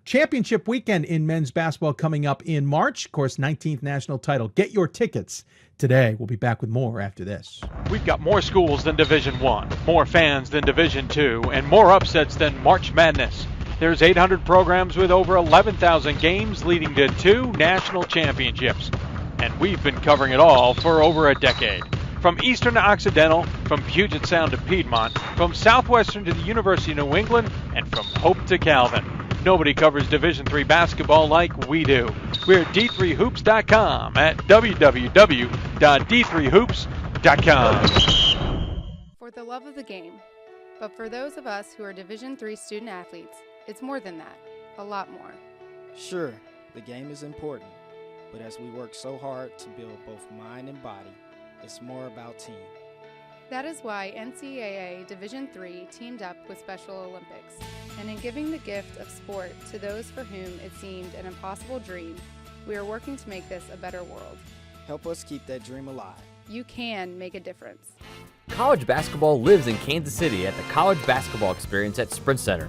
championship weekend in men's basketball coming up in March. Of course, 19th national title. Get your tickets today. We'll be back with more after this. We've got more schools than Division I, more fans than Division II, and more upsets than March Madness. There's 800 programs with over 11,000 games leading to 2 national championships. And we've been covering it all for over a decade. From Eastern to Occidental, from Puget Sound to Piedmont, from Southwestern to the University of New England, and from Hope to Calvin. Nobody covers Division III basketball like we do. We're at D3Hoops.com at www.D3Hoops.com. For the love of the game. But for those of us who are Division III student athletes, it's more than that. A lot more. Sure, the game is important. But as we work so hard to build both mind and body, it's more about team. That is why NCAA Division III teamed up with Special Olympics. And in giving the gift of sport to those for whom it seemed an impossible dream, we are working to make this a better world. Help us keep that dream alive. You can make a difference. College basketball lives in Kansas City at the College Basketball Experience at Sprint Center.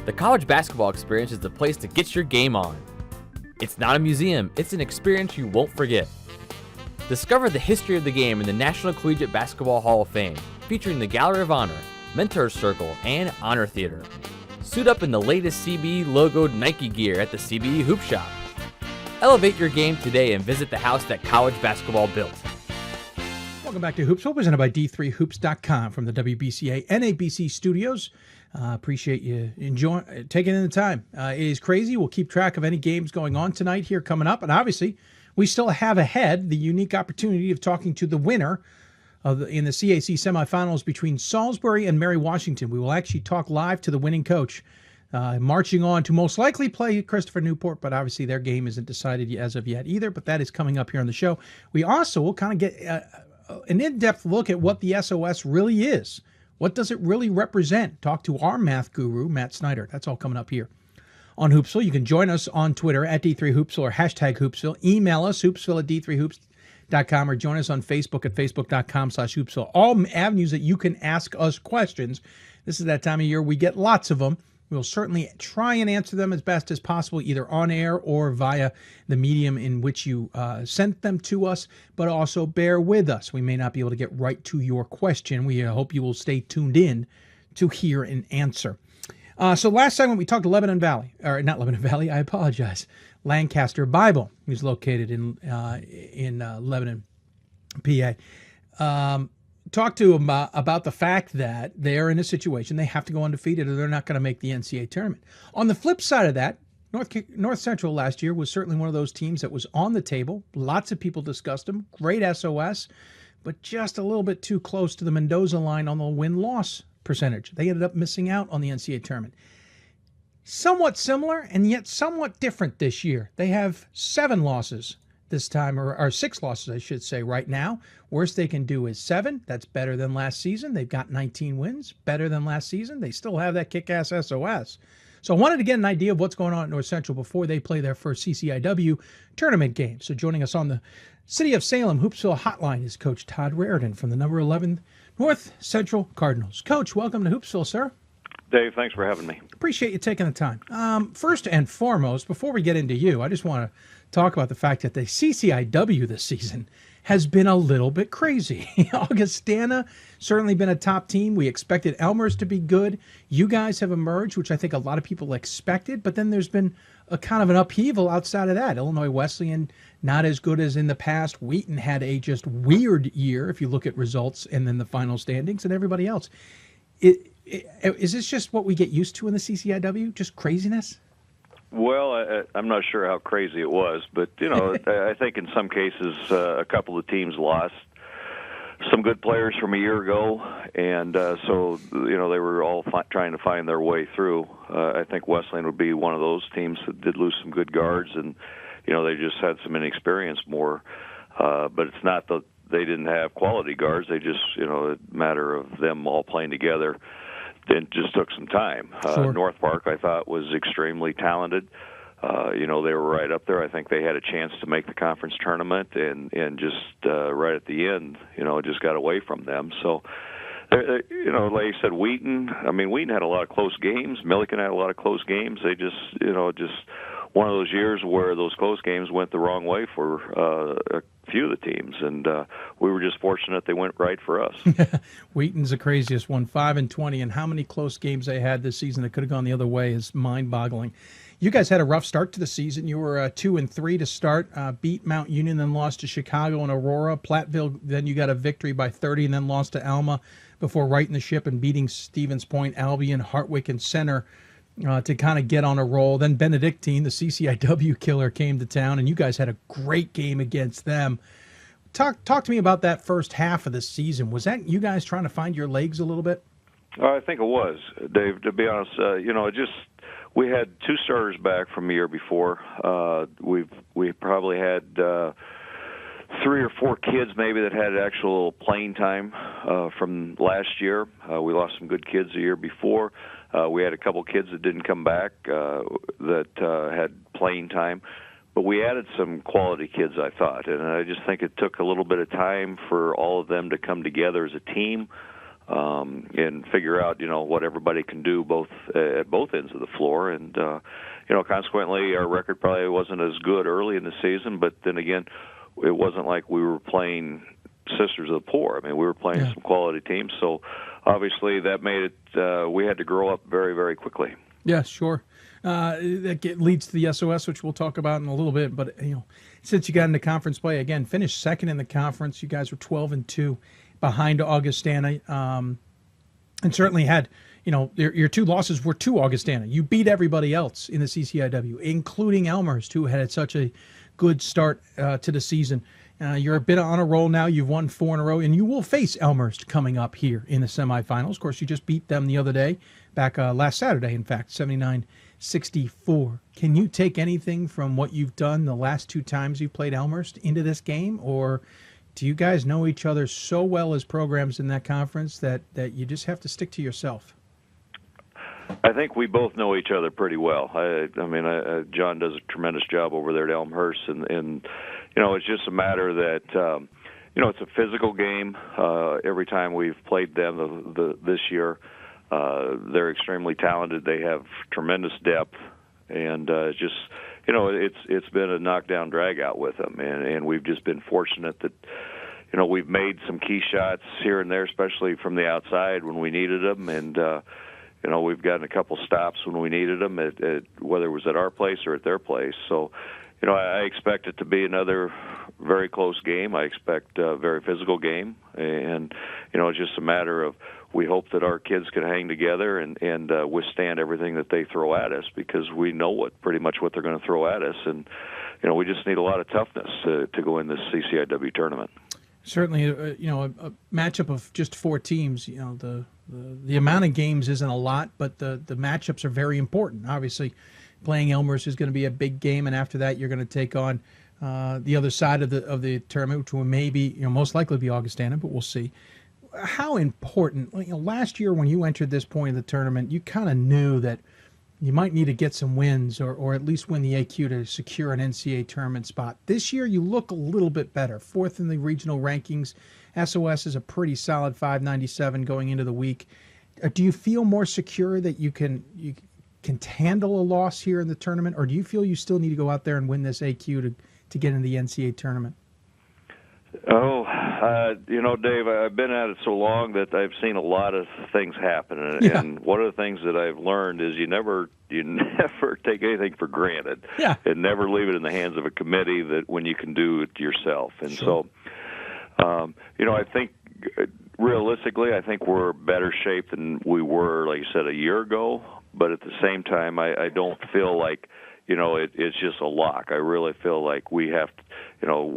The College Basketball Experience is the place to get your game on. It's not a museum, it's an experience you won't forget. Discover the history of the game in the National Collegiate Basketball Hall of Fame, featuring the Gallery of Honor, Mentor Circle, and Honor Theater. Suit up in the latest CBE logoed Nike gear at the CBE Hoop Shop. Elevate your game today and visit the house that college basketball built. Welcome back to Hoopsville, presented by D3Hoops.com from the WBCA NABC studios. Appreciate you taking in the time. It is crazy. We'll keep track of any games going on tonight here coming up. And obviously, we still have ahead the unique opportunity of talking to the winner in the CAC semifinals between Salisbury and Mary Washington. We will actually talk live to the winning coach, marching on to most likely play Christopher Newport, but obviously their game isn't decided as of yet either, but that is coming up here on the show. We also will kind of get an in-depth look at what the SOS really is. What does it really represent? Talk to our math guru, Matt Snyder. That's all coming up here on Hoopsville. You can join us on Twitter at D3Hoopsville or hashtag Hoopsville. Email us, hoopsville at D3Hoops.com, or join us on Facebook at Facebook.com/Hoopsville. All avenues that you can ask us questions. This is that time of year. We get lots of them. We'll certainly try and answer them as best as possible, either on air or via the medium in which you sent them to us, but also bear with us. We may not be able to get right to your question. We hope you will stay tuned in to hear an answer. So last segment, we talked to Lebanon Valley, or not Lebanon Valley, I apologize, Lancaster Bible, who's located in Lebanon, PA. Talked to them about the fact that they're in a situation they have to go undefeated or they're not going to make the NCAA tournament. On the flip side of that, North Central last year was certainly one of those teams that was on the table. Lots of people discussed them. Great SOS, but just a little bit too close to the Mendoza line on the win-loss percentage. They ended up missing out on the NCAA tournament. Somewhat similar and yet somewhat different this year. They have 7 losses this time, or 6 losses, I should say, right now. Worst they can do is 7. That's better than last season. They've got 19 wins, better than last season. They still have that kick-ass SOS. So I wanted to get an idea of what's going on at North Central before they play their first CCIW tournament game. So joining us on the City of Salem Hoopsville hotline is Coach Todd Raran from the number 11 North Central Cardinals. Coach, welcome to Hoopsville, sir. Dave, thanks for having me. Appreciate you taking the time. First and foremost, before we get into you, I just want to talk about the fact that the CCIW this season has been a little bit crazy. Augustana certainly been a top team. We expected Elmer's to be good. You guys have emerged, which I think a lot of people expected, but then there's been a kind of an upheaval outside of that. Illinois Wesleyan, not as good as in the past. Wheaton had a just weird year if you look at results and then the final standings, and everybody else. Is this just what we get used to in the CCIW, just craziness? Well, I'm not sure how crazy it was, but, I think in some cases a couple of teams lost some good players from a year ago, and so, they were all trying to find their way through. I think Wesleyan would be one of those teams that did lose some good guards, and, they just had some inexperience more. But it's not that they didn't have quality guards. They just, a matter of them all playing together. It just took some time. Sure. North Park, I thought, was extremely talented. They were right up there. I think they had a chance to make the conference tournament, and just right at the end, it just got away from them. So, like you said, Wheaton. Wheaton had a lot of close games. Milliken had a lot of close games. They just, just one of those years where those close games went the wrong way for a few of the teams, and we were just fortunate they went right for us. Wheaton's the craziest one, 5-20, and how many close games they had this season that could have gone the other way is mind-boggling. You guys had a rough start to the season. You were 2-3 to start, beat Mount Union, then lost to Chicago and Aurora. Platteville, then you got a victory by 30, and then lost to Alma before righting the ship and beating Stevens Point, Albion, Hartwick, and Center to kind of get on a roll. Then Benedictine, the CCIW killer, came to town, and you guys had a great game against them. Talk to me about that first half of the season. Was that you guys trying to find your legs a little bit? I think it was, Dave. To be honest, we had 2 starters back from the year before. We probably had 3 or 4 kids maybe that had actual playing time from last year. We lost some good kids the year before. We had a couple kids that didn't come back that had playing time. but we added some quality kids, I thought, and I just think it took a little bit of time for all of them to come together as a team and figure out, what everybody can do at both ends of the floor. And consequently, our record probably wasn't as good early in the season, but then again, it wasn't like we were playing Sisters of the Poor. I mean, we were playing some quality teams, so obviously that made it. We had to grow up very, very quickly. Yeah, sure. That leads to the SOS, which we'll talk about in a little bit. But since you got into conference play again, finished second in the conference. You guys were 12-2 behind Augustana, and certainly had your two losses were to Augustana. You beat everybody else in the CCIW, including Elmhurst, who had such a good start to the season. You're a bit on a roll now. You've won 4 in a row, and you will face Elmhurst coming up here in the semifinals. Of course, you just beat them the other day, back last Saturday, in fact, 79-64. Can you take anything from what you've done the last 2 times you played Elmhurst into this game, or do you guys know each other so well as programs in that conference that you just have to stick to yourself? I think we both know each other pretty well. John does a tremendous job over there at Elmhurst, and it's just a matter that it's a physical game. Every time we've played them this year, they're extremely talented. They have tremendous depth, and it's been a knockdown drag out with them, and we've just been fortunate that we've made some key shots here and there, especially from the outside when we needed them, and we've gotten a couple stops when we needed them, at whether it was at our place or at their place. So, I expect it to be another very close game. I expect a very physical game, and it's just a matter of we hope that our kids can hang together and withstand everything that they throw at us, because we know pretty much what they're going to throw at us, and we just need a lot of toughness to go in this CCIW tournament. Certainly, a matchup of just 4 teams. The amount of games isn't a lot, but the matchups are very important. Obviously, playing Elmhurst is going to be a big game, and after that, you're going to take on the other side of the tournament, which will maybe most likely be Augustana, but we'll see. How important? Last year when you entered this point of the tournament, you kind of knew that you might need to get some wins or at least win the AQ to secure an NCAA tournament spot. This year, you look a little bit better. 4th in the regional rankings. SOS is a pretty solid 597 going into the week. Do you feel more secure that you can handle a loss here in the tournament, or do you feel you still need to go out there and win this AQ to get in the NCAA tournament? Dave, I've been at it so long that I've seen a lot of things happen, and one of the things that I've learned is you never take anything for granted, and never leave it in the hands of a committee that when you can do it yourself. And so, I think realistically, I think we're in better shape than we were, like you said, a year ago. But at the same time, I don't feel like it's just a lock. I really feel like we have to,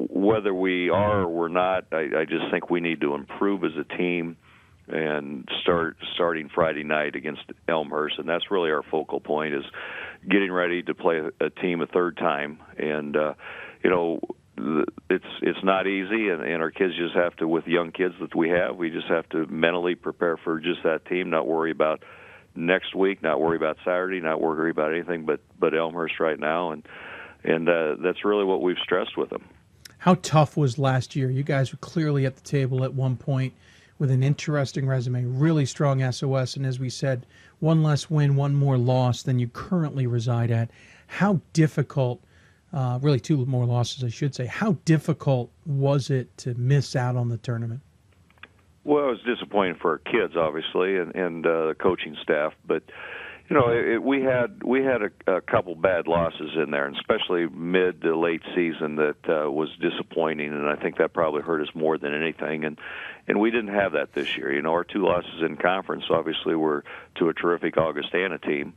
whether we are or we're not, I just think we need to improve as a team and starting Friday night against Elmhurst. And that's really our focal point, is getting ready to play a team a third time. And, it's not easy, and our kids just have to, with young kids that we just have to mentally prepare for just that team, not worry about next week, not worry about Saturday, not worry about anything but Elmhurst right now, and that's really what we've stressed with them. How tough was last year? You guys were clearly at the table at one point with an interesting resume, really strong SOS, and as we said, 1 less win, 1 more loss than you currently reside at. How difficult, really 2 more losses, I should say, how difficult was it to miss out on the tournament? Well, it was disappointing for our kids, obviously, and the coaching staff. But we had a couple bad losses in there, and especially mid to late season that was disappointing, and I think that probably hurt us more than anything. And we didn't have that this year. Our 2 losses in conference obviously were to a terrific Augustana team,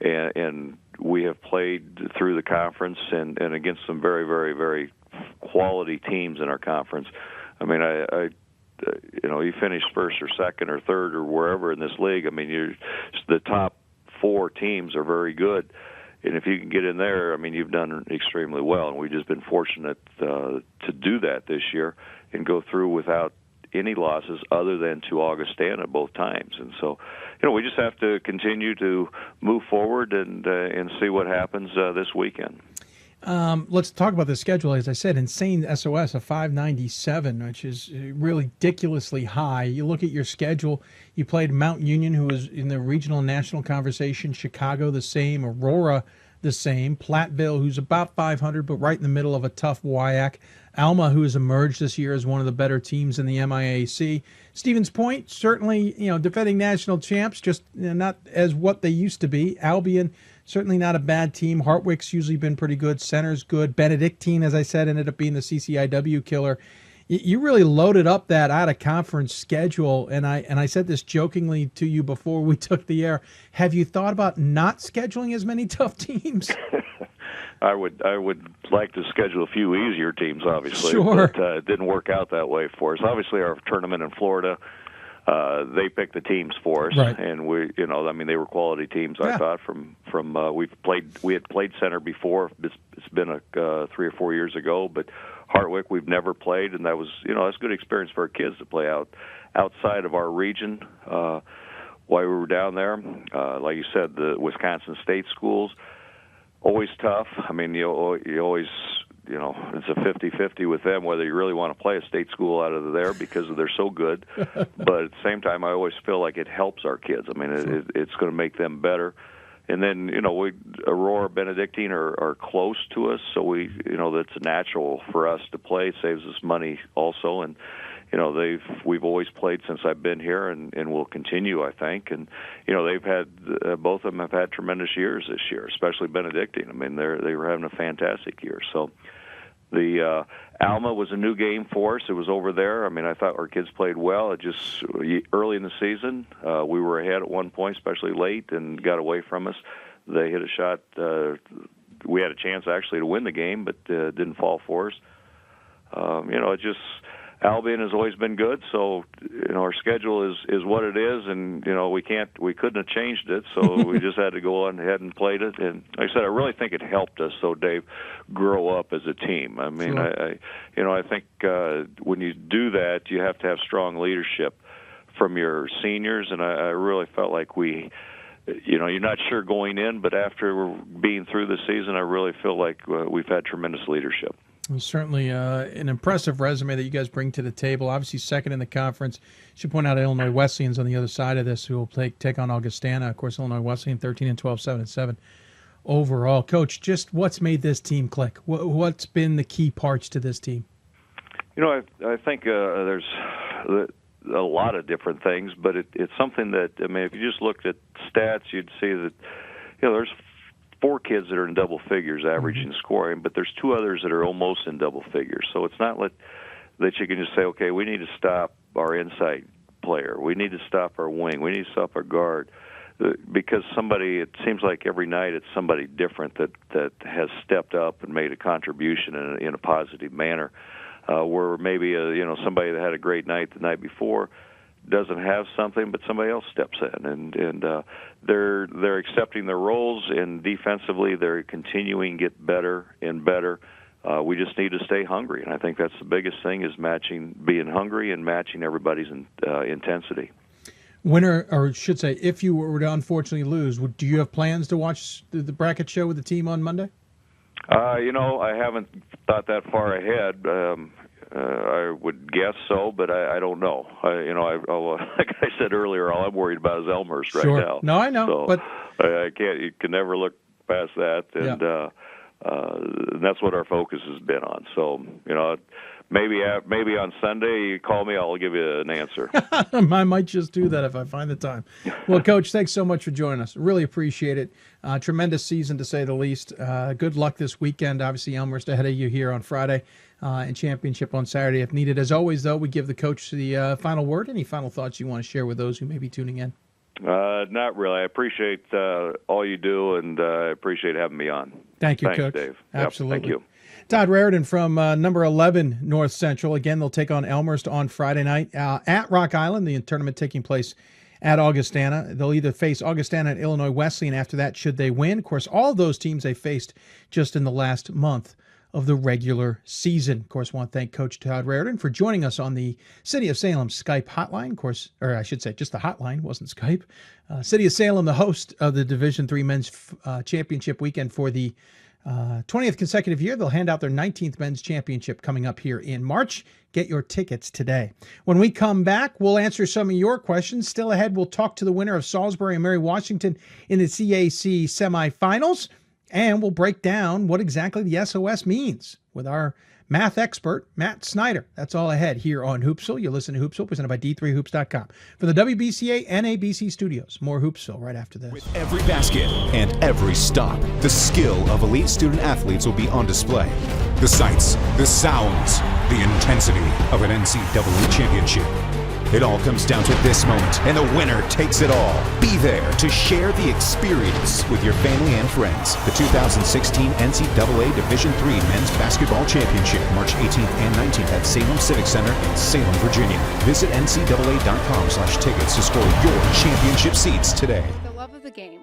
and we have played through the conference and against some very, very, very quality teams in our conference. I mean, you finish first or second or third or wherever in this league. I mean, the top 4 teams are very good, and if you can get in there, I mean, you've done extremely well. And we've just been fortunate to do that this year and go through without any losses other than to Augustana both times. And so, we just have to continue to move forward and see what happens this weekend. Let's talk about the schedule. As I said, insane SOS of 597, which is really ridiculously high. You look at your schedule, you played Mount Union, who was in the regional and national conversation, Chicago the same, Aurora the same, Platteville, who's about 500, but right in the middle of a tough WIAC, Alma, who has emerged this year as one of the better teams in the MIAC. Stevens Point, certainly, defending national champs, just not as what they used to be. Albion, certainly not a bad team. Hartwick's usually been pretty good. Center's good. Benedictine, as I said, ended up being the CCIW killer. You really loaded up that out-of-conference schedule, and I said this jokingly to you before we took the air. Have you thought about not scheduling as many tough teams? I would like to schedule a few easier teams, obviously, sure. But it didn't work out that way for us. Obviously, our tournament in Florida, they picked the teams for us, right. And they were quality teams. Yeah. I thought from we had played center before. It's been 3 or 4 years ago, but Hartwick we've never played, and that was that's a good experience for our kids to play outside of our region. While we were down there, like you said, the Wisconsin State schools. Always tough. I mean, you always, it's a 50-50 with them whether you really want to play a state school out of there because they're so good. But at the same time, I always feel like it helps our kids. I mean, it's going to make them better. And then, Aurora, Benedictine are close to us, so that's natural for us to play. It saves us money also, and we've always played since I've been here, and will continue, I think. And they've had both of them have had tremendous years this year, especially Benedictine. I mean, they were having a fantastic year. So the Alma was a new game for us. It was over there. I mean, I thought our kids played well. It just early in the season, we were ahead at one point, especially late, and got away from us. They hit a shot. We had a chance actually to win the game, but didn't fall for us. It just. Albion has always been good, so our schedule is what it is, and we couldn't have changed it, so we just had to go on ahead and played it. And like I said, I really think it helped us, Dave, grow up as a team. I mean, sure. I think when you do that, you have to have strong leadership from your seniors, and I really felt like you're not sure going in, but after being through the season, I really feel like we've had tremendous leadership. Well, certainly an impressive resume that you guys bring to the table. Obviously, second in the conference. Should point out Illinois Wesleyan's on the other side of this, who will take on Augustana. Of course, Illinois Wesleyan 13-12, 7-7 overall. Coach, just what's made this team click? What's been the key parts to this team? I think there's a lot of different things, but it's something that, I mean, if you just looked at stats, you'd see that there's 4 kids that are in double figures average in scoring, but there's 2 others that are almost in double figures. So it's not that you can just say, okay, we need to stop our inside player. We need to stop our wing. We need to stop our guard. Because it seems like every night it's somebody different that has stepped up and made a contribution in a positive manner. Where maybe somebody that had a great night the night before doesn't have something, but somebody else steps in, and they're accepting their roles, and defensively they're continuing to get better and better. We just need to stay hungry, and I think that's the biggest thing is being hungry and matching everybody's intensity. Winner, or should say, if you were to unfortunately lose, do you have plans to watch the bracket show with the team on Monday? I haven't thought that far ahead. I would guess so, but I don't know. Like I said earlier, all I'm worried about is Elmhurst right now. No, I know, so but I can't. You can never look past that, and that's what our focus has been on. So maybe on Sunday you call me, I'll give you an answer. I might just do that if I find the time. Well, Coach, thanks so much for joining us. Really appreciate it. Tremendous season, to say the least. Good luck this weekend. Obviously, Elmhurst ahead of you here on Friday, and championship on Saturday if needed. As always, though, we give the coach the final word. Any final thoughts you want to share with those who may be tuning in? Not really. I appreciate all you do, and I appreciate having me on. Thank you, Thanks, Coach. Dave. Absolutely. Yep, thank you. Todd Raran from number 11 North Central. Again, they'll take on Elmhurst on Friday night at Rock Island, the tournament taking place at Augustana. They'll either face Augustana and Illinois Wesleyan after that, should they win. Of course, all of those teams they faced just in the last month of the regular season. Of course, I want to thank Coach Todd Raran for joining us on the City of Salem Skype hotline. Of course, or I should say just the hotline, wasn't Skype. City of Salem, the host of the Division III Men's Championship weekend for the 20th consecutive year. They'll hand out their 19th men's championship coming up here in March. Get your tickets today. When we come back, we'll answer some of your questions. Still ahead, we'll talk to the winner of Salisbury and Mary Washington in the CAC semifinals, and we'll break down what exactly the SOS means with our math expert, Matt Snyder. That's all ahead here on Hoopsville. You're listening to Hoopsville, presented by D3Hoops.com. For the WBCA and ABC studios, more Hoopsville right after this. With every basket and every stop, the skill of elite student athletes will be on display. The sights, the sounds, the intensity of an NCAA championship. It all comes down to this moment, and the winner takes it all. Be there to share the experience with your family and friends. The 2016 NCAA Division III Men's Basketball Championship, March 18th and 19th at Salem Civic Center in Salem, Virginia. Visit ncaa.com/tickets to score your championship seats today. The love of the game.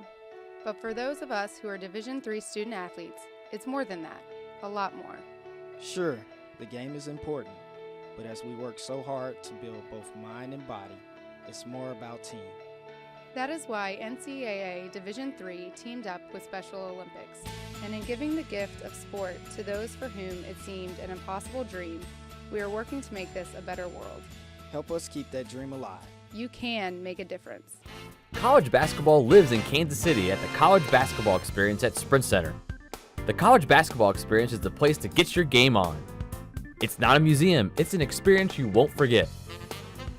But for those of us who are Division III student athletes, it's more than that. A lot more. Sure, the game is important. But as we work so hard to build both mind and body, it's more about team. That is why NCAA Division III teamed up with Special Olympics. And in giving the gift of sport to those for whom it seemed an impossible dream, we are working to make this a better world. Help us keep that dream alive. You can make a difference. College basketball lives in Kansas City at the College Basketball Experience at Sprint Center. The College Basketball Experience is the place to get your game on. It's not a museum, it's an experience you won't forget.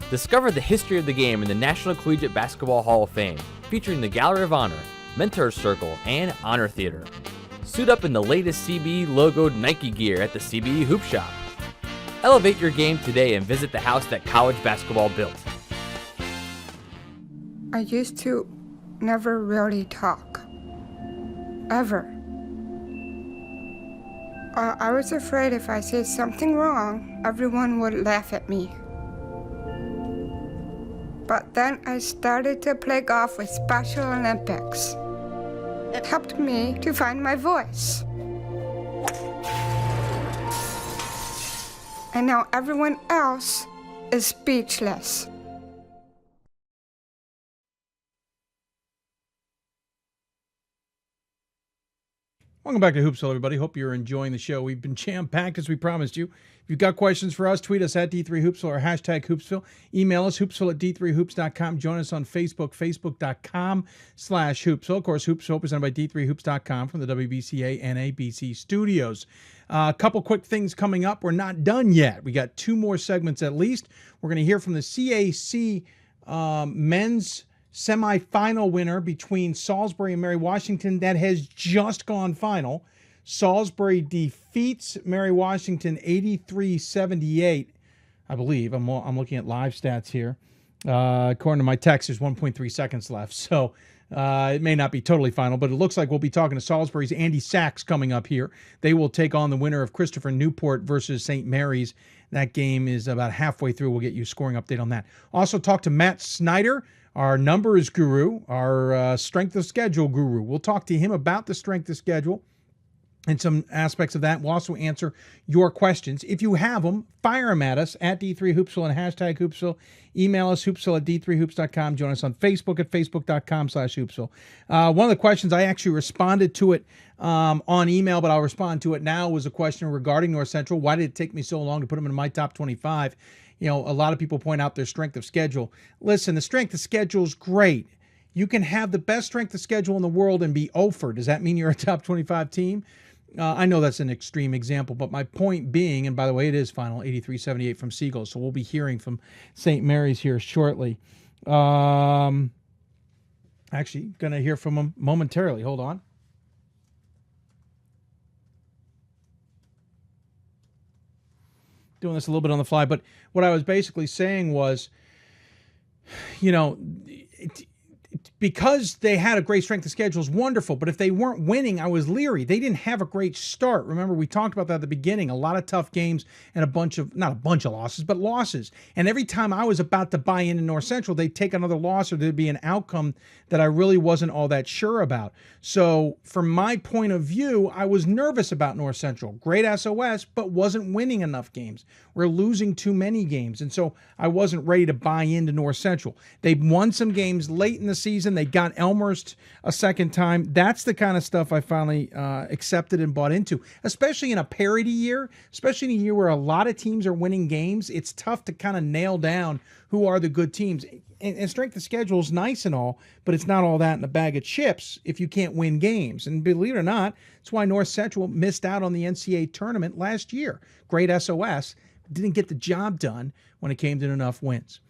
Discover the history of the game in the National Collegiate Basketball Hall of Fame, featuring the Gallery of Honor, Mentor's Circle, and Honor Theater. Suit up in the latest CBE logoed Nike gear at the CBE Hoop Shop. Elevate your game today and visit the house that college basketball built. I used to never really talk. Ever. I was afraid if I said something wrong, everyone would laugh at me. But then I started to play golf with Special Olympics. It helped me to find my voice. And now everyone else is speechless. Welcome back to Hoopsville, everybody. Hope you're enjoying the show. We've been jam-packed as we promised you. If you've got questions for us, tweet us at D3Hoopsville or hashtag Hoopsville. Email us, hoopsville@D3Hoops.com. Join us on Facebook, facebook.com/Hoopsville. Of course, Hoopsville presented by D3Hoops.com from the WBCA and ABC studios. A couple quick things coming up. We're not done yet. We got two more segments at least. We're going to hear from the CAC men's semifinal winner between Salisbury and Mary Washington that has just gone final. Salisbury defeats Mary Washington 83-78, I believe. I'm looking at live stats here. According to my text, there's 1.3 seconds left, so it may not be totally final, but it looks like we'll be talking to Salisbury's Andy Sachs coming up here. They will take on the winner of Christopher Newport versus St. Mary's. That game is about halfway through. We'll get you a scoring update on that. Also talk to Matt Snyder, our numbers guru, our strength of schedule guru. We'll talk to him about the strength of schedule and some aspects of that. We'll also answer your questions. If you have them, fire them at us at D3Hoopsville and hashtag Hoopsville. Email us, hoopsville@D3Hoops.com. Join us on Facebook at facebook.com/Hoopsville. One of the questions, I actually responded to it on email, but I'll respond to it now, was a question regarding North Central. Why did it take me so long to put them in my top 25? You know, a lot of people point out their strength of schedule. Listen, the strength of schedule is great. You can have the best strength of schedule in the world and be over. Does that mean you're a top 25 team? I know that's an extreme example, but my point being, and by the way, it is final, 83-78 from Seagulls, so we'll be hearing from St. Mary's here shortly. Actually, going to hear from them momentarily. Hold on. Doing this a little bit on the fly, but what I was basically saying was, you know, because they had a great strength of schedule is wonderful, but if they weren't winning, I was leery. They didn't have a great start. Remember, we talked about that at the beginning. A lot of tough games and not a bunch of losses, but losses. And every time I was about to buy into North Central, they'd take another loss or there'd be an outcome that I really wasn't all that sure about. So from my point of view, I was nervous about North Central. Great SOS, but wasn't winning enough games. We're losing too many games. And so I wasn't ready to buy into North Central. They won some games late in the season. They got Elmhurst a second time. That's the kind of stuff I finally accepted and bought into, especially in a parity year, especially in a year where a lot of teams are winning games. It's tough to kind of nail down who are the good teams. And strength of schedule is nice and all, but it's not all that in a bag of chips if you can't win games. And believe it or not, that's why North Central missed out on the NCAA tournament last year. Great SOS. Didn't get the job done when it came to enough wins.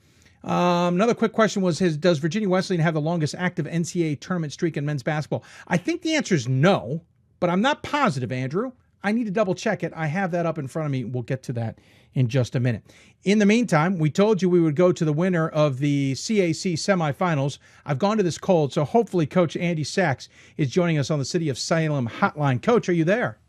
Another quick question was, does Virginia Wesleyan have the longest active NCAA tournament streak in men's basketball? I think the answer is no, but I'm not positive, Andrew. I need to double check it. I have that up in front of me. We'll get to that in just a minute. In the meantime, we told you we would go to the winner of the CAC semifinals. I've gone to this cold, so hopefully Coach Andy Sachs is joining us on the City of Salem hotline. Coach, are you there?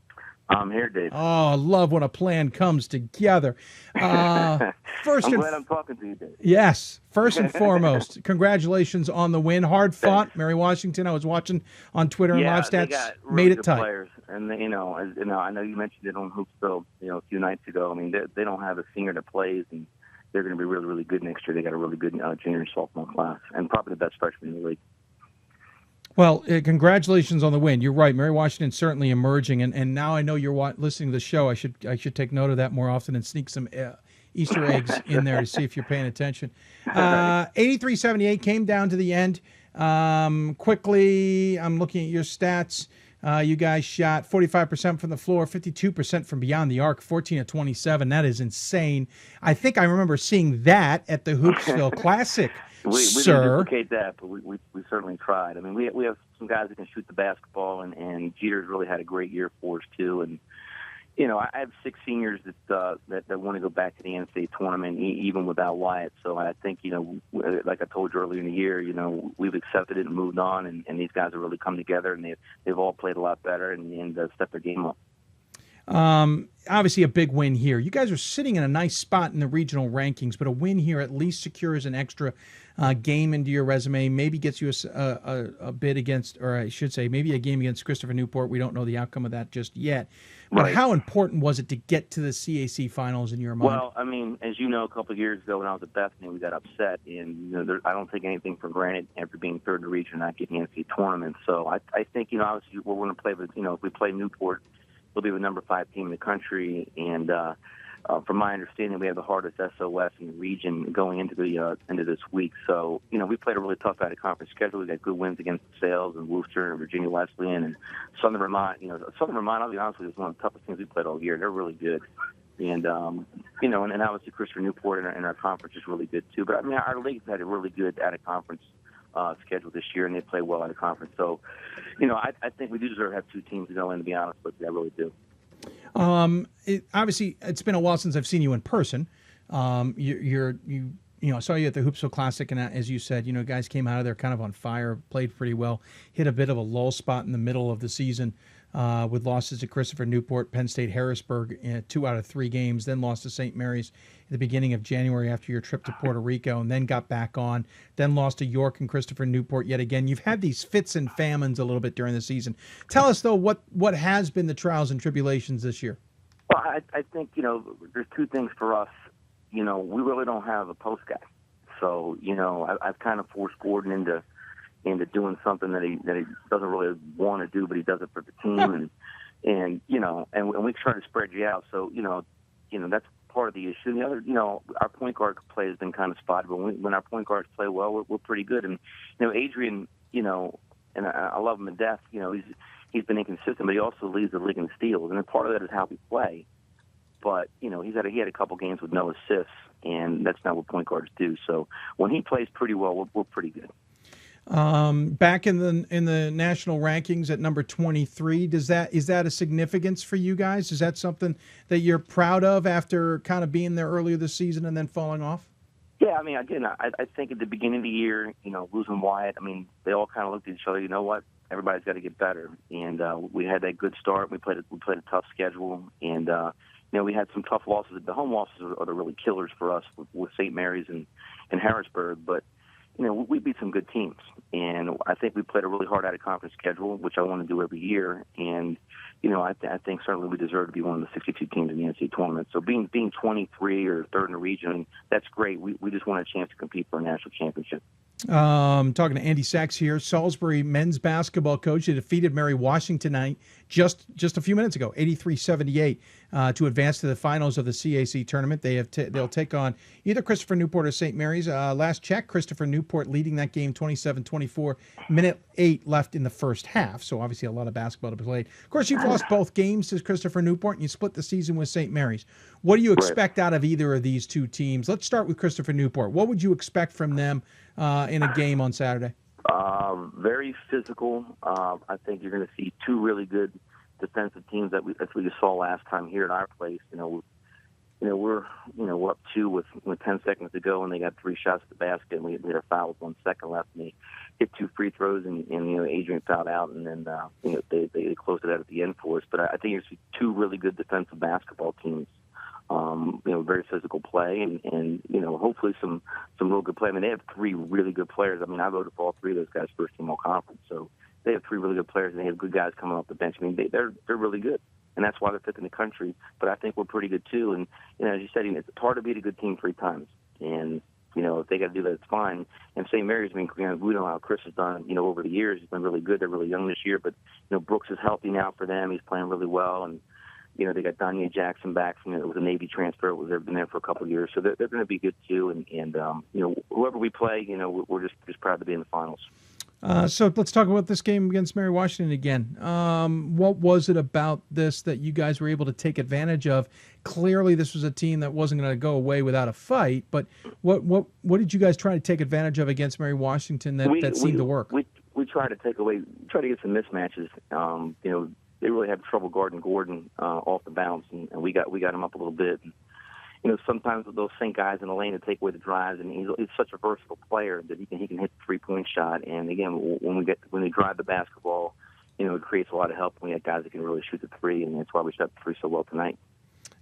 I'm here, Dave. Oh, I love when a plan comes together. First, I'm glad I'm talking to you, Dave. Yes. First and foremost, congratulations on the win. Hard fought. Thanks. Mary Washington, I was watching on Twitter and live stats, really made it good tight. Players. And I know you mentioned it on Hoopsville, a few nights ago. I mean, they don't have a senior that plays, and they're going to be really, really good next year. They got a really good junior and sophomore class, and probably the best freshman in the league. Well, congratulations on the win. You're right. Mary Washington certainly emerging, and now I know you're listening to the show. I should take note of that more often and sneak some Easter eggs in there to see if you're paying attention. 83-78 came down to the end. Quickly, I'm looking at your stats. You guys shot 45% from the floor, 52% from beyond the arc, 14 of 27. That is insane. I think I remember seeing that at the Hoopsville Classic. We sir. didn't duplicate that, but we certainly tried. I mean, we have some guys that can shoot the basketball, and Jeter's really had a great year for us too. And I have 6 seniors that want to go back to the NCAA tournament even without Wyatt. So I think like I told you earlier in the year, we've accepted it and moved on, and these guys have really come together, and they've all played a lot better and stepped their game up. Obviously a big win here. You guys are sitting in a nice spot in the regional rankings, but a win here at least secures an extra game into your resume, maybe gets you a bid against, or I should say, maybe a game against Christopher Newport. We don't know the outcome of that just yet. But Right. How important was it to get to the CAC finals in your mind? Well, I mean, as you know, a couple of years ago when I was at Bethany, we got upset, and I don't take anything for granted after being third in the region and not getting the NCAA tournament. So I think obviously we're going to play with if we play Newport, we'll be the number 5 team in the country, and from my understanding, we have the hardest SOS in the region going into this week. So we played a really tough out-of-conference schedule. We got good wins against DeSales and Worcester and Virginia Wesleyan and Southern Vermont. Southern Vermont, I'll be honest with you, is one of the toughest teams we played all year. They're really good, and and obviously Christopher Newport in our conference is really good too. But I mean, our league's had a really good out-of-conference schedule this year, and they play well out of conference. So, I think we do deserve to have 2 teams to go in, to be honest with you. I really do. Obviously, it's been a while since I've seen you in person. I saw you at the Hoopsville Classic, and as you said, guys came out of there kind of on fire, played pretty well, hit a bit of a lull spot in the middle of the season with losses to Christopher Newport, Penn State, Harrisburg in 2 out of 3 games, then lost to St. Mary's at the beginning of January after your trip to Puerto Rico, and then got back on, then lost to York and Christopher Newport yet again. You've had these fits and famines a little bit during the season. Tell us, though, what has been the trials and tribulations this year? Well, I think, there's 2 things for us. We really don't have a post guy. So, I've kind of forced Gordon into doing something that he doesn't really want to do, but he does it for the team, and we try to spread you out. So, that's part of the issue. And the other, our point guard play has been kind of spotty, but when our point guards play well, we're pretty good. And, Adrian, and I love him to death, he's been inconsistent, but he also leads the league in steals, and part of that is how we play. But he had a couple games with no assists, and that's not what point guards do. So when he plays pretty well, we're pretty good. Back in the national rankings at number 23, is that a significance for you guys? Is that something that you're proud of after kind of being there earlier this season and then falling off? Yeah, I mean, again, I think at the beginning of the year, losing Wyatt, I mean, they all kind of looked at each other. You know what? Everybody's got to get better, and we had that good start. We played a tough schedule, and we had some tough losses. The home losses are the really killers for us with St. Mary's and Harrisburg, but we beat some good teams, and I think we played a really hard out-of-conference schedule, which I want to do every year. And I think certainly we deserve to be one of the 62 teams in the NCAA tournament. So being 23 or third in the region, that's great. We just want a chance to compete for a national championship. Talking to Andy Sachs here, Salisbury men's basketball coach. They defeated Mary Washington tonight just a few minutes ago, 83-78, to advance to the finals of the CAC tournament. They'll take on either Christopher Newport or St. Mary's. Last check, Christopher Newport leading that game 27-24, minute 8 left in the first half. So obviously a lot of basketball to be played. Of course, you've lost both games to Christopher Newport, and you split the season with St. Mary's. What do you expect out of either of these two teams? Let's start with Christopher Newport. What would you expect from them in a game on Saturday? Very physical. I think you're going to see two really good defensive teams that we saw last time here at our place. We're up 2 with 10 seconds to go, and they got 3 shots at the basket, and we had our foul with 1 second left, and they hit 2 free throws, and Adrian fouled out, and then they closed it out at the end for us. But I think you're going to see two really good defensive basketball teams. Very physical play, and hopefully some real good play. I mean, they have 3 really good players. I mean, I voted for all 3 of those guys first team all conference. So they have 3 really good players, and they have good guys coming off the bench. I mean, they're really good, and that's why they're 5th in the country. But I think we're pretty good too. And as you said, it's hard to beat a good team 3 times, and if they got to do that, it's fine. And St. Mary's, we know how Chris has done. Over the years, he's been really good. They're really young this year, but Brooks is healthy now for them. He's playing really well, and they got Danye Jackson back from it was a Navy transfer. They've been there for a couple of years, so they're going to be good too. And whoever we play, we're just proud to be in the finals. So let's talk about this game against Mary Washington again. What was it about this that you guys were able to take advantage of? Clearly, this was a team that wasn't going to go away without a fight. But what did you guys try to take advantage of against Mary Washington that seemed to work? We try to get some mismatches. They really had trouble guarding Gordon off the bounce, and we got him up a little bit. And, sometimes with those sink guys in the lane to take away the drives, and he's such a versatile player that he can hit the 3-point shot. And again, when they drive the basketball, it creates a lot of help when we have guys that can really shoot the 3, and that's why we shot the 3 so well tonight.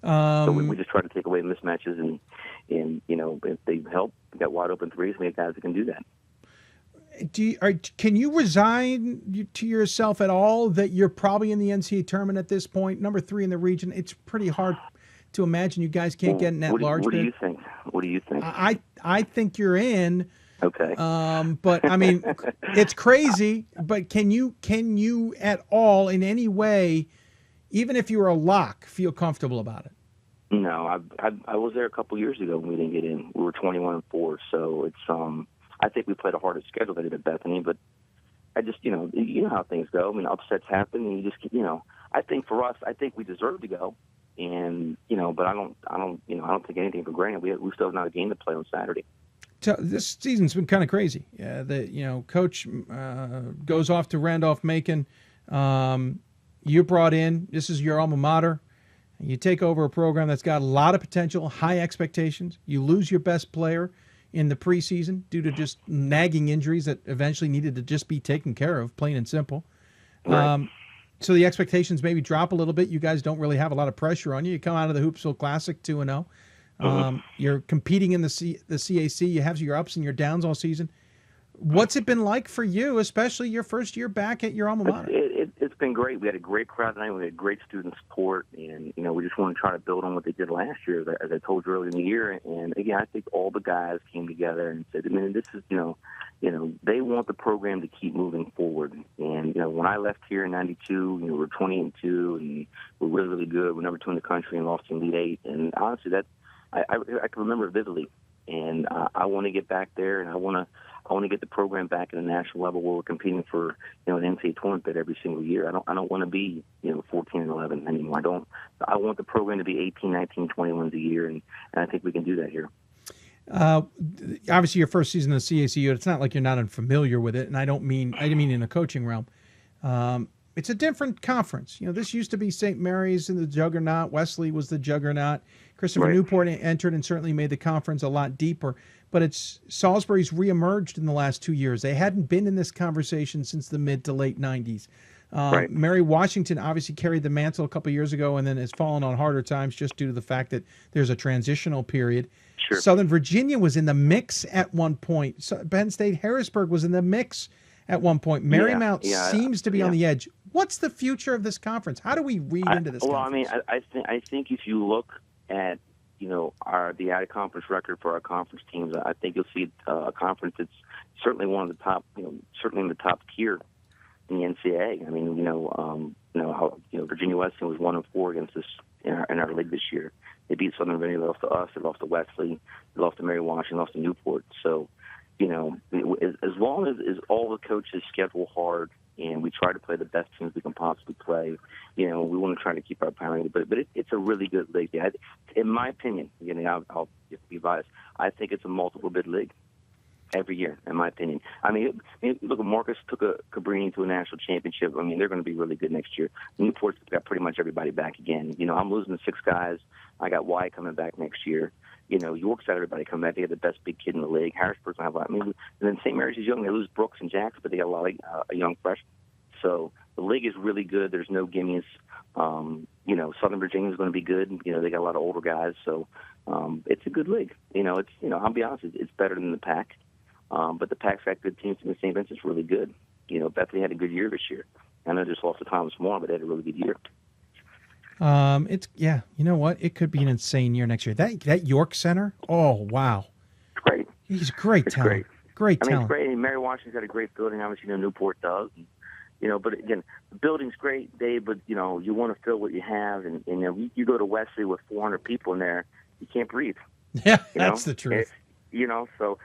So we just try to take away the mismatches, and if they help, we got wide open 3s, we have guys that can do that. Can you resign to yourself at all that you're probably in the NCAA tournament at this point, number 3 in the region? It's pretty hard to imagine you guys can't get in that large. What do you think? What do you think? I think you're in. Okay. But I mean, it's crazy. But can you at all in any way, even if you were a lock, feel comfortable about it? No, I was there a couple years ago when we didn't get in. We were 21-4, so it's I think we played a harder schedule than they did at Bethany, but I just, you know how things go. I mean, upsets happen, and you just, I think for us, I think we deserve to go, and but I don't take anything for granted. We still have not a game to play on Saturday. So this season's been kind of crazy. Coach goes off to Randolph-Macon. You're brought in. This is your alma mater. You take over a program that's got a lot of potential, high expectations. You lose your best player in the preseason due to just nagging injuries that eventually needed to just be taken care of, plain and simple. Right. So the expectations maybe drop a little bit. You guys don't really have a lot of pressure on you. You come out of the Hoopsville Classic 2-0. You're competing in the CAC. You have your ups and your downs all season. What's it been like for you, especially your first year back at your alma mater? It's been great. We had a great crowd tonight. We had great student support, and we just want to try to build on what they did last year, as I told you earlier in the year. And again, I think all the guys came together and said, this is they want the program to keep moving forward. And when I left here in '92, we were 20-2, and we're really, really good. We're number 2 in the country and lost in Elite 8. And honestly, that I can remember it vividly. And I want to get back there, and I want to get the program back at a national level where we're competing for an NCAA tournament bid every single year. I don't want to be 14-11 anymore. I want the program to be 18, 19, 20 wins a year, and I think we can do that here. Obviously, your first season in the CACU, it's not like you're not unfamiliar with it, and I didn't mean in a coaching realm. It's a different conference. This used to be St. Mary's in the juggernaut. Wesley was the juggernaut. Christopher Newport entered and certainly made the conference a lot deeper. But Salisbury's reemerged in the last 2 years. They hadn't been in this conversation since the mid to late 90s. Mary Washington obviously carried the mantle a couple of years ago and then has fallen on harder times just due to the fact that there's a transitional period. Sure. Southern Virginia was in the mix at one point. Penn State Harrisburg was in the mix at one point. Marymount seems to be on the edge. What's the future of this conference? How do we read into this conference? I think if you look at the out-of-conference record for our conference teams, I think you'll see a conference that's certainly one of the top, certainly in the top tier in the NCAA. I mean, Virginia Wesleyan was 1-4 against us in our league this year. They beat Southern Virginia, they lost to us, they lost to Wesley, they lost to Mary Washington, lost to Newport. So, as long as all the coaches schedule hard and we try to play the best teams we can possibly play, we want to try to keep our pounding. But it's a really good league. In my opinion, I'll be biased. I think it's a multiple bid league every year, in my opinion. I mean, look, Marcus took Cabrini to a national championship. I mean, they're going to be really good next year. Newport's got pretty much everybody back again. I'm losing 6 guys. I got Wyatt coming back next year. York's got everybody coming back. They have the best big kid in the league. Harrisburg's going to have a lot. I mean, and then St. Mary's is young. They lose Brooks and Jackson, but they got a lot of young freshmen. So the league is really good. There's no gimmies. Southern Virginia's going to be good. They got a lot of older guys. So it's a good league. I'll be honest, it's better than the Pac. But the Pac's got good teams, and the St. Vincent's really good. Bethany had a good year this year. I know they just lost to Thomas More, but they had a really good year. You know what? It could be an insane year next year. That York Center, oh wow, it's great. He's great talent. Great talent. It's great. And Mary Washington's got a great building. Obviously, Newport does. And, but again, the building's great, Dave. But you want to fill what you have, and you go to Wesley with 400 people in there, you can't breathe. Yeah, that's the truth. So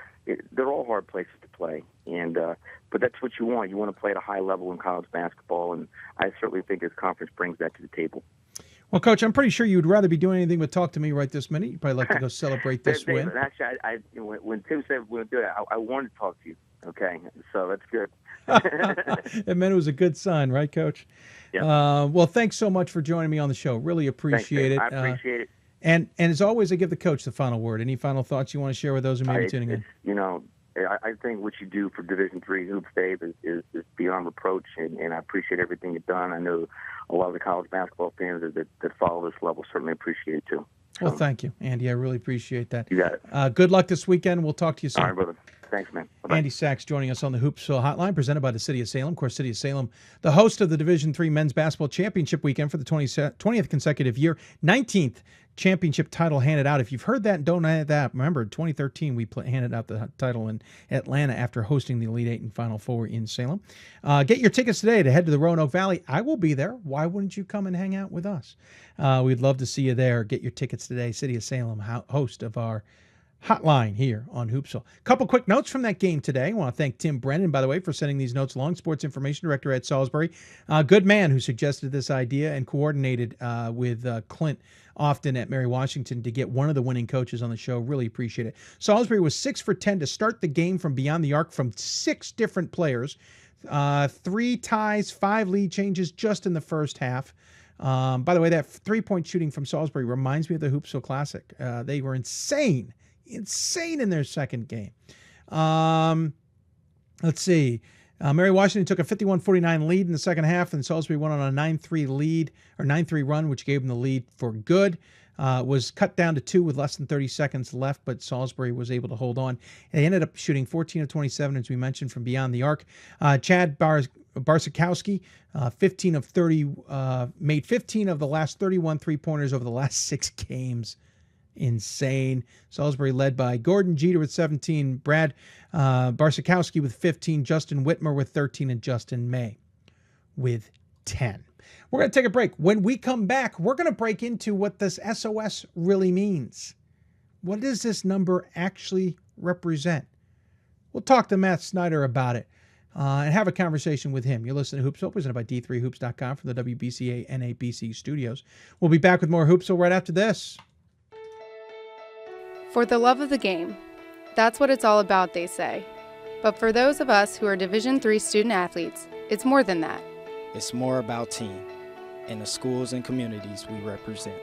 they're all hard places to play, and but that's what you want. You want to play at a high level in college basketball, and I certainly think this conference brings that to the table. Well, Coach, I'm pretty sure you'd rather be doing anything but talk to me right this minute. You'd probably like to go celebrate this win. Actually, when Tim said we're going to do it, I wanted to talk to you. Okay, so that's good. It meant it was a good sign, right, Coach? Yeah. Well, thanks so much for joining me on the show. Really appreciate it. I appreciate it. And as always, I give the coach the final word. Any final thoughts you want to share with those who may be tuning in? I think what you do for Division III hoops, Dave, is beyond reproach, and I appreciate everything you've done. I know a lot of the college basketball fans that follow this level certainly appreciate it too. Well, thank you, Andy. I really appreciate that. You got it. Good luck this weekend. We'll talk to you soon. All right, brother. Thanks, man. Bye-bye. Andy Sachs joining us on the Hoopsville Hotline, presented by the City of Salem. Of course, City of Salem, the host of the Division III Men's Basketball Championship weekend for the 20th consecutive year, 19th championship title handed out. If you've heard that and don't know that, remember, 2013 we handed out the title in Atlanta after hosting the Elite Eight and Final Four in Salem. Get your tickets today to head to the Roanoke Valley. I will be there. Why wouldn't you come and hang out with us? We'd love to see you there. Get your tickets today. City of Salem, host of our hotline here on Hoopsville. Couple quick notes from that game today. I want to thank Tim Brennan, by the way, for sending these notes along, Sports Information Director at Salisbury. Good man who suggested this idea and coordinated with Clint often at Mary Washington to get one of the winning coaches on the show. Really appreciate it. Salisbury was 6 for 10 to start the game from beyond the arc from 6 different players. 3 ties, 5 lead changes just in the first half. By the way, that 3-point shooting from Salisbury reminds me of the Hoopsville Classic. They were insane in their second game. Let's see. Mary Washington took a 51-49 lead in the second half, and Salisbury went on a 9-3 run, which gave them the lead for good. Was cut down to 2 with less than 30 seconds left, but Salisbury was able to hold on. They ended up shooting 14 of 27, as we mentioned, from beyond the arc. Chad Barsakowski, 15 of 30, made 15 of the last 31 three-pointers over the last 6 games. Insane. Salisbury led by Gordon Jeter with 17, Brad Barsakowski with 15, Justin Whitmer with 13, and Justin May with 10. We're going to take a break. When we come back, we're going to break into what this SOS really means. What does this number actually represent? We'll talk to Matt Snyder about it and have a conversation with him. You're listening to Hoopsville, presented by D3Hoops.com from the WBCA NABC studios. We'll be back with more Hoopsville right after this. For the love of the game. That's what it's all about, they say. But for those of us who are Division III student athletes, it's more than that. It's more about team and the schools and communities we represent.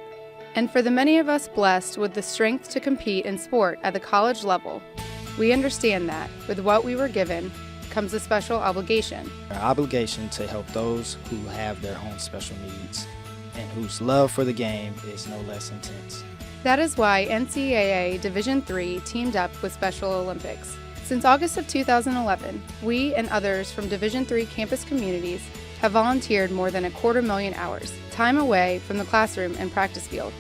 And for the many of us blessed with the strength to compete in sport at the college level, we understand that with what we were given comes a special obligation. Our obligation to help those who have their own special needs and whose love for the game is no less intense. That is why NCAA Division III teamed up with Special Olympics. Since August of 2011, we and others from Division III campus communities have volunteered more than 250,000 hours, time away from the classroom and practice field.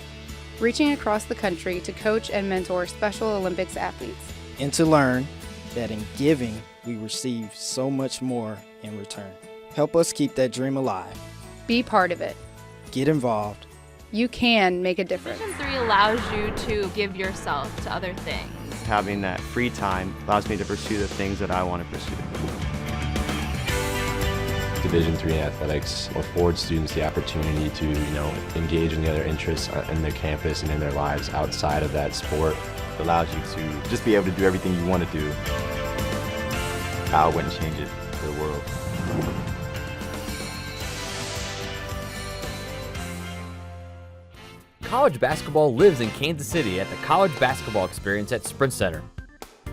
reaching across the country to coach and mentor Special Olympics athletes. And to learn that in giving, we receive so much more in return. Help us keep that dream alive. Be part of it. Get involved. You can make a difference. Division 3 allows you to give yourself to other things. Having that free time allows me to pursue the things that I want to pursue. Division III athletics affords students the opportunity to, engage in the other interests in their campus and in their lives outside of that sport. It allows you to just be able to do everything you want to do. I wouldn't change it for the world. College basketball lives in Kansas City at the College Basketball Experience at Sprint Center.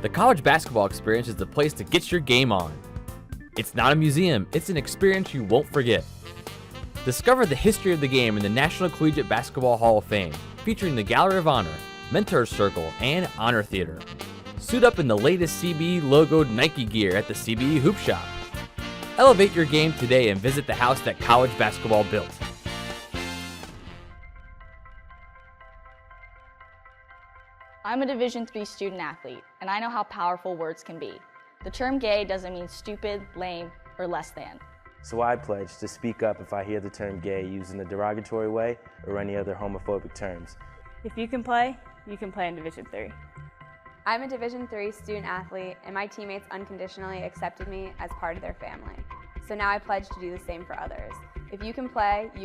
The College Basketball Experience is the place to get your game on. It's not a museum, it's an experience you won't forget. Discover the history of the game in the National Collegiate Basketball Hall of Fame, featuring the Gallery of Honor, Mentor Circle, and Honor Theater. Suit up in the latest CBE logoed Nike gear at the CBE Hoop Shop. Elevate your game today and visit the house that college basketball built. I'm a Division III student athlete, and I know how powerful words can be. The term gay doesn't mean stupid, lame, or less than. So I pledge to speak up if I hear the term gay used in a derogatory way or any other homophobic terms. If you can play in Division 3. I'm a Division III student athlete, and my teammates unconditionally accepted me as part of their family. So now I pledge to do the same for others. If you can play in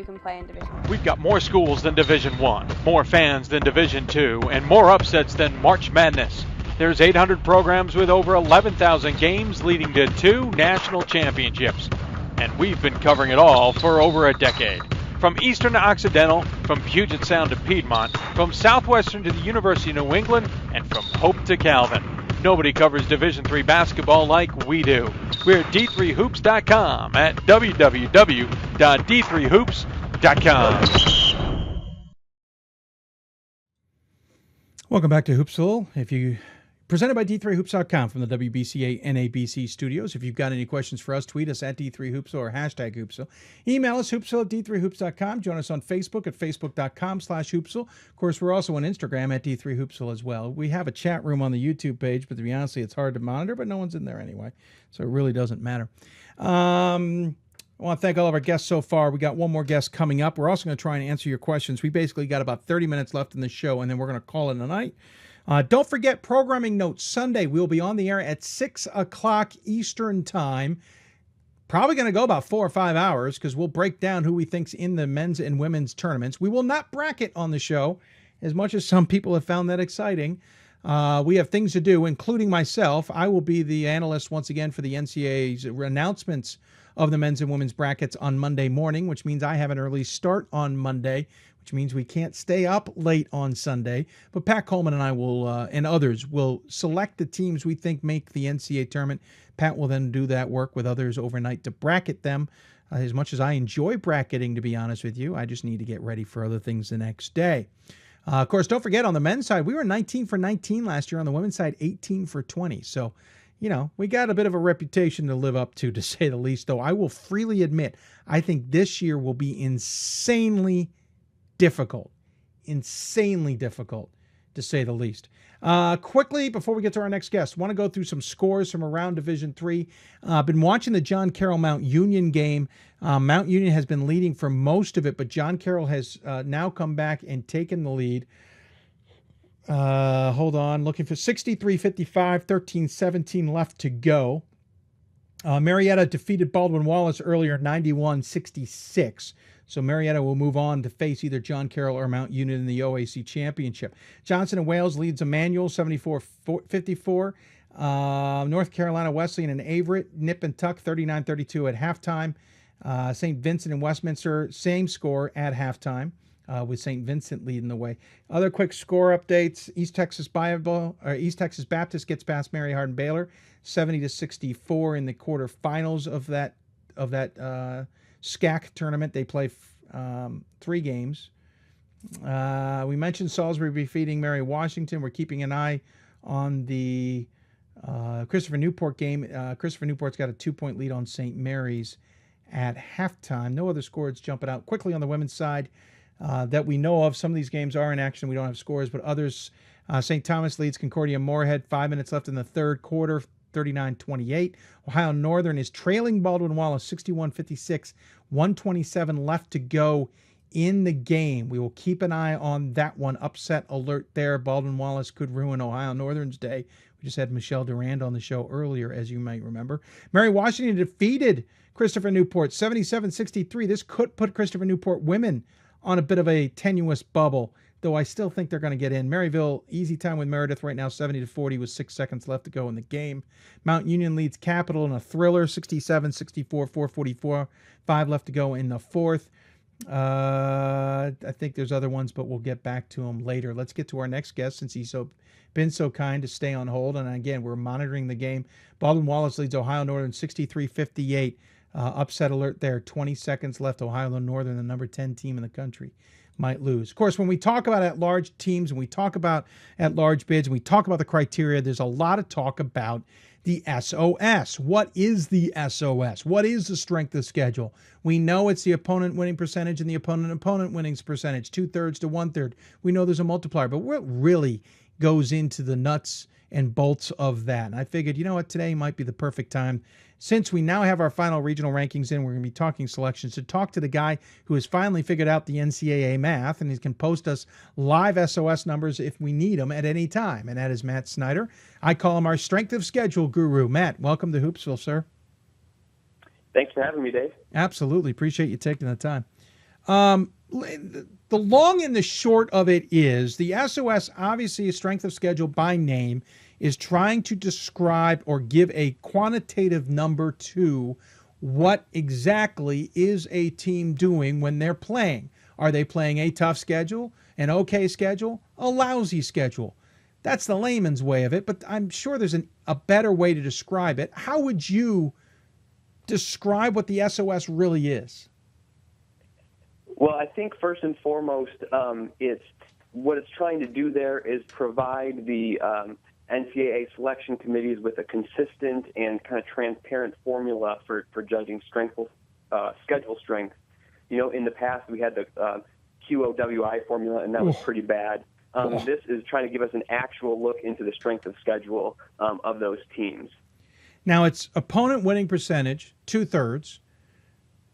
Division 3. We've got more schools than Division 1, more fans than Division 2, and more upsets than March Madness. There's 800 programs with over 11,000 games leading to 2 national championships. And we've been covering it all for over a decade. From Eastern to Occidental, from Puget Sound to Piedmont, from Southwestern to the University of New England, and from Hope to Calvin. Nobody covers Division III basketball like we do. We're at d3hoops.com at www.d3hoops.com. Welcome back to Hoopsville. Presented by D3Hoops.com from the WBCA NABC studios. If you've got any questions for us, tweet us at D3Hoopsville or hashtag Hoopsville. Email us, Hoopsville at D3Hoops.com. Join us on Facebook at Facebook.com/Hoopsville. Of course, we're also on Instagram at D3Hoopsville as well. We have a chat room on the YouTube page, but to be honest, it's hard to monitor, but no one's in there anyway, so it really doesn't matter. I want to thank all of our guests so far. We got one more guest coming up. We're also going to try and answer your questions. We basically got about 30 minutes left in the show, and then we're going to call it a night. Don't forget programming notes. Sunday, we'll be on the air at 6 o'clock Eastern time. Probably going to go about 4 or 5 hours because we'll break down who we think's in the men's and women's tournaments. We will not bracket on the show, as much as some people have found that exciting. We have things to do, including myself. I will be the analyst once again for the NCAA's announcements of the men's and women's brackets on Monday morning, which means I have an early start on Monday, which means we can't stay up late on Sunday. But Pat Coleman and I will, and others, will select the teams we think make the NCAA tournament. Pat will then do that work with others overnight to bracket them. As much as I enjoy bracketing, to be honest with you, I just need to get ready for other things the next day. Of course, don't forget, on the men's side, we were 19 for 19 last year. On the women's side, 18 for 20. So, we got a bit of a reputation to live up to say the least, though I will freely admit, I think this year will be insanely difficult, to say the least. Quickly, before we get to our next guest, want to go through some scores from around Division III. Been watching the John Carroll Mount Union game. Mount Union has been leading for most of it, but John Carroll has now come back and taken the lead. Hold on, looking for 63-55, 13-17 left to go. Marietta defeated Baldwin Wallace earlier, 91-66. So Marietta will move on to face either John Carroll or Mount Union in the OAC Championship. Johnson and Wales leads Emmanuel 74-54. North Carolina Wesleyan and Averett nip and tuck 39-32 at halftime. St. Vincent and Westminster, same score at halftime, with St. Vincent leading the way. Other quick score updates: East Texas Baptist gets past Mary Hardin Baylor 70-64 in the quarterfinals of that SCAC tournament. They play 3 games. We mentioned Salisbury defeating Mary Washington. We're keeping an eye on the Christopher Newport game. Christopher Newport's got a 2-point lead on St. Mary's at halftime. No other scores jumping out. Quickly on the women's side, that we know of. Some of these games are in action. We don't have scores, but others. St. Thomas leads Concordia Moorhead. 5 minutes left in the third quarter, 39-28. Ohio Northern is trailing Baldwin Wallace 61-56. 1:27 left to go in the game. We will keep an eye on that one. Upset alert there. Baldwin Wallace could ruin Ohio Northern's day. We just had Michelle Durand on the show earlier, as you might remember. Mary Washington defeated Christopher Newport 77-63. This could put Christopher Newport women on a bit of a tenuous bubble, though I still think they're going to get in. Maryville, easy time with Meredith right now, 70-40 with 6 seconds left to go in the game. Mount Union leads Capital in a thriller, 67-64, 4:44, 5 left to go in the fourth. I think there's other ones, but we'll get back to them later. Let's get to our next guest, since he's been so kind to stay on hold. And again, we're monitoring the game. Baldwin Wallace leads Ohio Northern 63-58. Upset alert there. 20 seconds left. Ohio Northern, the number 10 team in the country, might lose. Of course, when we talk about at-large teams and we talk about at-large bids and we talk about the criteria, there's a lot of talk about the SOS. What is the SOS? What is the strength of schedule? We know it's the opponent winning percentage and the opponent winning percentage, 2/3 to 1/3. We know there's a multiplier, but what really goes into the nuts and bolts of that? And I figured, you know what, today might be the perfect time, since we now have our final regional rankings in, we're going to be talking selections, to talk to the guy who has finally figured out the NCAA math, and he can post us live SOS numbers if we need them at any time, and that is Matt Snyder. I call him our strength of schedule guru. Matt, welcome to Hoopsville, sir. Thanks for having me, Dave. Absolutely. Appreciate you taking the time. The long and the short of it is the SOS, obviously a strength of schedule by name, is trying to describe or give a quantitative number to what exactly is a team doing when they're playing. Are they playing a tough schedule, an okay schedule, a lousy schedule? That's the layman's way of it, but I'm sure there's a better way to describe it. How would you describe what the SOS really is? Well, I think first and foremost, what it's trying to do there is provide the NCAA selection committees with a consistent and kind of transparent formula for judging schedule strength. You know, in the past we had the QOWI formula, and that was pretty bad. This is trying to give us an actual look into the strength of schedule of those teams. Now it's opponent winning percentage, 2/3,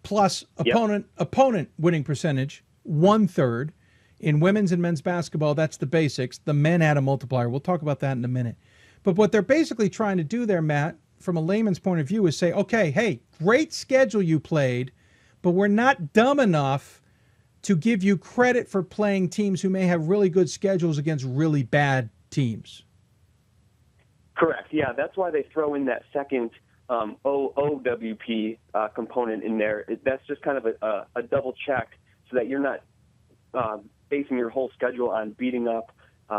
plus opponent winning percentage, 1/3. In women's and men's basketball, that's the basics. The men add a multiplier. We'll talk about that in a minute. But what they're basically trying to do there, Matt, from a layman's point of view, is say, okay, hey, great schedule you played, but we're not dumb enough to give you credit for playing teams who may have really good schedules against really bad teams. Correct. Yeah, that's why they throw in that second OWP component in there. That's just kind of a double check so that you're not basing your whole schedule on beating up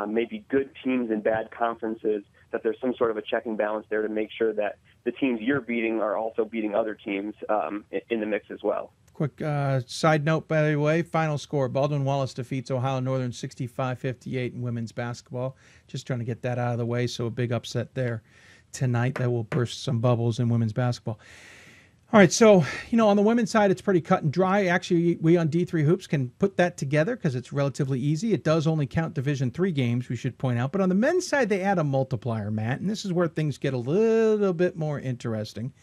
maybe good teams in bad conferences, that there's some sort of a check and balance there to make sure that the teams you're beating are also beating other teams in the mix as well. Quick side note, by the way, final score. Baldwin Wallace defeats Ohio Northern 65-58 in women's basketball. Just trying to get that out of the way, so a big upset there tonight that will burst some bubbles in women's basketball. All right, so, you know, on the women's side, it's pretty cut and dry. Actually, we on D3 Hoops can put that together because it's relatively easy. It does only count Division III games, we should point out. But on the men's side, they add a multiplier, Matt, and this is where things get a little bit more interesting.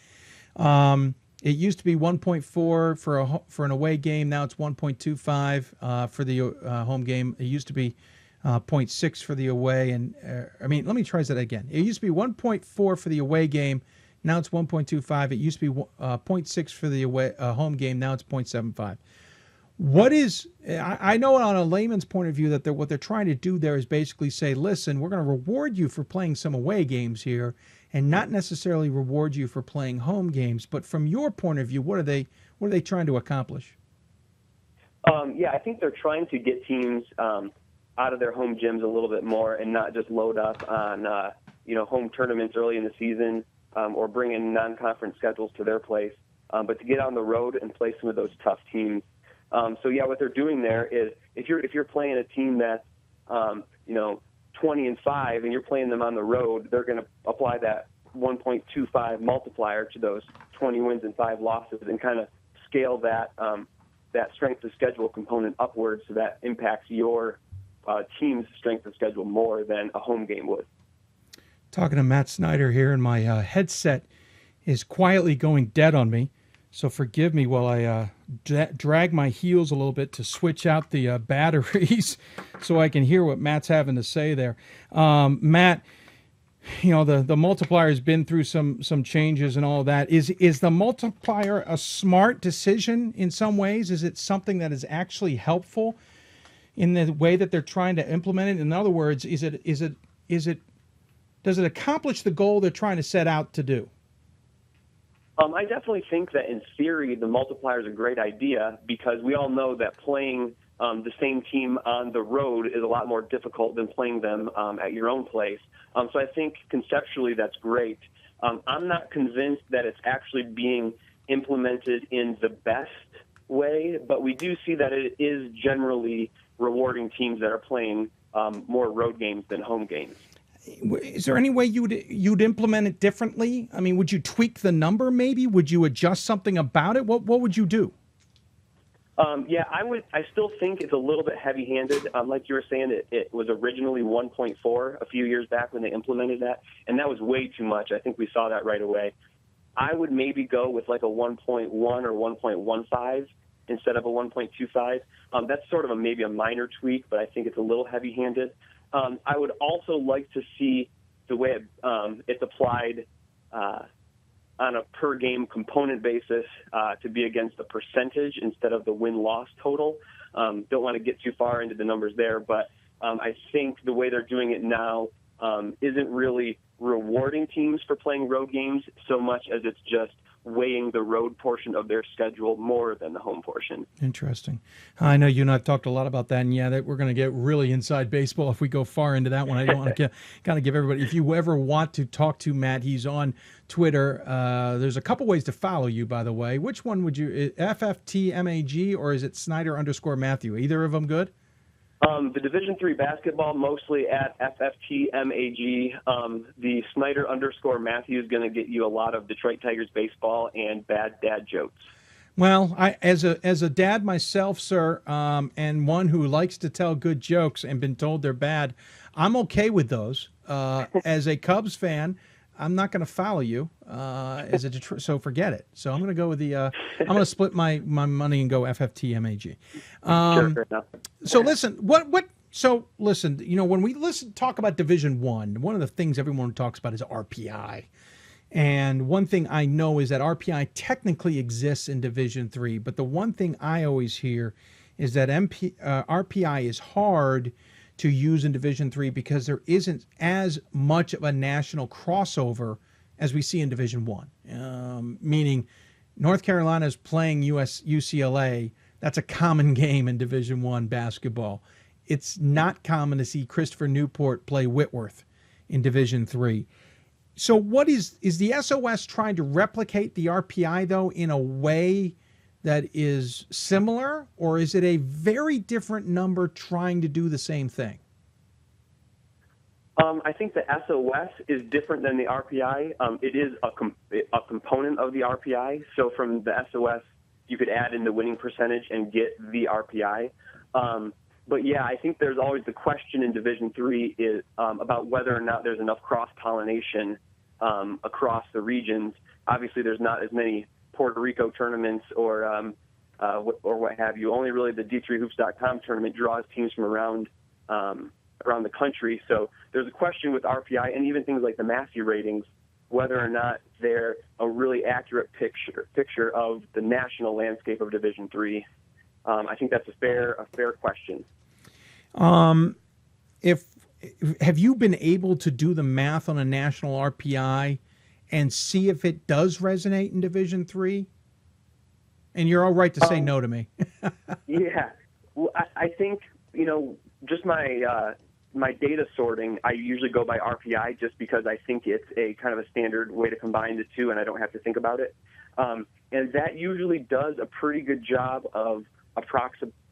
It used to be 1.4 for an away game. Now it's 1.25 for the home game. It used to be 0.6 for the away. And let me try that again. It used to be 1.4 for the away game. Now it's 1.25. It used to be 0.6 for the away home game. Now it's 0.75. What is, I know on a layman's point of view that what they're trying to do there is basically say, listen, we're going to reward you for playing some away games here and not necessarily reward you for playing home games. But from your point of view, what are they trying to accomplish? Yeah, I think they're trying to get teams out of their home gyms a little bit more and not just load up on home tournaments early in the season or bring in non-conference schedules to their place, but to get on the road and play some of those tough teams. So yeah, what they're doing there is if you're playing a team that's 20-5 and you're playing them on the road, they're going to apply that 1.25 multiplier to those 20 wins and 5 losses and kind of scale that that strength of schedule component upwards, so that impacts your team's strength of schedule more than a home game would. Talking to Matt Snyder here, and my headset is quietly going dead on me, so forgive me while I drag my heels a little bit to switch out the batteries so I can hear what Matt's having to say there. Matt, you know, the multiplier has been through some changes and all that. Is the multiplier a smart decision in some ways? Is it something that is actually helpful in the way that they're trying to implement it? In other words, does it accomplish the goal they're trying to set out to do? I definitely think that in theory the multiplier is a great idea, because we all know that playing the same team on the road is a lot more difficult than playing them at your own place. So I think conceptually that's great. I'm not convinced that it's actually being implemented in the best way, but we do see that it is generally rewarding teams that are playing more road games than home games. Is there any way you'd implement it differently? I mean, would you tweak the number maybe? Would you adjust something about it? What would you do? Yeah, I would. I still think it's a little bit heavy-handed. Like you were saying, it was originally 1.4 a few years back when they implemented that, and that was way too much. I think we saw that right away. I would maybe go with like a 1.1 or 1.15 instead of a 1.25. That's sort of maybe a minor tweak, but I think it's a little heavy-handed. I would also like to see the way it's applied on a per-game component basis to be against the percentage instead of the win-loss total. Don't want to get too far into the numbers there, but I think the way they're doing it now isn't really rewarding teams for playing road games so much as it's just weighing the road portion of their schedule more than the home portion. Interesting. I know you and I have talked a lot about that, and yeah, that we're going to get really inside baseball if we go far into that one. I don't want to kind of give everybody, if you ever want to talk to Matt, he's on Twitter. There's a couple ways to follow you, by the way. Which one would you, FFTMAG, or is it Snyder_Matthew? Either of them good? The Division III basketball, mostly at FFTMAG. The Snyder_Matthew is going to get you a lot of Detroit Tigers baseball and bad dad jokes. Well, as a dad myself, sir, and one who likes to tell good jokes and been told they're bad, I'm okay with those. As a Cubs fan, I'm not going to follow you as a Detroit, so forget it. So I'm going to go with the. I'm going to split my money and go FFTMAG. Sure. So listen, So listen, you know, when we talk about Division I, one of the things everyone talks about is RPI. And one thing I know is that RPI technically exists in Division III, but the one thing I always hear is that RPI is hard to use in Division III because there isn't as much of a national crossover as we see in Division I. Meaning North Carolina is playing UCLA. That's a common game in Division I basketball. It's not common to see Christopher Newport play Whitworth in Division III. So what is the SOS trying to replicate the RPI, though, in a way that is similar, or is it a very different number trying to do the same thing? I think the SOS is different than the RPI. It is a component of the RPI. So from the SOS, you could add in the winning percentage and get the RPI. But yeah, I think there's always the question in Division III is about whether or not there's enough cross-pollination across the regions. Obviously, there's not as many Puerto Rico tournaments or what have you. Only really the D3Hoops.com tournament draws teams from around the country. So there's a question with RPI and even things like the Massey ratings, whether or not they're a really accurate picture of the national landscape of Division III. I think that's a fair question. Have you been able to do the math on a national RPI and see if it does resonate in Division III? And you're all right to say no to me. Yeah, well, I think, you know, just my data sorting, I usually go by RPI just because I think it's a kind of a standard way to combine the two and I don't have to think about it. And that usually does a pretty good job of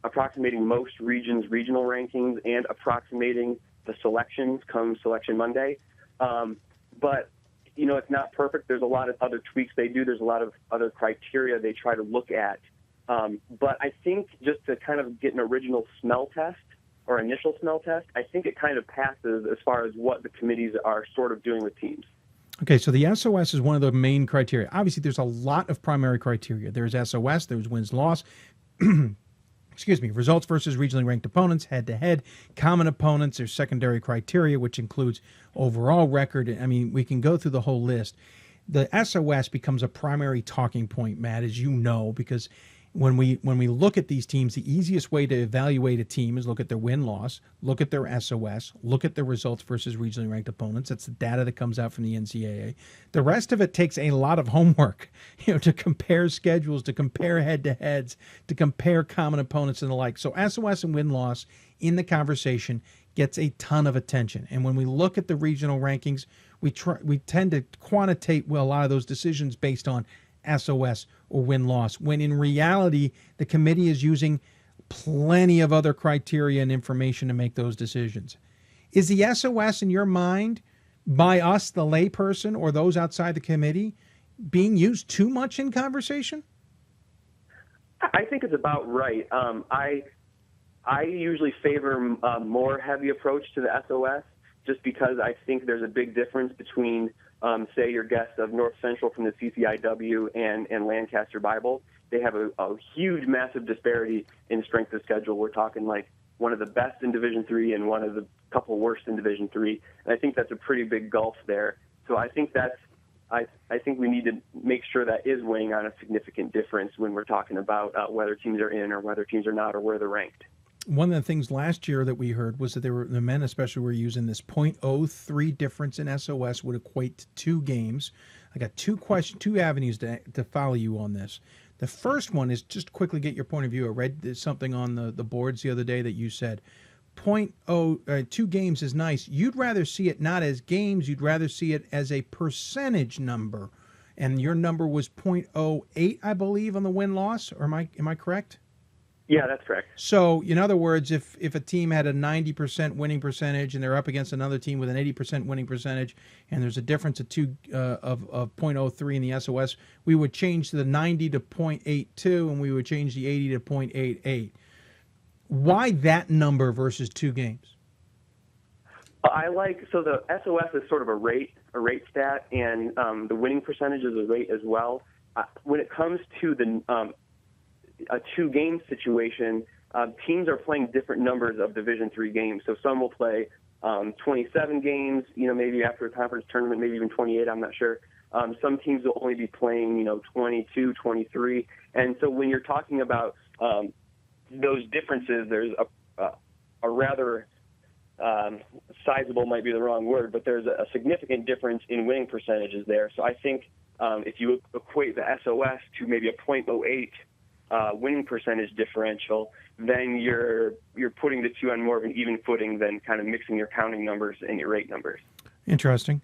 approximating most regions' regional rankings and approximating the selections come Selection Monday. But, you know, it's not perfect. There's a lot of other tweaks they do. There's a lot of other criteria they try to look at But I think just to kind of get an original smell test or initial smell test, I think it kind of passes as far as what the committees are sort of doing with teams. Okay, so the SOS is one of the main criteria. Obviously, there's a lot of primary criteria. There's SOS, there's wins-loss, excuse me, results versus regionally ranked opponents, head-to-head, common opponents. There's secondary criteria, which includes overall record. I mean, we can go through the whole list. The SOS becomes a primary talking point, Matt, as you know, because when we look at these teams, the easiest way to evaluate a team is look at their win-loss, look at their SOS, look at their results versus regionally ranked opponents. That's the data that comes out from the NCAA. The rest of it takes a lot of homework, to compare schedules, to compare head-to-heads, to compare common opponents and the like. So SOS and win-loss in the conversation gets a ton of attention. And when we look at the regional rankings, we tend to quantitate a lot of those decisions based on SOS or win-loss, when in reality, the committee is using plenty of other criteria and information to make those decisions. Is the SOS in your mind, by us, the layperson, or those outside the committee, being used too much in conversation? I think it's about right. I usually favor a more heavy approach to the SOS, just because I think there's a big difference between, say, your guests of North Central from the CCIW and Lancaster Bible. They have a huge, massive disparity in strength of schedule. We're talking like one of the best in Division III and one of the couple worst in Division III. And I think that's a pretty big gulf there. So I think I think we need to make sure that is weighing on a significant difference when we're talking about whether teams are in or whether teams are not or where they're ranked. One of the things last year that we heard was that the men especially were using this 0.03 difference in SOS would equate to 2 games. I got two avenues to follow you on this. The first one is just quickly get your point of view. I read something on the boards the other day that you said 2 games is nice. You'd rather see it not as games. You'd rather see it as a percentage number. And your number was 0.08, I believe, on the win-loss. Or am I correct? Yeah, that's correct. So, in other words, if a team had a 90% winning percentage and they're up against another team with an 80% winning percentage, and there's a difference of 0.03 in the SOS, we would change the 90 to 0.82, and we would change the 80 to 0.88. Why that number versus 2 games? So the SOS is sort of a rate stat, and the winning percentage is a rate as well. When it comes to a 2-game situation, teams are playing different numbers of Division III games. So some will play 27 games, maybe after a conference tournament, maybe even 28, I'm not sure. Some teams will only be playing, 22, 23. And so when you're talking about those differences, there's a rather sizable, might be the wrong word, but there's a significant difference in winning percentages there. So I think if you equate the SOS to maybe a 0.08 winning percentage differential, then you're putting the two on more of an even footing than kind of mixing your counting numbers and your rate numbers. Interesting.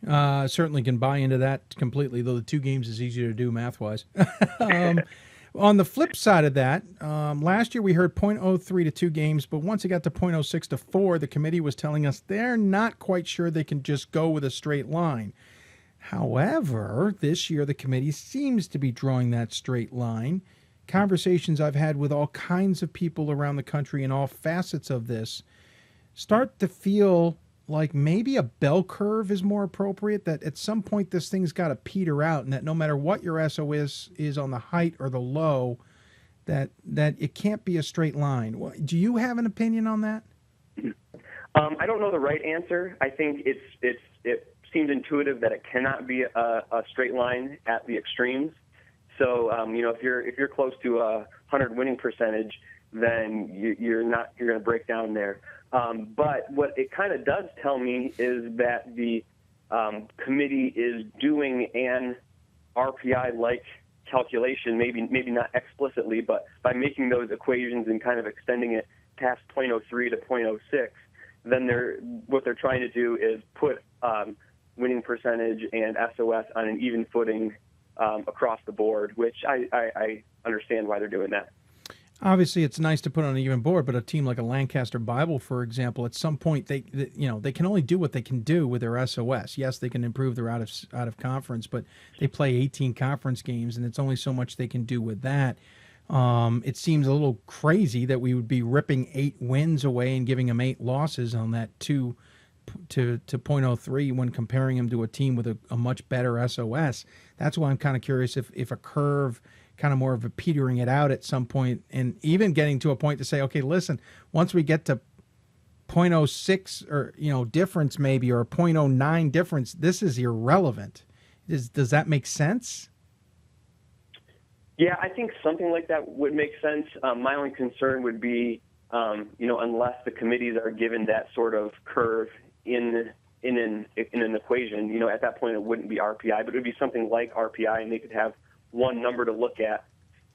Certainly can buy into that completely, though the 2 games is easier to do math-wise. On the flip side of that, last year we heard 0.03 to 2 games, but once it got to 0.06 to 4, the committee was telling us they're not quite sure they can just go with a straight line. However, this year the committee seems to be drawing that straight line. Conversations I've had with all kinds of people around the country in all facets of this start to feel like maybe a bell curve is more appropriate, that at some point this thing's got to peter out, and that no matter what your SOS is on the height or the low, that it can't be a straight line. Do you have an opinion on that? I don't know the right answer. I think it seems intuitive that it cannot be a straight line at the extremes. So, if you're close to a 100 winning percentage, then you're going to break down there. But what it kind of does tell me is that the committee is doing an RPI-like calculation, maybe not explicitly, but by making those equations and kind of extending it past 0.03 to 0.06, then what they're trying to do is put winning percentage and SOS on an even footing across the board, which I understand why they're doing that. Obviously, it's nice to put on an even board, but a team like a Lancaster Bible, for example, at some point they can only do what they can do with their SOS. Yes, they can improve their out of conference, but they play 18 conference games, and it's only so much they can do with that. It seems a little crazy that we would be ripping 8 wins away and giving them 8 losses on that 2 to .03 when comparing them to a team with a much better SOS. That's why I'm kind of curious if a curve, kind of more of a petering it out at some point, and even getting to a point to say, okay, listen, once we get to .06 or difference maybe, or a .09 difference, this is irrelevant. Does that make sense? Yeah, I think something like that would make sense. My only concern would be, unless the committees are given that sort of curve in an equation, at that point it wouldn't be RPI, but it would be something like RPI, and they could have one number to look at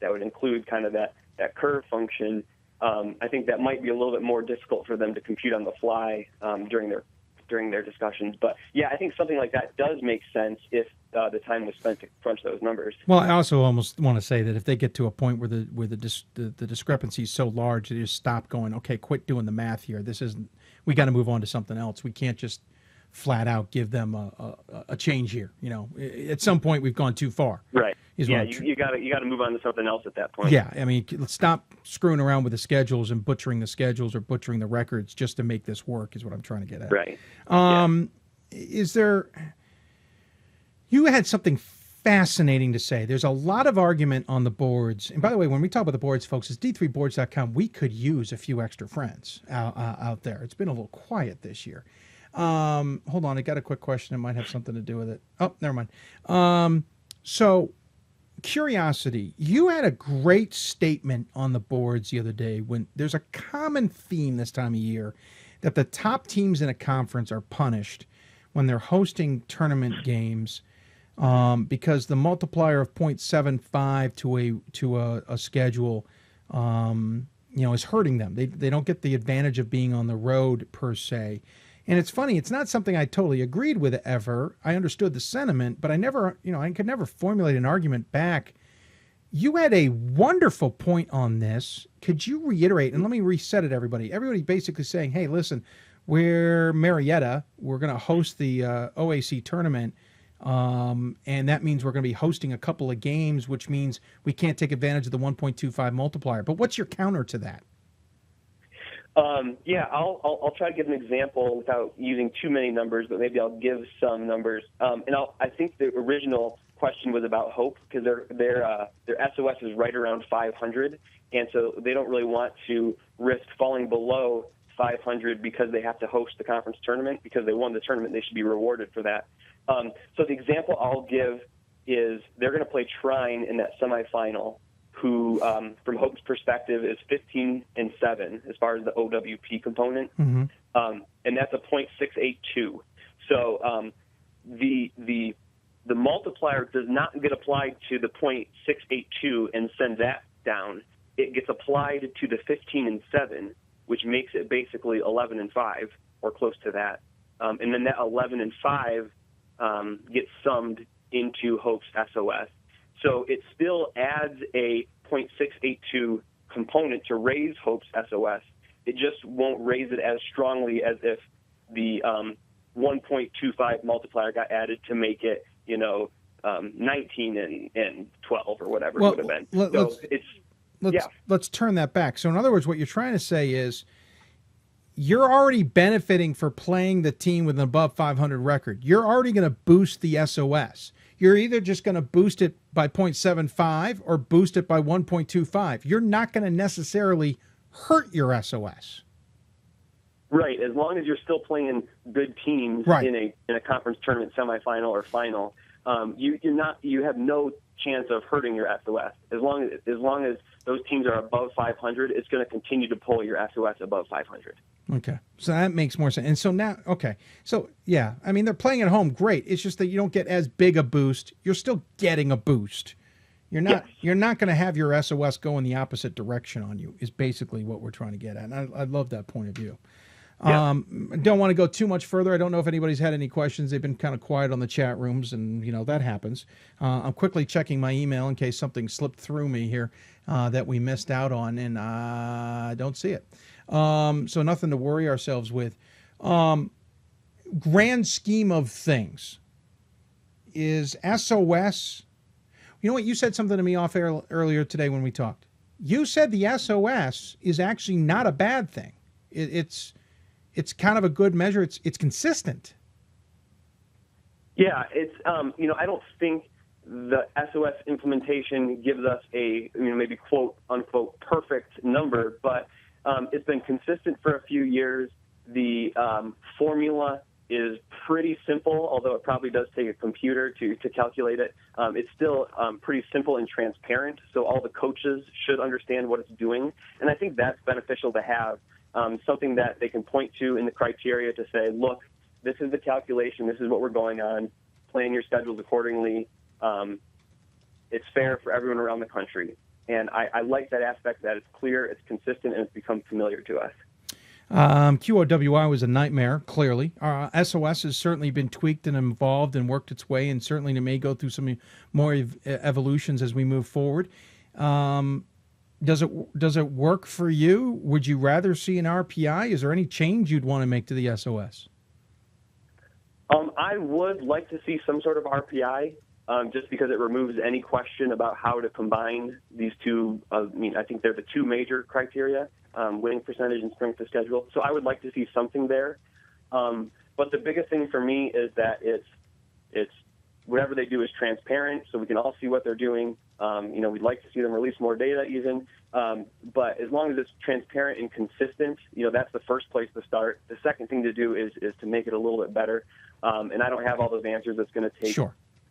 that would include kind of that curve function. I think that might be a little bit more difficult for them to compute on the fly during their discussions. But yeah, I think something like that does make sense if the time was spent to crunch those numbers. Well, I also almost want to say that if they get to a point where the discrepancy is so large, they just stop going, okay, quit doing the math here. We got to move on to something else. We can't just flat out give them a change here. At some point we've gone too far. Right. Yeah, you got to move on to something else at that point. Yeah, I mean, let's stop screwing around with the schedules and butchering the schedules or butchering the records just to make this work is what I'm trying to get at. Right. You had something fascinating to say. There's a lot of argument on the boards. And by the way, when we talk about the boards, folks, it's d3boards.com. We could use a few extra friends out there. It's been a little quiet this year. Hold on, I got a quick question. It might have something to do with it. Oh, never mind. So, curiosity. You had a great statement on the boards the other day when there's a common theme this time of year that the top teams in a conference are punished when they're hosting tournament games because the multiplier of 0.75 to a schedule is hurting them. They don't get the advantage of being on the road per se. And it's funny, it's not something I totally agreed with ever. I understood the sentiment, but I could never formulate an argument back. You had a wonderful point on this. Could you reiterate, and let me reset it, everybody. Everybody basically saying, hey, listen, we're Marietta. We're going to host the OAC tournament, and that means we're going to be hosting a couple of games, which means we can't take advantage of the 1.25 multiplier. But what's your counter to that? I'll try to give an example without using too many numbers, but maybe I'll give some numbers. I think the original question was about hope because their SOS is right around 500, and so they don't really want to risk falling below 500 because they have to host the conference tournament. Because they won the tournament, they should be rewarded for that. So the example I'll give is they're going to play Trine in that semifinal, who, from Hope's perspective, is 15-7 as far as the OWP component, and that's a .682. So the multiplier does not get applied to the .682 and send that down. It gets applied to the 15-7, which makes it basically 11-5 or close to that, and then that 11-5 gets summed into Hope's SOS. So it still adds a .682 component to raise Hope's SOS. It just won't raise it as strongly as if the 1.25 multiplier got added to make it, 19 and 12 or whatever it would have been. Let's turn that back. So in other words, what you're trying to say is you're already benefiting for playing the team with an above 500 record. You're already going to boost the SOS. You're either just going to boost it by 0.75 or boost it by 1.25. You're not going to necessarily hurt your SOS. Right, as long as you're still playing good teams in a conference tournament semifinal or final, you have no chance of hurting your SOS. As long as those teams are above 500, it's going to continue to pull your SOS above 500. Okay, so that makes more sense. And so now, yeah, I mean, they're playing at home, great. It's just that you don't get as big a boost. You're still getting a boost. You're not going to have your SOS go in the opposite direction on you, is basically what we're trying to get at. And I love that point of view. Yeah. Don't want to go too much further. I don't know if anybody's had any questions. They've been kind of quiet on the chat rooms, and that happens. I'm quickly checking my email in case something slipped through me here that we missed out on, and I don't see it. So nothing to worry ourselves with. Grand scheme of things, is SOS. You know what? You said something to me off air earlier today when we talked. you said the SOS is actually not a bad thing. It's kind of a good measure. It's consistent. Yeah, it's I don't think the SOS implementation gives us a maybe quote unquote perfect number, but it's been consistent for a few years. The formula is pretty simple, although it probably does take a computer to calculate it. It's still pretty simple and transparent, so all the coaches should understand what it's doing. And I think that's beneficial to have, something that they can point to in the criteria to say, look, this is the calculation, this is what we're going on, plan your schedules accordingly. It's fair for everyone around the country. And I like that aspect, that it's clear, it's consistent, and it's become familiar to us. QOWI was a nightmare, clearly. SOS has certainly been tweaked and evolved and worked its way, and certainly it may go through some more evolutions as we move forward. Does it work for you? Would you rather see an RPI? Is there any change you'd want to make to the SOS? I would like to see some sort of RPI, just because it removes any question about how to combine these two. I think they're the two major criteria. Winning percentage and strength of schedule. So I would like to see something there. But the biggest thing for me is that it's whatever they do is transparent, so we can all see what they're doing. We'd like to see them release more data even. But as long as it's transparent and consistent, that's the first place to start. The second thing to do is to make it a little bit better. And I don't have all those answers. It's going to take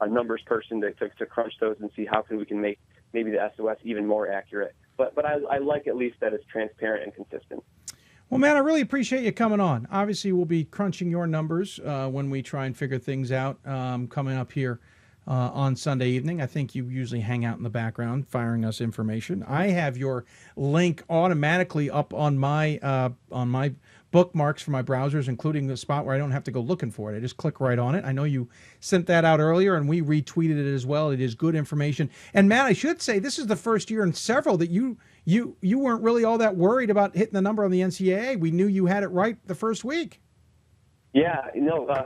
a numbers person to crunch those and see how we can make maybe the SOS even more accurate. But I like at least that it's transparent and consistent. Well, Matt, I really appreciate you coming on. Obviously, we'll be crunching your numbers when we try and figure things out coming up here on Sunday evening. I think you usually hang out in the background firing us information. I have your link automatically up on my bookmarks for my browsers, including the spot where I don't have to go looking for it. I just click right on it. I know you sent that out earlier, and we retweeted it as well. It is good information. And Matt, I should say this is the first year in several that you weren't really all that worried about hitting the number on the NCAA. We knew you had it right the first week. Yeah,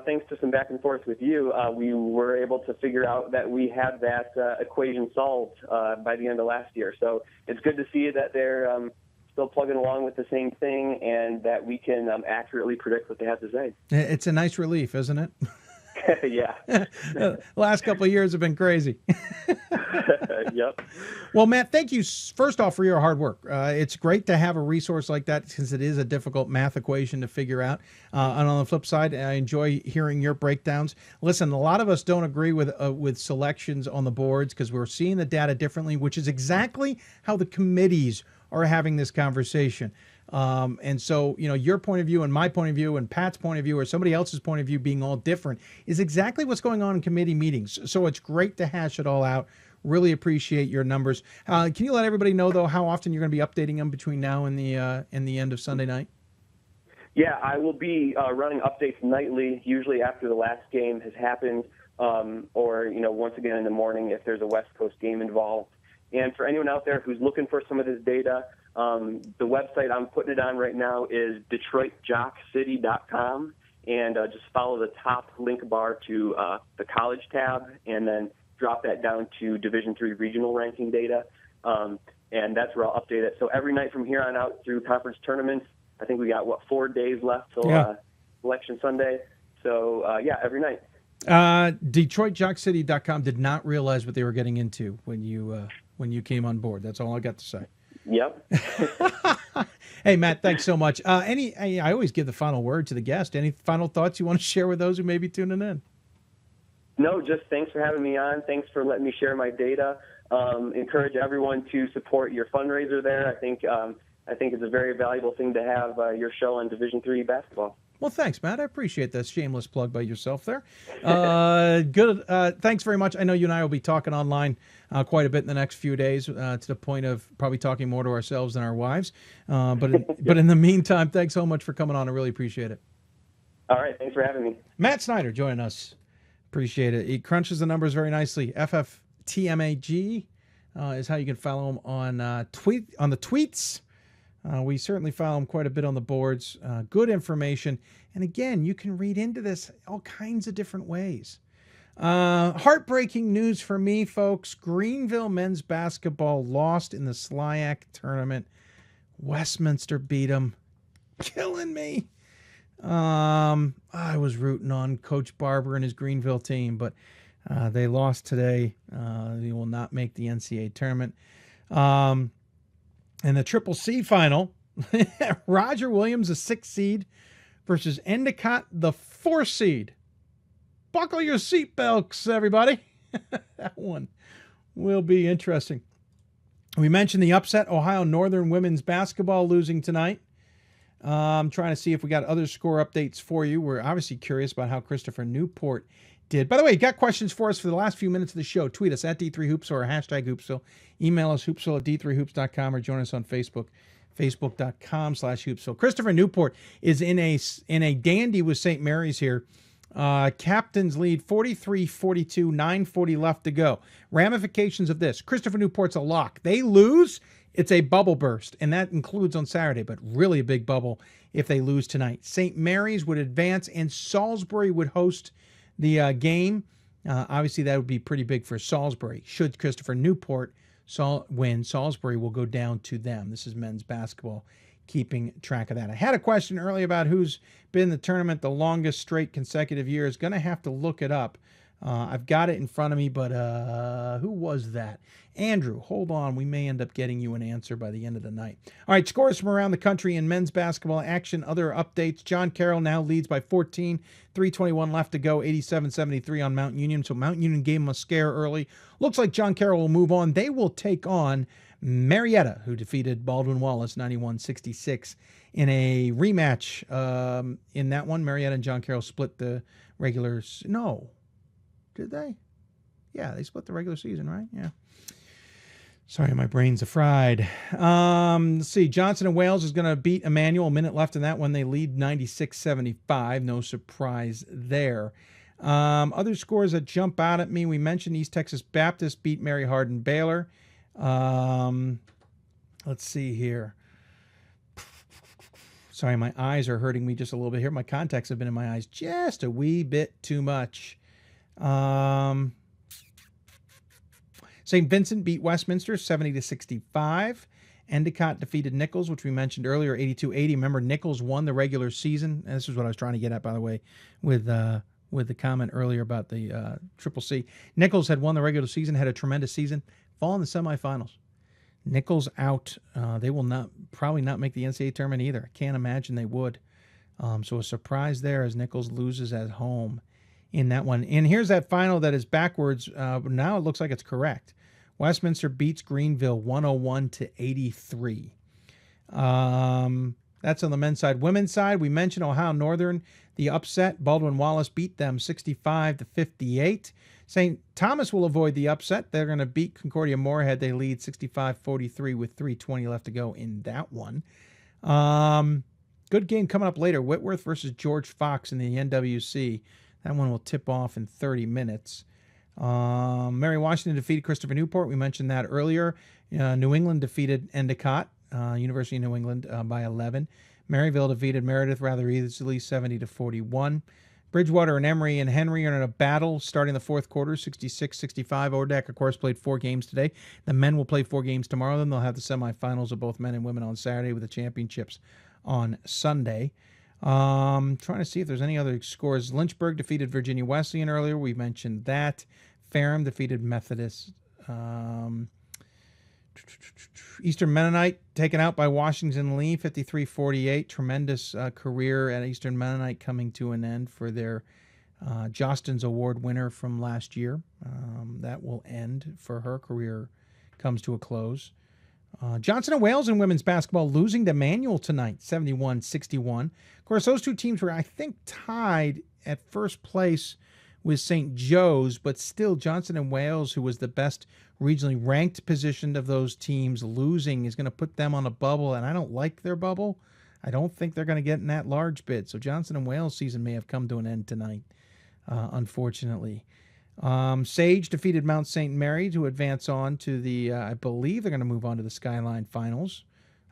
thanks to some back and forth with you, we were able to figure out that we had that equation solved by the end of last year. So it's good to see that they're still plugging along with the same thing, and that we can accurately predict what they have to say. It's a nice relief, isn't it? Yeah. The last couple of years have been crazy. Yep. Well, Matt, thank you first off for your hard work. It's great to have a resource like that, since it is a difficult math equation to figure out. And on the flip side, I enjoy hearing your breakdowns. Listen, a lot of us don't agree with selections on the boards because we're seeing the data differently, which is exactly how the committees are having this conversation. And so, your point of view and my point of view and Pat's point of view or somebody else's point of view being all different is exactly what's going on in committee meetings. So it's great to hash it all out. Really appreciate your numbers. Can you let everybody know, though, how often you're going to be updating them between now and the end of Sunday night? Yeah, I will be running updates nightly, usually after the last game has happened, or, once again in the morning if there's a West Coast game involved. And for anyone out there who's looking for some of this data, the website I'm putting it on right now is DetroitJockCity.com, and just follow the top link bar to the college tab, and then drop that down to Division III regional ranking data, and that's where I'll update it. So every night from here on out through conference tournaments, I think we got, 4 days left till Election Sunday. So, every night. DetroitJockCity.com did not realize what they were getting into when you came on board. That's all I got to say. Yep. Hey, Matt, thanks so much. I always give the final word to the guest. Any final thoughts you want to share with those who may be tuning in? No, just thanks for having me on. Thanks for letting me share my data. Encourage everyone to support your fundraiser there. I think it's a very valuable thing to have your show on Division III basketball. Well, thanks, Matt. I appreciate that shameless plug by yourself there. Good. Thanks very much. I know you and I will be talking online quite a bit in the next few days, to the point of probably talking more to ourselves than our wives. But in the meantime, thanks so much for coming on. I really appreciate it. All right. Thanks for having me. Matt Snyder joining us. Appreciate it. He crunches the numbers very nicely. FFTMAG is how you can follow him on the tweets. We certainly follow him quite a bit on the boards. Good information. And again, you can read into this all kinds of different ways. Heartbreaking news for me, folks. Greenville men's basketball lost in the SLIAC tournament. Westminster beat them. Killing me. I was rooting on Coach Barber and his Greenville team, but they lost today. They will not make the NCAA tournament. And the Triple C final, Roger Williams, the 6th seed, versus Endicott, the 4th seed. Buckle your seatbelts, everybody. That one will be interesting. We mentioned the upset, Ohio Northern women's basketball losing tonight. I'm trying to see if we got other score updates for you. We're obviously curious about how Christopher Newport did. By the way, you got questions for us for the last few minutes of the show. Tweet us at D3Hoops or hashtag Hoopsville. Email us hoopsville@d3hoops.com or join us on Facebook, facebook.com/Hoopsville. Christopher Newport is in a dandy with St. Mary's here. Captain's lead 43-42, 9:40 left to go. Ramifications of this. Christopher Newport's a lock. They lose, it's a bubble burst, and that includes on Saturday, but really a big bubble if they lose tonight. St. Mary's would advance, and Salisbury would host the game. Obviously, that would be pretty big for Salisbury. Should Christopher Newport win, Salisbury will go down to them. This is men's basketball, keeping track of that. I had a question earlier about who's been in the tournament the longest straight consecutive years. Going to have to look it up. I've got it in front of me, but who was that? Andrew, hold on. We may end up getting you an answer by the end of the night. All right, scores from around the country in men's basketball action. Other updates. John Carroll now leads by 14. 3:21 left to go. 87-73 on Mount Union. So Mount Union gave him a scare early. Looks like John Carroll will move on. They will take on Marietta, who defeated Baldwin Wallace 91-66 in a rematch. In that one, Marietta and John Carroll split the regulars. No. Did they? Yeah, they split the regular season, right? Yeah. Sorry, my brain's fried. Let's see. Johnson and Wales is going to beat Emmanuel. A minute left in that one. They lead 96-75. No surprise there. Other scores that jump out at me. We mentioned East Texas Baptist beat Mary Hardin Baylor. Let's see here. Sorry, my eyes are hurting me just a little bit here. My contacts have been in my eyes just a wee bit too much. St. Vincent beat Westminster 70-65. Endicott defeated Nichols, which we mentioned earlier, 82-80. Remember, Nichols won the regular season. And this is what I was trying to get at, by the way, with the comment earlier about the Triple C. Nichols had won the regular season, had a tremendous season, fall in the semifinals. Nichols out. They will probably not make the NCAA tournament either. I can't imagine they would. So a surprise there as Nichols loses at home in that one. And here's that final that is backwards. Now it looks like it's correct. Westminster beats Greenville 101-83. That's on the men's side. Women's side, we mentioned Ohio Northern, the upset. Baldwin Wallace beat them 65-58. St. Thomas will avoid the upset. They're going to beat Concordia Moorhead. They lead 65-43 with 3:20 left to go in that one. Good game coming up later. Whitworth versus George Fox in the NWC. That one will tip off in 30 minutes. Mary Washington defeated Christopher Newport. We mentioned that earlier. New England defeated Endicott, University of New England, by 11. Maryville defeated Meredith rather easily, 70-41. Bridgewater and Emory and Henry are in a battle starting the fourth quarter, 66-65. Ordak, of course, played 4 games today. The men will play 4 games tomorrow. Then they'll have the semifinals of both men and women on Saturday with the championships on Sunday. Trying to see if there's any other scores. Lynchburg defeated Virginia Wesleyan earlier. We mentioned that. Ferrum defeated Methodist. Eastern Mennonite taken out by Washington Lee, 53-48. Tremendous career at Eastern Mennonite coming to an end for their Jostens Award winner from last year. That will end for her career, comes to a close. Johnson and Wales in women's basketball losing to Manual tonight, 71-61. Of course, those two teams were, I think, tied at first place with St. Joe's, but still Johnson and Wales, who was the best regionally ranked position of those teams, losing is going to put them on a bubble, and I don't like their bubble. I don't think they're going to get in that large bid. So Johnson and Wales season may have come to an end tonight, unfortunately. Sage defeated Mount St. Mary to advance on to the, I believe they're going to move on to the Skyline Finals.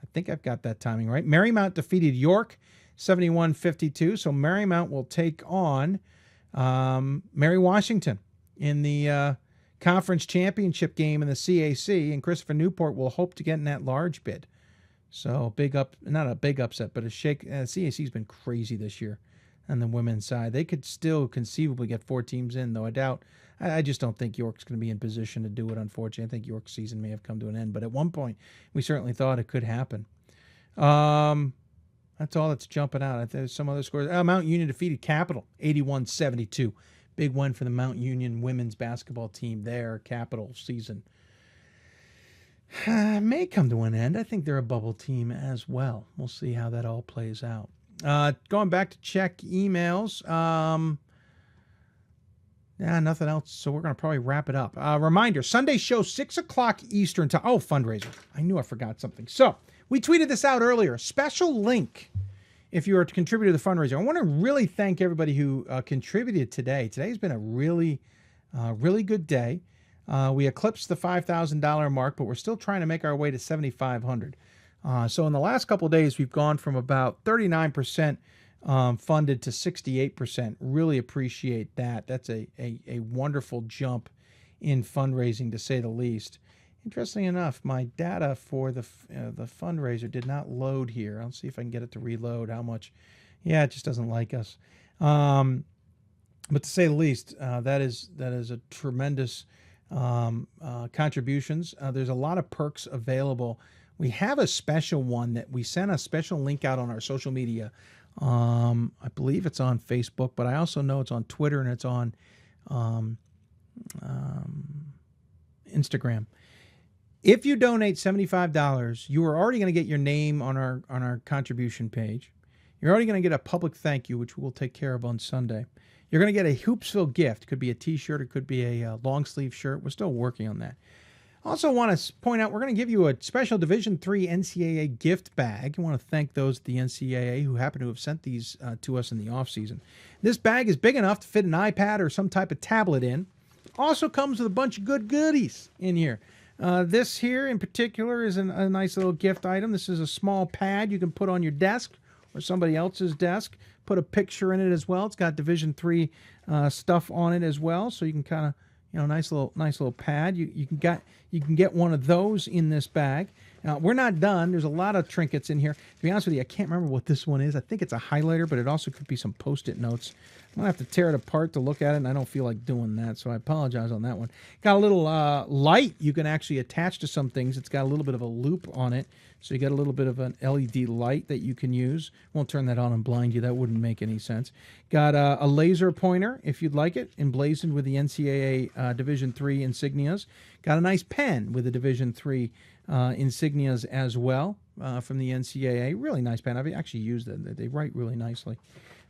I think I've got that timing right. Marymount defeated York 71-52. So Marymount will take on Mary Washington. in the conference championship game in the CAC, and Christopher Newport will hope to get in that large bid. So not a big upset, but a shake. CAC's been crazy this year on the women's side. They could still conceivably get 4 teams in, though I just don't think York's going to be in position to do it, unfortunately. I think York's season may have come to an end, but at one point, we certainly thought it could happen. That's all that's jumping out. There's some other scores. Mount Union defeated Capital, 81-72. Big win for the Mount Union women's basketball team there. Capital season may come to an end. I think they're a bubble team as well. We'll see how that all plays out. Going back to check emails. Nothing else, so we're going to probably wrap it up. Reminder, Sunday show, 6 o'clock Eastern time. Oh, fundraiser. I knew I forgot something. So, we tweeted this out earlier. Special link if you are to contribute to the fundraiser. I want to really thank everybody who contributed today. Today's been a really good day. We eclipsed the $5,000 mark, but we're still trying to make our way to $7,500. So in the last couple of days, we've gone from about 39% funded to 68%. Really appreciate that. That's a wonderful jump in fundraising, to say the least. Interestingly enough, my data for the fundraiser did not load here. I'll see if I can get it to reload. How much? Yeah, it just doesn't like us. But to say the least, that is a tremendous contributions. There's a lot of perks available. We have a special one that we sent a special link out on our social media. I believe it's on Facebook, but I also know it's on Twitter and it's on Instagram. If you donate $75, you are already going to get your name on our contribution page. You're already going to get a public thank you, which we'll take care of on Sunday. You're going to get a Hoopsville gift. Could be a T-shirt. It could be a long sleeve shirt. We're still working on that. Also want to point out, we're going to give you a special Division III NCAA gift bag. I want to thank those at the NCAA who happen to have sent these to us in the offseason. This bag is big enough to fit an iPad or some type of tablet in. Also comes with a bunch of good goodies in here. This here in particular is a nice little gift item. This is a small pad you can put on your desk or somebody else's desk. Put a picture in it as well. It's got Division III stuff on it as well, so you can kind of, nice little pad. You can get one of those in this bag. Now, we're not done. There's a lot of trinkets in here. To be honest with you, I can't remember what this one is. I think it's a highlighter, but it also could be some Post-it notes. I'm going to have to tear it apart to look at it, and I don't feel like doing that, so I apologize on that one. Got a little light you can actually attach to some things. It's got a little bit of a loop on it, so you got a little bit of an LED light that you can use. Won't turn that on and blind you. That wouldn't make any sense. Got a laser pointer, if you'd like it, emblazoned with the NCAA Division III insignias. Got a nice pen with the Division III insignias as well from the NCAA. Really nice pen. I've actually used it. They write really nicely.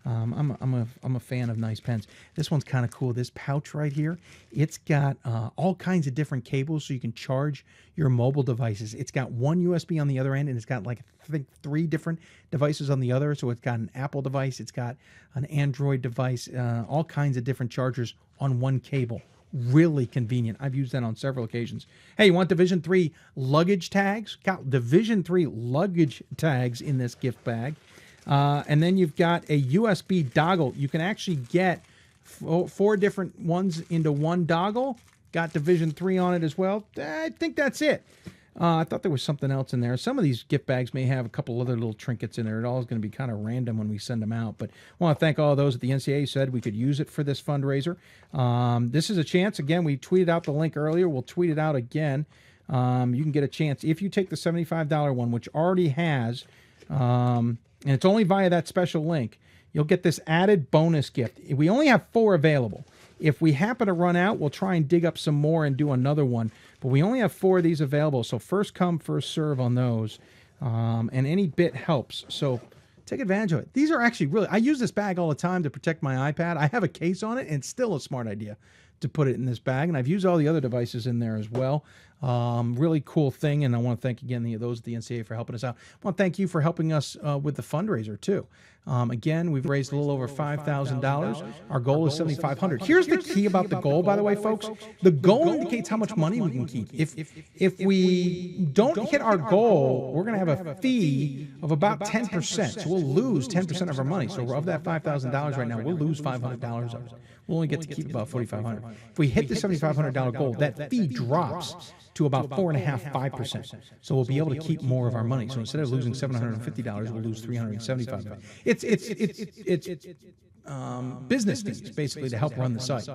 I'm a fan of nice pens. This one's kind of cool. This pouch right here, it's got all kinds of different cables so you can charge your mobile devices. It's got one USB on the other end, and it's got I think 3 different devices on the other. So it's got an Apple device, it's got an Android device, all kinds of different chargers on one cable. Really convenient. I've used that on several occasions. Hey, you want Division III luggage tags? Got Division III luggage tags in this gift bag. And then you've got a USB dongle. You can actually get 4 different ones into one dongle. Got Division III on it as well. I think that's it. I thought there was something else in there. Some of these gift bags may have a couple other little trinkets in there. It all is going to be kind of random when we send them out. But I want to thank all of those at the NCAA said we could use it for this fundraiser. This is a chance. Again, we tweeted out the link earlier. We'll tweet it out again. You can get a chance. If you take the $75 one, which already has... and it's only via that special link, you'll get this added bonus gift. We only have 4 available. If we happen to run out, we'll try and dig up some more and do another one. But we only have 4 of these available, so first come, first serve on those. And any bit helps. So take advantage of it. These are actually really... I use this bag all the time to protect my iPad. I have a case on it, and it's still a smart idea to put it in this bag. And I've used all the other devices in there as well. Really cool thing, and I want to thank again those at the NCAA for helping us out. I want to thank you for helping us with the fundraiser too. Again, we've raised a little over $5,000. Our goal is $7,500. Here's the key about the goal, by the way, folks. The goal indicates how much money we can keep. If we don't hit our goal, we're going to have a fee of about 10%. So we'll lose 10% of our money. So of that $5,000 right now, we'll lose $500 of it. we'll only get to keep about $4,500. If we hit the $7,500 goal, that fee drops to about 4.5%, 5%. So we'll be able to keep more of our money. So instead of losing $750, we'll lose $375. It's business fees, basically, to help run the site.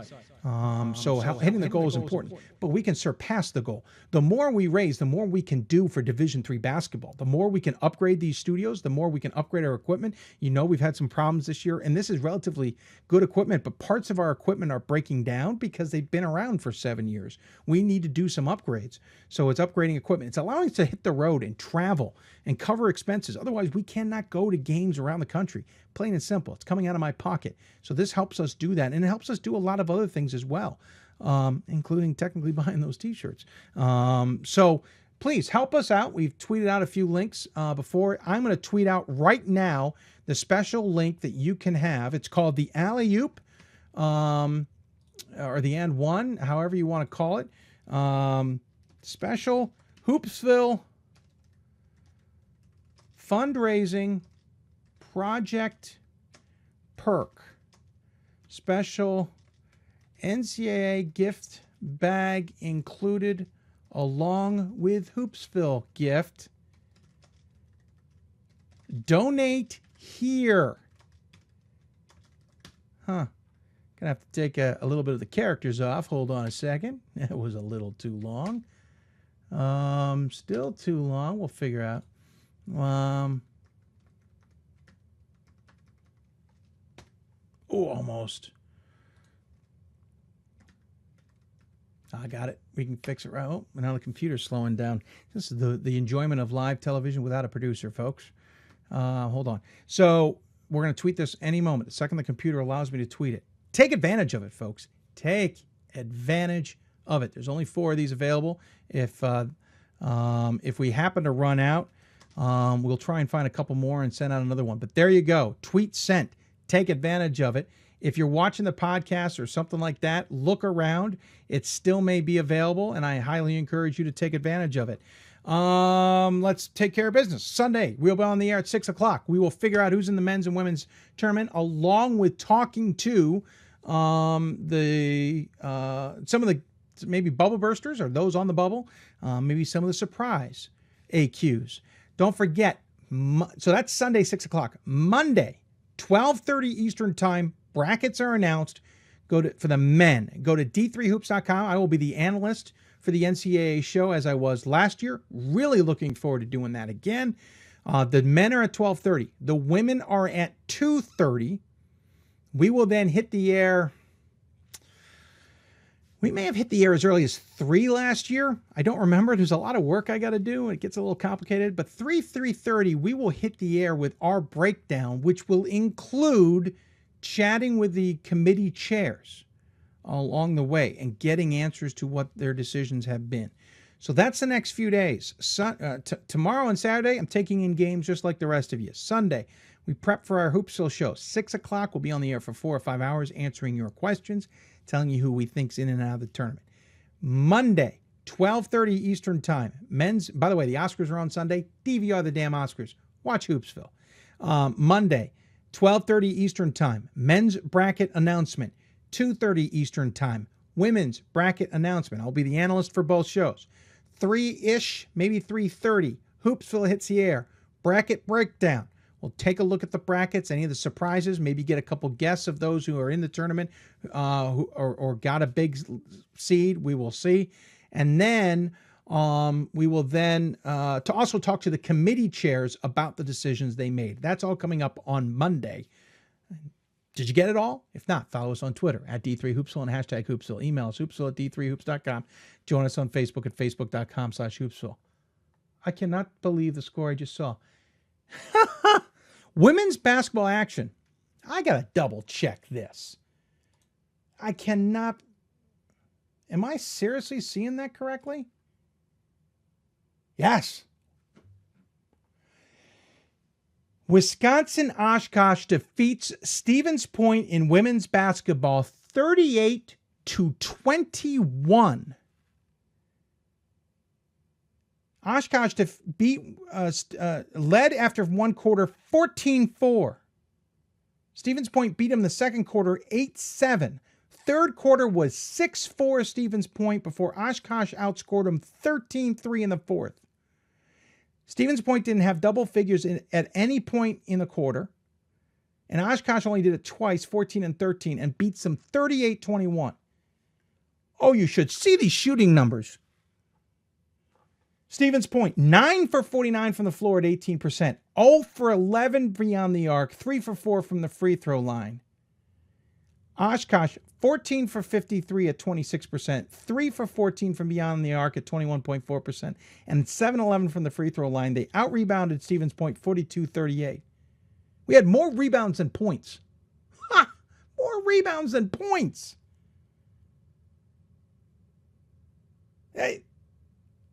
So hitting the goal is important, but we can surpass the goal. The more we raise, the more we can do for Division III basketball. The more we can upgrade these studios, the more we can upgrade our equipment. You know, we've had some problems this year, and this is relatively good equipment, but parts of our equipment are breaking down because they've been around for 7 years. We need to do some upgrades. So it's upgrading equipment. It's allowing us to hit the road and travel and cover expenses. Otherwise, we cannot go to games around the country. Plain and simple. It's coming out of my pocket. So this helps us do that, and it helps us do a lot of other things as well, including technically buying those T-shirts. So please help us out. We've tweeted out a few links before. I'm going to tweet out right now the special link that you can have. It's called the Alley-Oop, or the And One, however you want to call it. Special Hoopsville fundraising project perk. Special NCAA gift bag included along with Hoopsville gift. Donate here. Gonna have to take a little bit of the characters off. Hold on a second. That was a little too long. Still too long. We'll figure out. Almost. I got it. We can fix it right. Oh, now the computer's slowing down. This is the enjoyment of live television without a producer, folks. Hold on. So we're going to tweet this any moment. The second the computer allows me to tweet it. Take advantage of it, folks. Take advantage of it. There's only 4 of these available. If we happen to run out, we'll try and find a couple more and send out another one. But there you go. Tweet sent. Take advantage of it. If you're watching the podcast or something like that, look around. It still may be available, and I highly encourage you to take advantage of it. Let's take care of business. Sunday, we'll be on the air at 6 o'clock. We will figure out who's in the men's and women's tournament, along with talking to some of the maybe bubble bursters or those on the bubble, maybe some of the surprise AQs. Don't forget, so that's Sunday, 6 o'clock. Monday, 12:30 Eastern Time. Brackets are announced. For the men. Go to d3hoops.com. I will be the analyst for the NCAA show as I was last year. Really looking forward to doing that again. The men are at 12:30. The women are at 2:30. We will then hit the air. We may have hit the air as early as 3 last year. I don't remember. There's a lot of work I got to do. It gets a little complicated. But 3:30, we will hit the air with our breakdown, which will include chatting with the committee chairs along the way and getting answers to what their decisions have been. So that's the next few days. Tomorrow and Saturday, I'm taking in games just like the rest of you. Sunday, we prep for our Hoopsville show. 6 o'clock, we'll be on the air for 4 or 5 hours answering your questions, telling you who we think's in and out of the tournament. Monday, 12:30 Eastern Time. Men's, by the way, the Oscars are on Sunday. DVR the damn Oscars. Watch Hoopsville. Monday, 12:30 Eastern Time. Men's bracket announcement. 2:30 Eastern Time. Women's bracket announcement. I'll be the analyst for both shows. 3-ish, maybe 3:30. Hoopsville hits the air. Bracket breakdown. We'll take a look at the brackets, any of the surprises, maybe get a couple guesses of those who are in the tournament or got a big seed. We will see. And then we will then to also talk to the committee chairs about the decisions they made. That's all coming up on Monday. Did you get it all? If not, follow us on Twitter at D3Hoopsville and hashtag Hoopsville. Email us hoopsville at D3Hoops.com. Join us on Facebook at Facebook.com/Hoopsville. I cannot believe the score I just saw. Women's basketball action. I got to double check this. I cannot. Am I seriously seeing that correctly? Yes. Wisconsin Oshkosh defeats Stevens Point in women's basketball 38-21. Oshkosh led after one quarter 14-4. Stevens Point beat them the second quarter 8-7. third quarter was 6-4 Stevens Point before Oshkosh outscored them 13-3 in the fourth. Stevens Point didn't have double figures at any point in the quarter, and Oshkosh only did it twice, 14-13, and beats them 38-21. Oh, you should see these shooting numbers. Stevens Point, 9 for 49 from the floor at 18%, 0 for 11 beyond the arc, 3 for 4 from the free throw line. Oshkosh, 14 for 53 at 26%, 3 for 14 from beyond the arc at 21.4%, and 7-11 from the free throw line. They out-rebounded Stevens Point 42-38. We had more rebounds than points. Ha! More rebounds than points. Hey,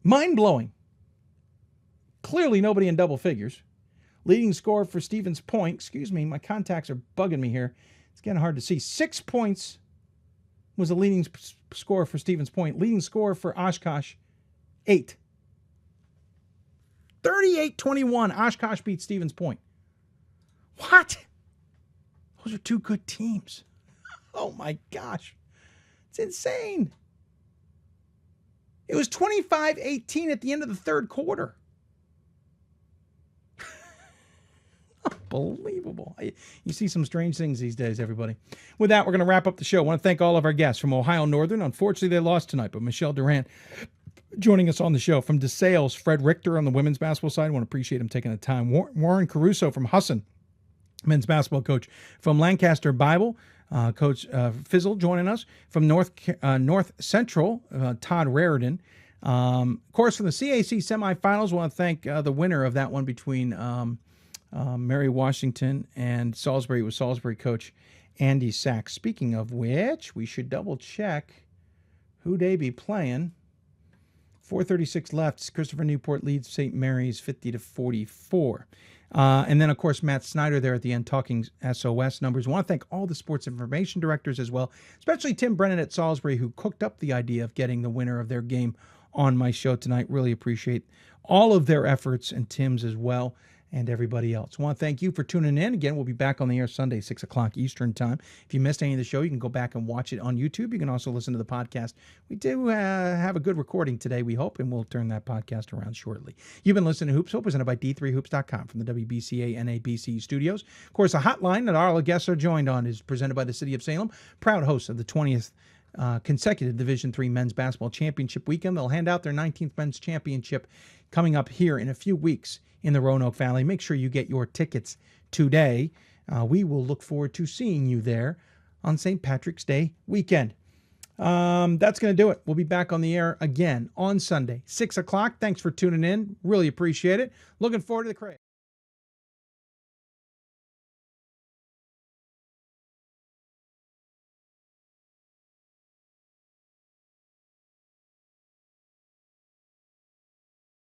mind-blowing. Clearly nobody in double figures. Leading scorer for Stevens Point, excuse me, my contacts are bugging me here. It's getting hard to see. 6 points was the leading scorer for Stevens Point. Leading scorer for Oshkosh, 8. 38-21, Oshkosh beat Stevens Point. What? Those are two good teams. Oh my gosh. It's insane. It was 25-18 at the end of the third quarter. Unbelievable. You see some strange things these days, everybody. With that, we're going to wrap up the show. I want to thank all of our guests from Ohio Northern. Unfortunately, they lost tonight, but Michele Durand joining us on the show. From DeSales, Fred Richter on the women's basketball side. I want to appreciate him taking the time. Warren Caruso from Husson, men's basketball coach. From Lancaster Bible, Coach Fizzle joining us. From North Central, Todd Raran. Of course, from the CAC semifinals, I want to thank the winner of that one between Mary Washington and Salisbury, with Salisbury coach Andy Sachs. Speaking of which, we should double check who they be playing. 4:36 left. Christopher Newport leads St. Mary's 50-44. And then, of course, Matt Snyder there at the end talking SOS numbers. I want to thank all the sports information directors as well, especially Tim Brennan at Salisbury, who cooked up the idea of getting the winner of their game on my show tonight. Really appreciate all of their efforts, and Tim's as well, and everybody else. I want to thank you for tuning in. Again, we'll be back on the air Sunday, 6 o'clock Eastern time. If you missed any of the show, you can go back and watch it on YouTube. You can also listen to the podcast. We do have a good recording today, we hope, and we'll turn that podcast around shortly. You've been listening to Hoopsville, presented by D3Hoops.com from the WBCA NABC studios. Of course, a hotline that all our guests are joined on is presented by the City of Salem, proud host of the 20th consecutive Division III Men's Basketball Championship weekend. They'll hand out their 19th Men's Championship coming up here in a few weeks in the Roanoke Valley. Make sure you get your tickets today. We will look forward to seeing you there on St. Patrick's Day weekend. That's going to do it. We'll be back on the air again on Sunday, 6 o'clock. Thanks for tuning in. Really appreciate it. Looking forward to the crate.